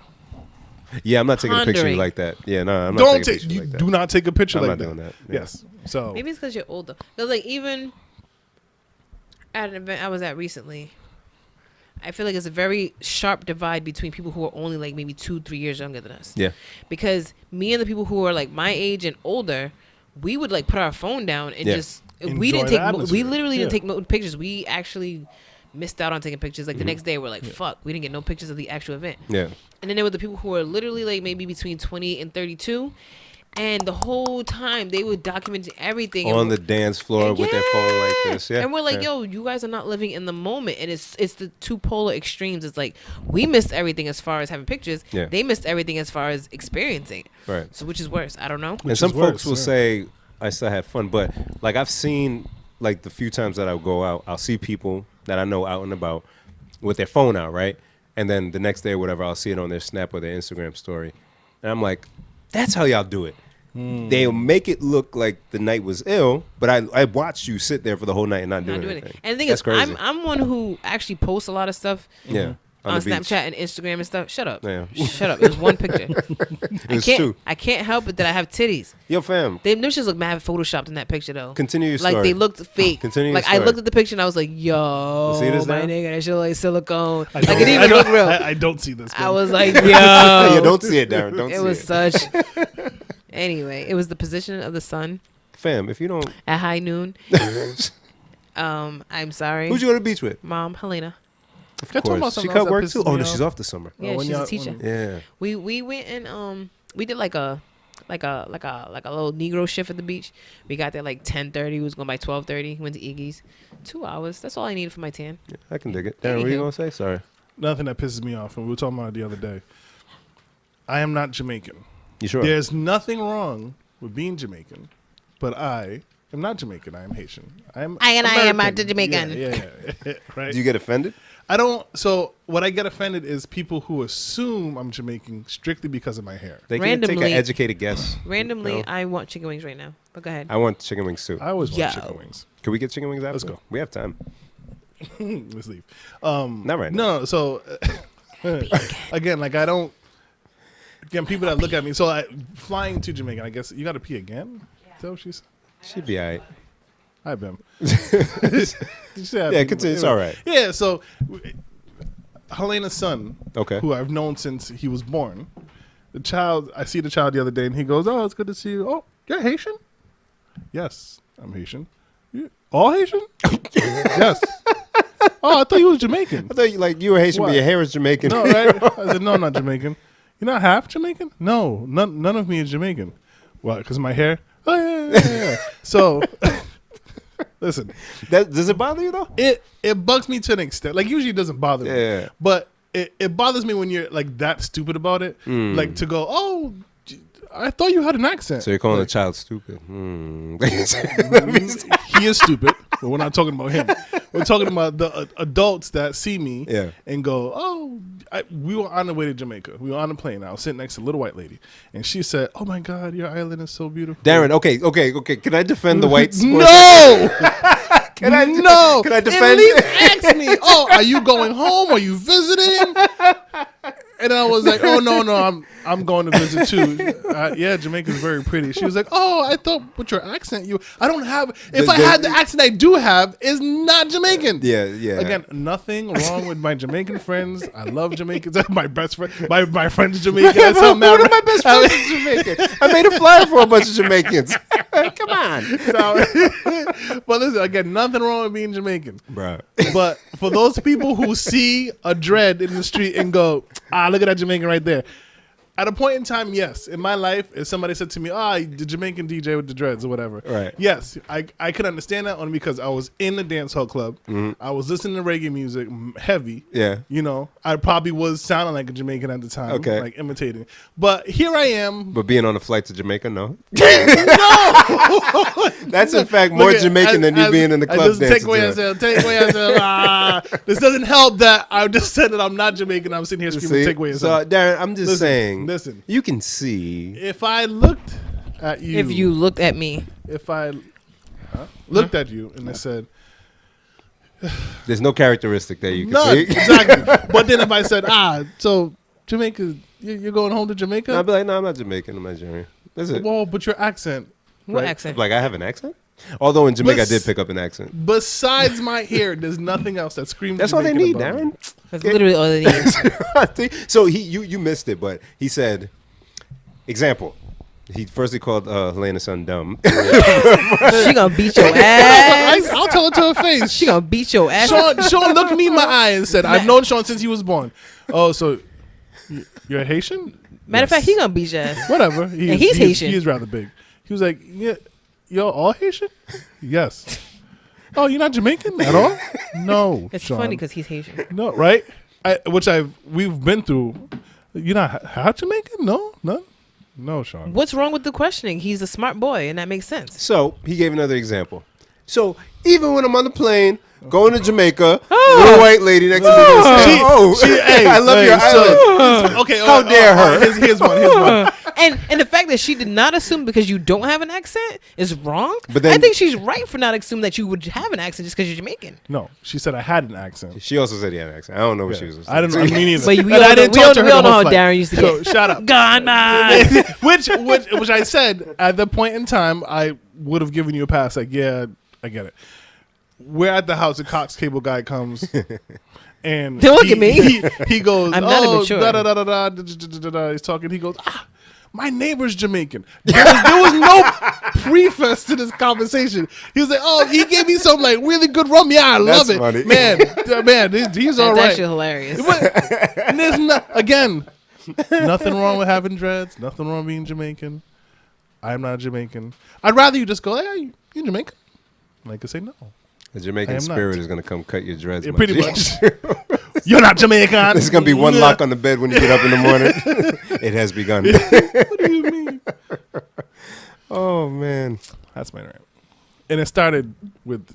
S1: Yeah, I'm not taking a picture
S2: Pondering.
S1: like that. Yeah, no, I'm not
S3: don't
S1: taking a
S3: take.
S1: picture
S3: You
S1: like that.
S3: do not take a picture
S1: I'm
S3: like
S1: not doing that. Yeah.
S3: Yes. So
S2: Maybe it's because you're older. Because like even at an event I was at recently, I feel like it's a very sharp divide between people who are only like maybe 2-3 years younger than us.
S1: Yeah.
S2: Because me and the people who are like my age and older, we would like put our phone down and just we
S3: Enjoy
S2: didn't
S3: the
S2: take
S3: atmosphere.
S2: we literally didn't
S3: Yeah.
S2: take pictures. We actually missed out on taking pictures. Like the next day we're like, fuck, we didn't get no pictures of the actual event.
S1: Yeah.
S2: And then there were the people who were literally like maybe between 20 and 32. And the whole time they were documenting everything.
S1: On the dance floor with their phone like this. Yeah.
S2: And we're like,
S1: yeah.
S2: yo, you guys are not living in the moment. And it's the two polar extremes. It's like we missed everything as far as having pictures.
S1: Yeah.
S2: They missed everything as far as experiencing.
S1: Right.
S2: So which is worse? I don't know.
S1: And some
S3: is worse,
S1: folks will
S3: yeah.
S1: say, I still had fun. But like I've seen, like the few times that I go out, I'll see people that I know out and about with their phone out, right? And then the next day or whatever, I'll see it on their Snap or their Instagram story. And I'm like, that's how y'all do it. They'll make it look like the night was ill, but I watched you sit there for the whole night and not doing anything.
S2: And the thing
S1: That's
S2: is,
S1: crazy.
S2: I'm one who actually posts a lot of stuff.
S1: Yeah.
S2: On
S1: the beach.
S2: Snapchat and Instagram and stuff. Shut up.
S1: Yeah.
S2: Shut up. It was one picture.
S1: It's true.
S2: I can't help it that I have titties.
S1: Yo, fam,
S2: Them shits look mad photoshopped in that picture though.
S1: continue your
S2: Like
S1: story.
S2: they looked fake.
S1: Continue your
S2: Like I
S1: story.
S2: looked at the picture and I was like, yo,
S1: See this
S2: my
S1: now?
S2: nigga, that shit look like silicone.
S3: I
S2: Like
S3: don't-
S2: it didn't even look real.
S3: I don't see this.
S2: I was like,
S1: You
S2: yo.
S1: don't see it, Darren. Don't
S2: It
S1: see
S2: was
S1: it.
S2: such. Anyway, it was the position of the sun
S1: Fam, if you don't,
S2: at high noon. I'm sorry.
S1: who'd you go to the beach with?
S2: Mom, Helena.
S1: Of
S3: Can I talk about
S1: course. She
S3: something
S1: cut
S3: else that
S1: work
S3: pisses
S1: too? Oh,
S3: me
S1: no,
S3: off?
S1: she's off this summer.
S2: Yeah,
S3: when
S2: she's a
S3: y'all-
S2: teacher.
S1: Yeah.
S2: We went and we did like a like a little Negro shift at the beach. We got there like 10:30. We was going by 12:30. Went to Iggy's. 2 hours. That's all I needed for my tan.
S1: Yeah, I can dig it. Darren, what are you gonna say? Sorry.
S3: Nothing that pisses me off, and we were talking about it the other day. I am not Jamaican.
S1: You sure?
S3: There's nothing wrong with being Jamaican, but I am not Jamaican. I am Haitian. I am
S2: not Jamaican.
S3: Yeah. Right.
S1: Do you get offended?
S3: I don't. So what I get offended is people who assume I'm Jamaican strictly because of my hair.
S1: They can't take an
S2: Randomly-
S1: educated guess.
S2: Randomly,
S1: No.
S2: I want chicken wings right now. But go ahead.
S1: I want chicken wings too.
S3: I always
S2: Yo.
S3: want chicken wings.
S1: Can we get chicken wings after?
S3: Let's go.
S1: We have time.
S3: Let's leave.
S1: Not right now.
S3: No. So again, like I don't. Again, people that look at me. So flying to Jamaica, I guess you got to pee again. Is that what she said?
S1: She'd be all right.
S3: Hi, Bim.
S1: Yeah, continue. It's all right.
S3: Yeah, so Helena's son,
S1: Okay.
S3: who I've known since he was born, I see the child the other day, and he goes, "Oh, it's good to see you. Oh, you're Haitian?" "Yes, I'm Haitian." "You all Haitian?" "Yes." "Oh, I thought you was Jamaican."
S1: I thought you were Haitian,
S3: What?
S1: but your hair is Jamaican.
S3: "No, right?" I said, "No, I'm not Jamaican." "You're not half Jamaican?" "No, none of me is Jamaican." "What, because of my hair?" "Oh, yeah. So, listen.
S1: Does it bother you though?
S3: It bugs me to an extent. Like usually it doesn't bother me.
S1: Yeah.
S3: But it bothers me when you're like that stupid about it. Like to go, "Oh, I thought you had an accent."
S1: So you're calling
S3: like,
S1: a child stupid?
S3: he is stupid, but we're not talking about him. We're talking about the adults that see me
S1: Yeah.
S3: and go, "Oh, we were on the way to Jamaica. We were on a plane. I was sitting next to a little white lady, and she said, 'Oh my God, your island is so beautiful.'"
S1: Darren, okay. Can I defend the whites?
S3: No.
S1: Can I?
S3: No.
S1: Can I
S3: At
S1: defend?
S3: least ask me, "Oh, are you going home? Are you visiting?" And I was like, "Oh no, I'm going to visit too." Yeah, Jamaica's very pretty. She was like, "Oh, I thought with your accent, I don't have. If I had the accent I do have, is not Jamaican."
S1: Yeah.
S3: Again, nothing wrong with my Jamaican friends. I love Jamaicans. My best friend, my friend's Jamaican. That's how
S1: One of my best friends is Jamaican. I made a flyer for a bunch of Jamaicans. Come on,
S3: But listen, again, nothing wrong with being Jamaican.
S1: bro.
S3: But for those people who see a dread in the street and go, "Look at that Jamaican right there." At a point in time, yes. In my life, if somebody said to me, the Jamaican DJ with the dreads or whatever.
S1: Right.
S3: Yes, I could understand that only because I was in the dance hall club. I was listening to reggae music, heavy.
S1: Yeah.
S3: You know, I probably was sounding like a Jamaican at the time.
S1: Okay.
S3: Like imitating. But here I am.
S1: But being on a flight to Jamaica, no.
S3: No!
S1: That's in fact more
S3: Look at-
S1: Jamaican than you being in the club dancing.
S3: Take away yourself. This doesn't help that I just said that I'm not Jamaican. I'm sitting here screaming,
S1: See?
S3: "Take away
S1: So
S3: yourself."
S1: Darren, I'm just saying.
S3: Listen.
S1: You can see.
S3: If I looked at you,
S2: If you looked at me,
S3: if I looked at you and I said,
S1: There's no characteristic that you can
S3: "None,"
S1: see.
S3: exactly. But then if I said, so Jamaica, you're going home to Jamaica?
S1: I'd be like, no, I'm not Jamaican. I'm Nigerian. That's it.
S3: Well, but your accent.
S2: what
S3: Right.
S2: accent?
S1: Like I have an accent. Although in Jamaica, I
S3: But
S1: did pick up an accent.
S3: Besides my hair, there's nothing else that screams.
S1: That's all they
S3: Jamaican
S1: need,
S3: about me.
S1: Darren.
S2: That's literally all they need.
S1: So you missed it, but he said, example. He firstly called Helena's son dumb.
S2: She gonna beat your ass.
S3: I'll tell it to her face.
S2: She gonna beat your ass.
S3: Sean looked me in my eye and said, "I've known Sean since he was born." "Oh, so you're Haitian?"
S2: Matter of fact, he gonna beat your ass.
S3: Whatever.
S2: he's Haitian.
S3: He is rather big. He was like, "Yeah, you're all Haitian?" "Yes." "Oh, you're not Jamaican at all?" "No."
S2: It's
S3: Sean.
S2: funny because he's Haitian.
S3: No, right? We've been through. You're not half Jamaican? No, none. No, Sean.
S2: What's wrong with the questioning? He's a smart boy, and that makes sense.
S1: So he gave another example. So even when I'm on the plane going to Jamaica, little white lady next to me,
S3: Hey,
S1: I love your island.
S3: Okay,
S1: How dare her?
S3: Here's one.
S2: And the fact that she did not assume because you don't have an accent is wrong.
S1: But then-
S2: I think she's right for not assuming that you would have an accent just because you're Jamaican.
S3: No, she said I had an accent.
S1: She also said he had an accent. I don't know what she was.
S3: I don't know. I mean, either.
S2: But we
S3: And
S2: all
S3: I
S2: know,
S3: didn't
S2: we
S3: talk
S2: all,
S3: to her
S2: we all
S3: the
S2: know
S3: whole
S2: how
S3: flight.
S2: Darren used to
S3: So
S2: get.
S3: shut up.
S2: Ghana.
S3: which I said at the point in time I would have given you a pass. Like, yeah, I get it. We're at the house. The Cox cable guy comes. And
S2: Don't look at me.
S3: He goes,
S2: I'm not
S3: "Oh,
S2: immature."
S3: da da da da da da." He's talking. He goes, "My neighbor's Jamaican." There was no preface to this conversation. He was like, "Oh, he gave me some like really good rum. Yeah, I love
S1: That's
S3: it,
S1: funny.
S3: man. He's all
S2: That's
S3: right."
S2: actually hilarious.
S3: And there's again, nothing wrong with having dreads. Nothing wrong with being Jamaican. I am not Jamaican. I'd rather you just go, hey, you Jamaican? And I could say no.
S1: The
S3: I
S1: Jamaican
S3: am
S1: spirit
S3: not.
S1: is going to come cut your dreads.
S3: Yeah,
S1: my
S3: pretty
S1: G.
S3: much. You're not Jamaican.
S1: There's going to be one lock on the bed when you get up in the morning. It has begun.
S3: What do you mean?
S1: Oh, man.
S3: That's my rant. And it started with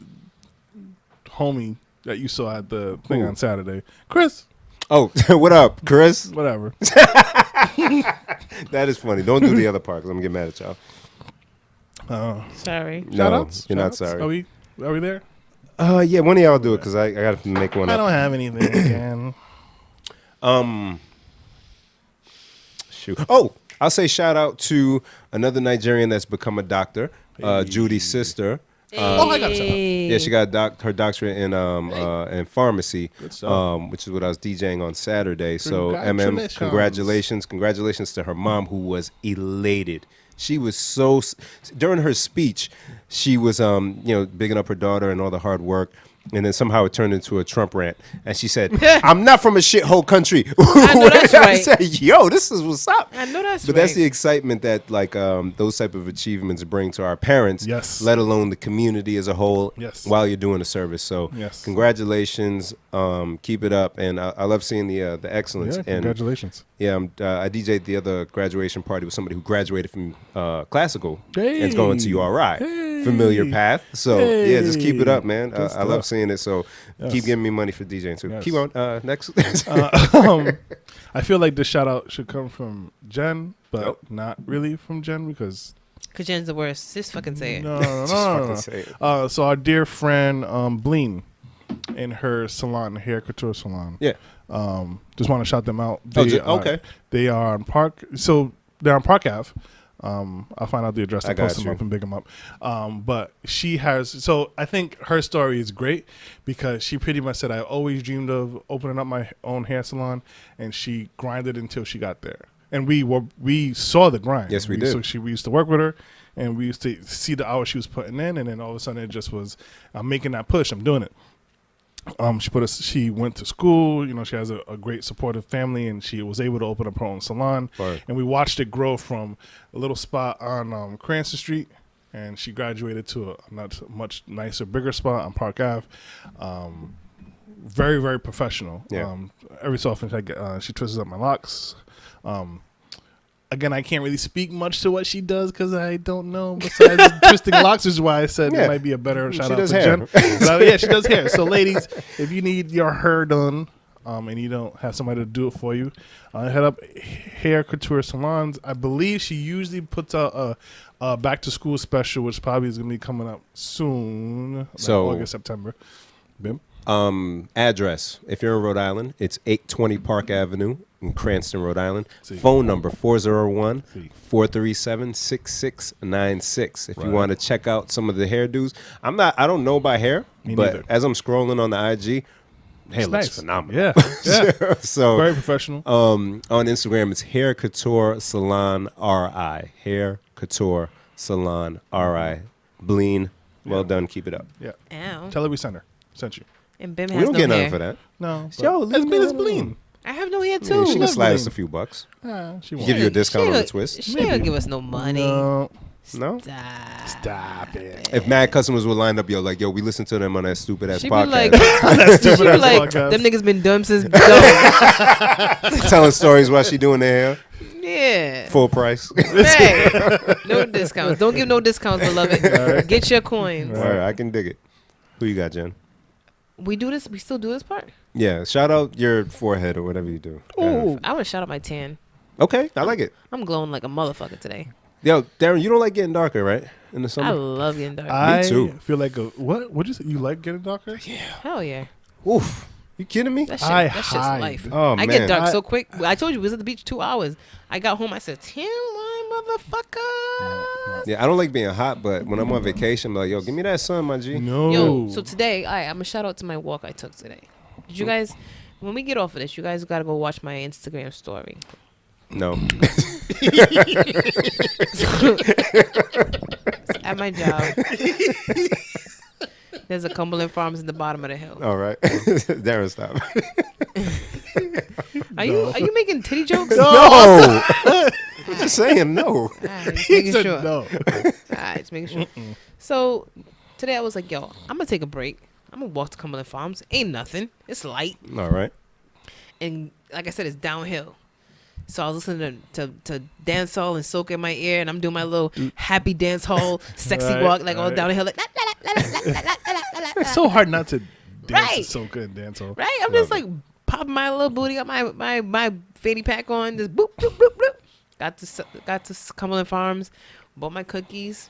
S3: homie that you saw at the thing
S1: Who?
S3: on Saturday. Chris.
S1: Oh, what up, Chris?
S3: Whatever.
S1: That is funny. Don't do the other part because I'm going to get mad at y'all.
S2: Sorry.
S1: No,
S3: Shout-outs?
S1: you're not
S3: Shout-outs?
S1: sorry.
S3: Are we there?
S1: Yeah, one of y'all do it because I got to make one
S3: I
S1: up.
S3: don't have anything again.
S1: Shoot. Oh, I'll say shout out to another Nigerian that's become a doctor, Judy's sister.
S3: Oh, I got a shout out.
S1: Yeah, she got her doctorate in pharmacy,
S3: stuff.
S1: which is what I was DJing on Saturday. So, MM, congratulations to her mom, who was elated. She was so during her speech, she was bigging up her daughter and all the hard work. And then somehow it turned into a Trump rant. And she said, I'm not from a shithole country.
S2: I know that's right.
S1: I said, yo, this is what's up.
S2: I know that's
S1: But
S2: right.
S1: that's the excitement that those type of achievements bring to our parents,
S3: Yes.
S1: let alone the community as a whole,
S3: Yes.
S1: while you're doing a service. So
S3: Yes.
S1: congratulations. Keep it up. And I love seeing the excellence.
S3: Yeah,
S1: And
S3: congratulations.
S1: yeah, I DJ'd the other graduation party with somebody who graduated from classical
S3: Hey.
S1: and is going to URI.
S3: Hey.
S1: Familiar path. So yeah, just keep it up, man.
S3: Good
S1: I love
S3: stuff.
S1: seeing it. So
S3: Yes.
S1: keep giving me money for DJing too.
S3: Yes.
S1: Keep on. Next.
S3: I feel like this shout out should come from Jen, but
S1: Nope.
S3: not really from Jen because
S2: Cause Jen's the worst. Just fucking say it.
S3: no.
S1: Just fucking say it.
S3: So our dear friend Bleen in her salon, hair couture salon.
S1: Yeah.
S3: Just want to shout them out.
S1: Okay.
S3: They are on Park. So they're on Park Ave. I'll find out the address.
S1: I
S3: I'll post
S1: got
S3: them
S1: you.
S3: up and big them up. But she has. So I think her story is great because she pretty much said, I always dreamed of opening up my own hair salon, and she grinded until she got there. And we saw the grind.
S1: Yes, we did.
S3: So we used to work with her, and we used to see the hours she was putting in, and then all of a sudden it just was, I'm making that push. I'm doing it. She went to school, she has a great supportive family, and she was able to open up her own salon.
S1: Right.
S3: And we watched it grow from a little spot on Cranston Street, and she graduated to a much nicer, bigger spot on Park Ave. Very, very professional.
S1: Yeah.
S3: Every so often she twists up my locks. Again, I can't really speak much to what she does because I don't know. Besides twisting locks, is why I said
S1: Yeah.
S3: it might be a better shout out
S1: does
S3: to
S1: hair.
S3: Jen. Yeah, she does hair. So, ladies, if you need your hair done and you don't have somebody to do it for you, head up Hair Couture Salons. I believe she usually puts out a back to school special, which probably is going to be coming up soon, like
S1: So-
S3: August, September. Bim.
S1: Address. If you're in Rhode Island, it's 820 Park Avenue in Cranston, Rhode Island.
S3: See.
S1: Phone number 401
S3: See.
S1: 437 6696. If you
S3: Right.
S1: want to check out some of the hairdos. I don't know about hair,
S3: Me
S1: but
S3: neither.
S1: as I'm scrolling on the IG, hair
S3: It's
S1: looks
S3: nice.
S1: phenomenal.
S3: Yeah. Yeah.
S1: So
S3: Very professional.
S1: on Instagram, it's Hair Couture Salon RI. Hair Couture Salon RI. Bleen. Well done. Keep it up.
S3: Yeah.
S2: Ow.
S3: Tell her we sent you.
S2: And Bim has
S1: We don't
S2: no
S1: get
S2: hair.
S1: nothing for that.
S3: No.
S1: Yo,
S3: but
S1: leave
S3: it's
S1: me
S3: been it's
S1: alone.
S3: Bleen.
S2: I have no hair
S1: I
S2: too.
S1: mean, she can
S3: Love
S1: slide us
S3: Bleen.
S1: a few bucks.
S3: She won't.
S1: Give you a discount on the
S2: ain't-
S1: twist.
S2: She ain't gonna give us no money.
S3: No.
S1: No?
S3: Stop it.
S1: If mad customers would line up, yo, we listen to them on that stupid ass
S2: She be
S1: podcast.
S2: like,
S3: Stupid
S2: she be
S3: ass
S2: like,
S3: podcast.
S2: them niggas been dumb since dumb.
S1: telling stories while she doing their hair.
S2: Yeah.
S1: Full price.
S2: Hey, no discounts. Don't give no discounts, beloved. Get your coins.
S1: All right, I can dig it. Who you got, Jen?
S2: We do this. We still do this part.
S1: Yeah, shout out your forehead or whatever you do.
S3: Ooh.
S2: I want to shout out my tan.
S1: Okay, I like it.
S2: I'm glowing like a motherfucker today.
S1: Yo, Darren, you don't like getting darker, right? In the
S2: I
S1: summer?
S2: love getting dark.
S3: I
S1: too.
S3: feel like what? What'd you say? You like getting darker?
S2: Hell yeah.
S1: Oof. You kidding me?
S2: That shit's
S3: hide.
S2: life.
S1: Oh,
S2: I
S1: man.
S2: get dark so quick. I told you we was at the beach 2 hours. I got home. I said, "Tan line, motherfucker."
S1: Yeah, I don't like being hot, but when I'm on vacation, I'm like, yo, give me that sun, my G.
S3: No.
S2: Yo, so today, I'm gonna shout out to my walk I took today. Did you guys? When we get off of this, you guys gotta go watch my Instagram story.
S1: No.
S2: At my job, there's a Cumberland Farms in the bottom of the hill.
S1: All right. Darren, stop.
S2: Are you making titty jokes?
S1: No. Just saying no.
S2: All right, just
S3: He
S2: making
S3: said
S2: sure.
S3: no.
S2: All right, just making sure. So today I was like, yo, I'm gonna take a break. I'm gonna walk to Cumberland Farms. Ain't nothing. It's light,
S1: All right.
S2: and like I said, it's downhill. So I was listening to dance hall and soak in my ear, and I'm doing my little happy dance hall, sexy
S3: Right,
S2: walk, like all
S3: right.
S2: downhill, like la, la, la, la, la, la, la, la, la,
S3: It's so hard not to dance.
S2: Right.
S3: It's so good, dance. So.
S2: right. I'm just like popping my little booty, got my fanny pack on, just boop boop boop boop. Got to Cumberland Farms, bought my cookies.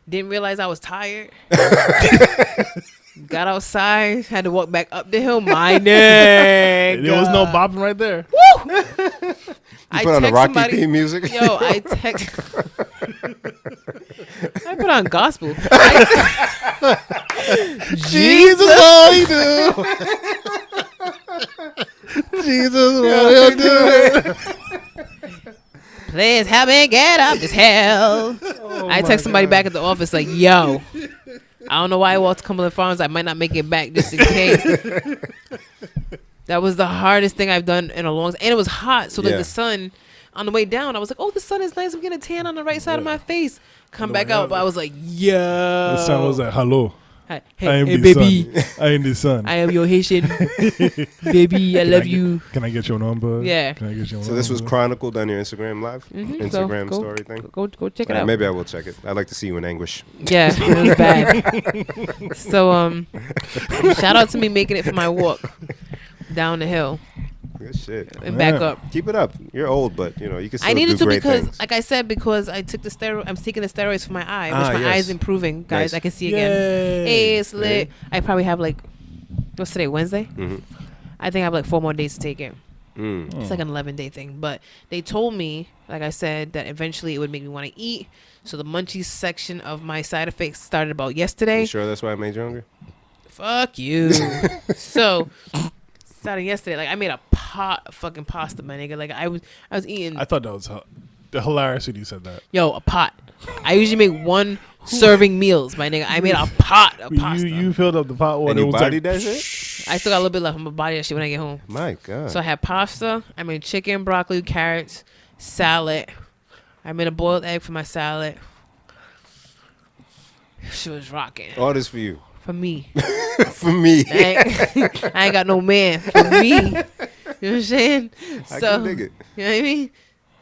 S2: Didn't realize I was tired. Got outside, had to walk back up the hill. My neck.
S3: There was no bopping right there.
S1: You put on the Rocky theme music.
S2: Yo, I put on gospel.
S3: Jesus, what he do? Jesus, what he do?
S2: Please help me get up this hill. I text somebody back at the office like, yo, I don't know why I walked to Cumberland Farms. I might not make it back just in case. That was the hardest thing I've done in a long time. And it was hot. So like the sun on the way down, I was like, oh, the sun is nice. I'm getting a tan on the right side of my face. Come back out. But I was like, yo.
S3: The son was like, hello.
S2: Hey,
S3: I am
S2: hey,
S3: the
S2: baby.
S3: son. I am the son.
S2: I am your Haitian baby. I love you.
S3: Can I get your number?
S2: Yeah.
S3: Can I get your number?
S1: So this was chronicled on your Instagram live,
S2: Mhm.
S1: Instagram
S2: So
S1: story thing.
S2: Go check it
S1: All right,
S2: out.
S1: maybe I will check it. I'd like to see you in anguish.
S2: Yeah, it was bad. So shout out to me making it for my walk down the hill
S1: Good shit.
S2: and back up.
S1: Keep it up. You're old, but you know you can still
S2: I needed
S1: do
S2: to
S1: great
S2: because,
S1: things.
S2: like I said, because I took the steroid. I'm taking the steroids for my eye, which my
S1: yes.
S2: eye is improving, guys.
S1: Nice.
S2: I can see again.
S3: Yay.
S2: Hey, it's lit.
S1: Hey.
S2: I probably have like, what's today? Wednesday.
S1: Mm-hmm.
S2: I think I have like 4 more days to take it.
S1: Mm.
S2: It's like an 11-day thing, but they told me, like I said, that eventually it would make me want to eat. So the munchies section of my side effects started about yesterday.
S1: You sure that's why I made you hungry?
S2: Fuck you. So starting yesterday, like I made a pot of fucking pasta, my nigga. Like I was eating.
S3: I thought that was hilarious when you said that.
S2: Yo, a pot. I usually make 1 serving meals, my nigga. I made a pot of pasta.
S3: You filled up the pot water.
S1: And you
S3: it was
S1: bodied
S3: like,
S1: that shit?
S2: I still got a little bit left. I'm gonna body that shit when I get home.
S1: My God.
S2: So I had pasta. I made chicken, broccoli, carrots, salad. I made a boiled egg for my salad. She was rocking.
S1: All this for you.
S2: For me.
S1: For me.
S2: I ain't got no man. For me. You know what I'm saying?
S1: I can dig it.
S2: You know what I mean?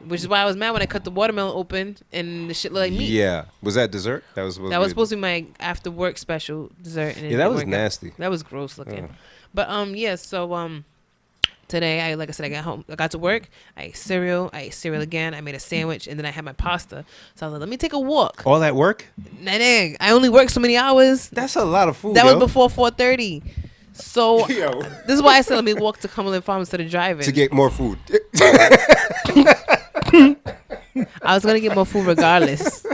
S2: Which is why I was mad when I cut the watermelon open and the shit looked like meat.
S1: Yeah. Was that dessert? That was
S2: Supposed to be my after work special dessert. And it
S1: Yeah, that
S2: didn't
S1: was
S2: work out.
S1: nasty.
S2: That was gross looking. But yeah, so today like I said, I got home, I got to work, I ate cereal again, I made a sandwich, and then I had my pasta. So I was like, let me take a walk.
S1: All that work?
S2: Nah, I only worked so many hours.
S1: That's a lot of food.
S2: That
S1: yo.
S2: was before 4:30. So
S1: Yo.
S2: this is why I said let me walk to Cumberland Farms instead of driving.
S1: To get more food.
S2: I was gonna get more food regardless.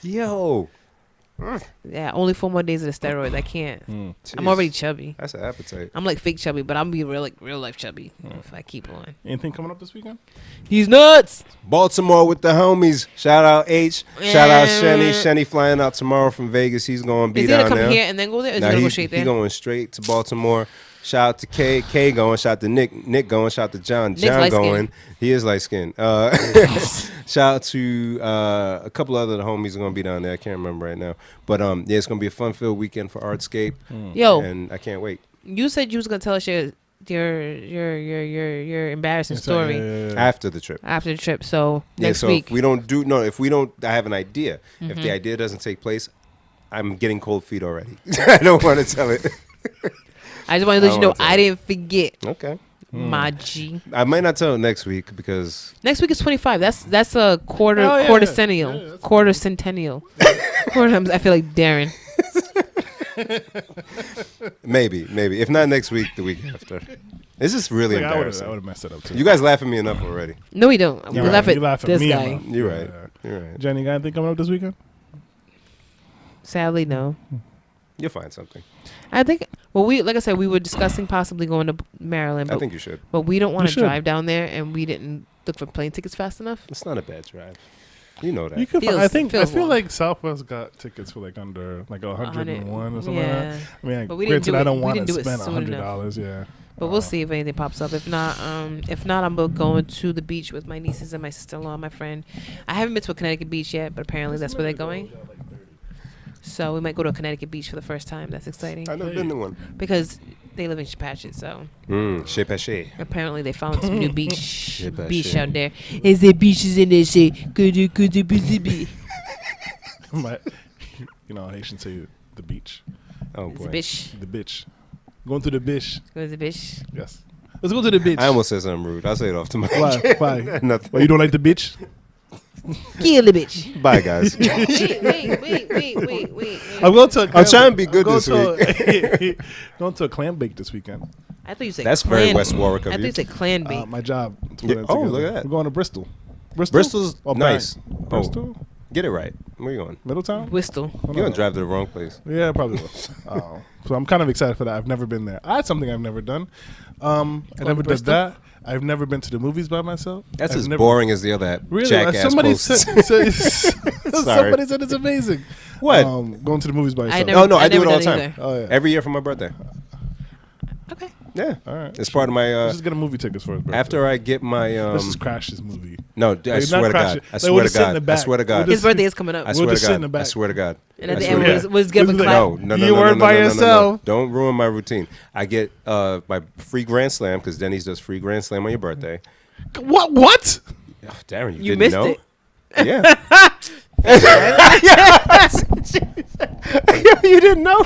S1: Yo.
S2: Yeah, only 4 more days of the steroids. I can't. I'm already chubby.
S1: That's an appetite.
S2: I'm like fake chubby, but I'm gonna be real life chubby if I keep on.
S3: anything coming up this weekend?
S2: He's nuts.
S1: Baltimore with the homies. Shout out H. Shout out Shenny.
S2: Yeah.
S1: Shenny flying out tomorrow from Vegas. He's going to be
S2: Is he gonna
S1: down
S2: come
S1: there.
S2: here and then go there? Or is
S1: Nah,
S2: he gonna go
S1: he's
S2: straight there?
S1: going straight to Baltimore. Shout out to K. K going. Shout out to Nick. Nick going. Shout out to John.
S2: Nick's
S1: John
S2: light-skinned.
S1: going. He is light skinned. Shout out to a couple other homies are going to be down there. I can't remember right now. But yeah, it's going to be a fun-filled weekend for Artscape.
S2: Yo,
S1: And I can't wait.
S2: you said you was gonna tell us your embarrassing story
S1: After the trip.
S2: after the trip. So
S1: Yeah,
S2: next
S1: so
S2: week.
S1: if we don't, I have an idea. If the idea doesn't take place, I'm getting cold feet already. I don't want to tell it.
S2: I just want to let you know
S1: wanna tell
S2: I didn't forget
S1: Okay.
S2: my G.
S1: I might not tell it next week because
S2: Next week is 25. That's a quarter
S3: Oh, yeah.
S2: centennial.
S3: Yeah, that's
S2: Quarter centennial. I feel like Darren.
S1: maybe. If not next week, the week after. This is really
S3: Like, I would
S1: embarrassing.
S3: have messed it up too.
S1: You guys laugh at me enough already.
S2: No, we don't. We
S3: You're
S2: laugh
S3: right.
S2: at
S3: You laugh at
S2: this
S3: me
S2: guy.
S3: enough.
S1: You're right.
S3: Yeah.
S1: You're right.
S3: Jenny, got anything coming up this weekend?
S2: Sadly, no.
S1: You'll find something.
S2: I think. Well, like I said, we were discussing possibly going to Maryland,
S1: I
S2: but,
S1: think you should.
S2: but we don't want
S3: You
S2: to
S3: should.
S2: drive down there, and we didn't look for plane tickets fast enough.
S1: It's not a bad drive. You know that.
S3: You could.
S2: Feels-
S3: I think. I
S2: feels
S3: feel
S2: long.
S3: like Southwest got tickets for like under like 101 or something like
S2: Yeah.
S3: that. I mean,
S2: But we didn't
S3: granted,
S2: do
S3: I
S2: it-
S3: don't
S2: we
S3: want
S2: didn't
S3: to
S2: do it
S3: spend
S2: soon enough.
S3: $100. Yeah.
S2: But we'll see if anything pops up. If not, I'm going to the beach with my nieces and my sister-in-law and my friend. I haven't been to a Connecticut beach yet, but apparently that's where they're going. So we might go to a Connecticut beach for the first time. That's exciting.
S1: I've never been to one.
S2: Because they live in Patchett, so
S1: Chez Pachet.
S2: apparently they found some new beach
S1: Patchett.
S2: out there. Is there beaches in there? Say, could be?
S3: You know, Haitians say the beach.
S1: Oh
S2: It's
S1: boy.
S2: a bitch.
S3: The bitch. Going to the bish.
S2: Go to the bitch.
S3: Yes. Let's go to the bitch.
S1: I almost said something rude. I'll say it off to my
S3: Why? Why?
S1: Nothing.
S3: Why you don't like the bitch?
S2: Kill the bitch.
S1: Bye, guys.
S2: wait.
S3: I'm going to.
S1: I'm trying to be good this
S3: week. Going to a clam bake this weekend.
S2: I thought you said
S1: That's
S2: clan.
S1: very West Warwick of
S2: I thought
S1: you.
S2: you said clan bait.
S3: My job.
S1: Yeah. Oh, look at that.
S3: We're going to Bristol.
S1: Bristol's
S3: Or
S1: nice.
S3: Bristol?
S1: Get it right. Where you going?
S3: Middletown?
S2: Whistle.
S3: Oh, no.
S1: You're gonna drive to the wrong place.
S3: Yeah, probably will. So I'm kind of excited for that. I've never been there. I had something I've never done. I never did
S2: Bristol?
S3: that. I've never been to the movies by myself.
S1: That's
S3: I've
S1: as
S3: never,
S1: boring as the other app.
S3: Really?
S1: Jackass
S3: Somebody
S1: posts.
S3: said somebody said it's amazing.
S1: What?
S3: Going to the movies by yourself.
S2: never-
S1: Oh no, I do
S2: never
S1: it all the
S2: done
S1: time.
S2: either.
S3: Oh yeah.
S1: Every year for my birthday.
S2: Okay.
S1: Yeah.
S3: All right.
S1: It's part of my.
S3: Let's just get a movie tickets for his birthday.
S1: After I get my.
S3: Let's just crash this movie.
S1: No, I
S3: Like,
S1: swear
S3: not
S1: to
S3: crash
S1: God.
S3: it.
S1: I
S3: Like,
S1: swear
S3: we'll
S1: to
S3: just sit in
S1: God.
S3: the
S1: I
S3: back.
S1: swear to God.
S3: We'll
S2: His birthday is coming up.
S1: I
S3: We'll
S1: swear to
S3: just sit in
S1: God.
S3: the back.
S1: I swear to God.
S2: And at
S1: I
S2: the
S1: swear
S2: end,
S1: to
S2: was,
S1: God.
S2: was give a
S3: Listen to
S2: clap.
S1: No.
S3: You weren't by yourself.
S1: Don't ruin my routine. I get my free Grand Slam because Denny's does free Grand Slam on your birthday.
S3: What?
S1: Oh, Darren,
S2: You
S1: didn't
S2: missed
S1: know?
S2: it.
S1: Yeah. You didn't know?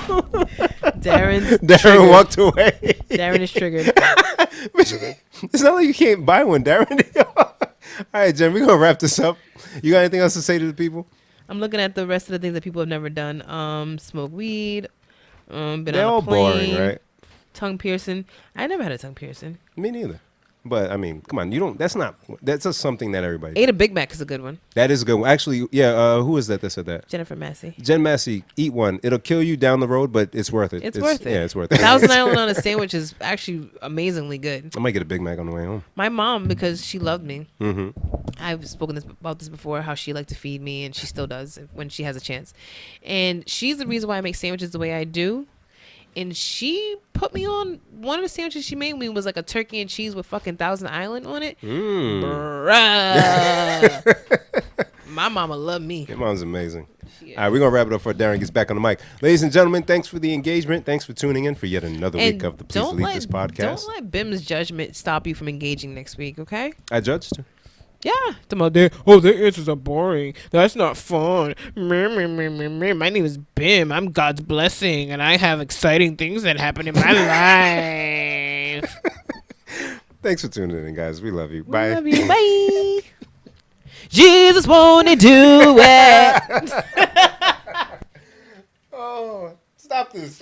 S1: Darren walked away.
S2: Darren is triggered.
S1: It's not like you can't buy one, Darren. All right, Jen, we're going to wrap this up. You got anything else to say to the people?
S2: I'm looking at the rest of the things that people have never done. Smoke weed. Been
S1: They're
S2: on a
S1: all
S2: plane.
S1: boring, right?
S2: Tongue piercing. I never had a tongue piercing.
S1: Me neither. But, I mean, come on. You don't. That's just something that everybody
S2: Ate a Big Mac is a good one.
S1: That is a good one. Actually, yeah, who is that said that?
S2: Jennifer Massey.
S1: Jen Massey, eat one. It'll kill you down the road, but it's worth it.
S2: It's worth it.
S1: Yeah, it's worth it.
S2: Thousand Island on a sandwich is actually amazingly good.
S1: I might get a Big Mac on the way home.
S2: My mom, because she loved me,
S1: Mm-hmm.
S2: I've spoken about this before, how she liked to feed me, and she still does when she has a chance. And she's the reason why I make sandwiches the way I do. And she put me on one of the sandwiches she made me was like a turkey and cheese with fucking Thousand Island on it. Bruh. My mama loved me.
S1: Your mom's amazing.
S2: She is.
S1: All right, we're going to wrap it up before Darren gets back on the mic. Ladies and gentlemen, thanks for the engagement. Thanks for tuning in for yet another week of the Please Delete This podcast.
S2: Don't let Bim's judgment stop you from engaging next week, okay?
S1: I judged her.
S2: Yeah. The answers are boring. That's not fun. My name is Bim. I'm God's blessing, and I have exciting things that happen in my life.
S1: Thanks for tuning in, guys. We love you. Bye.
S2: Love you. Bye. Jesus wanna do it.
S1: Oh, stop this.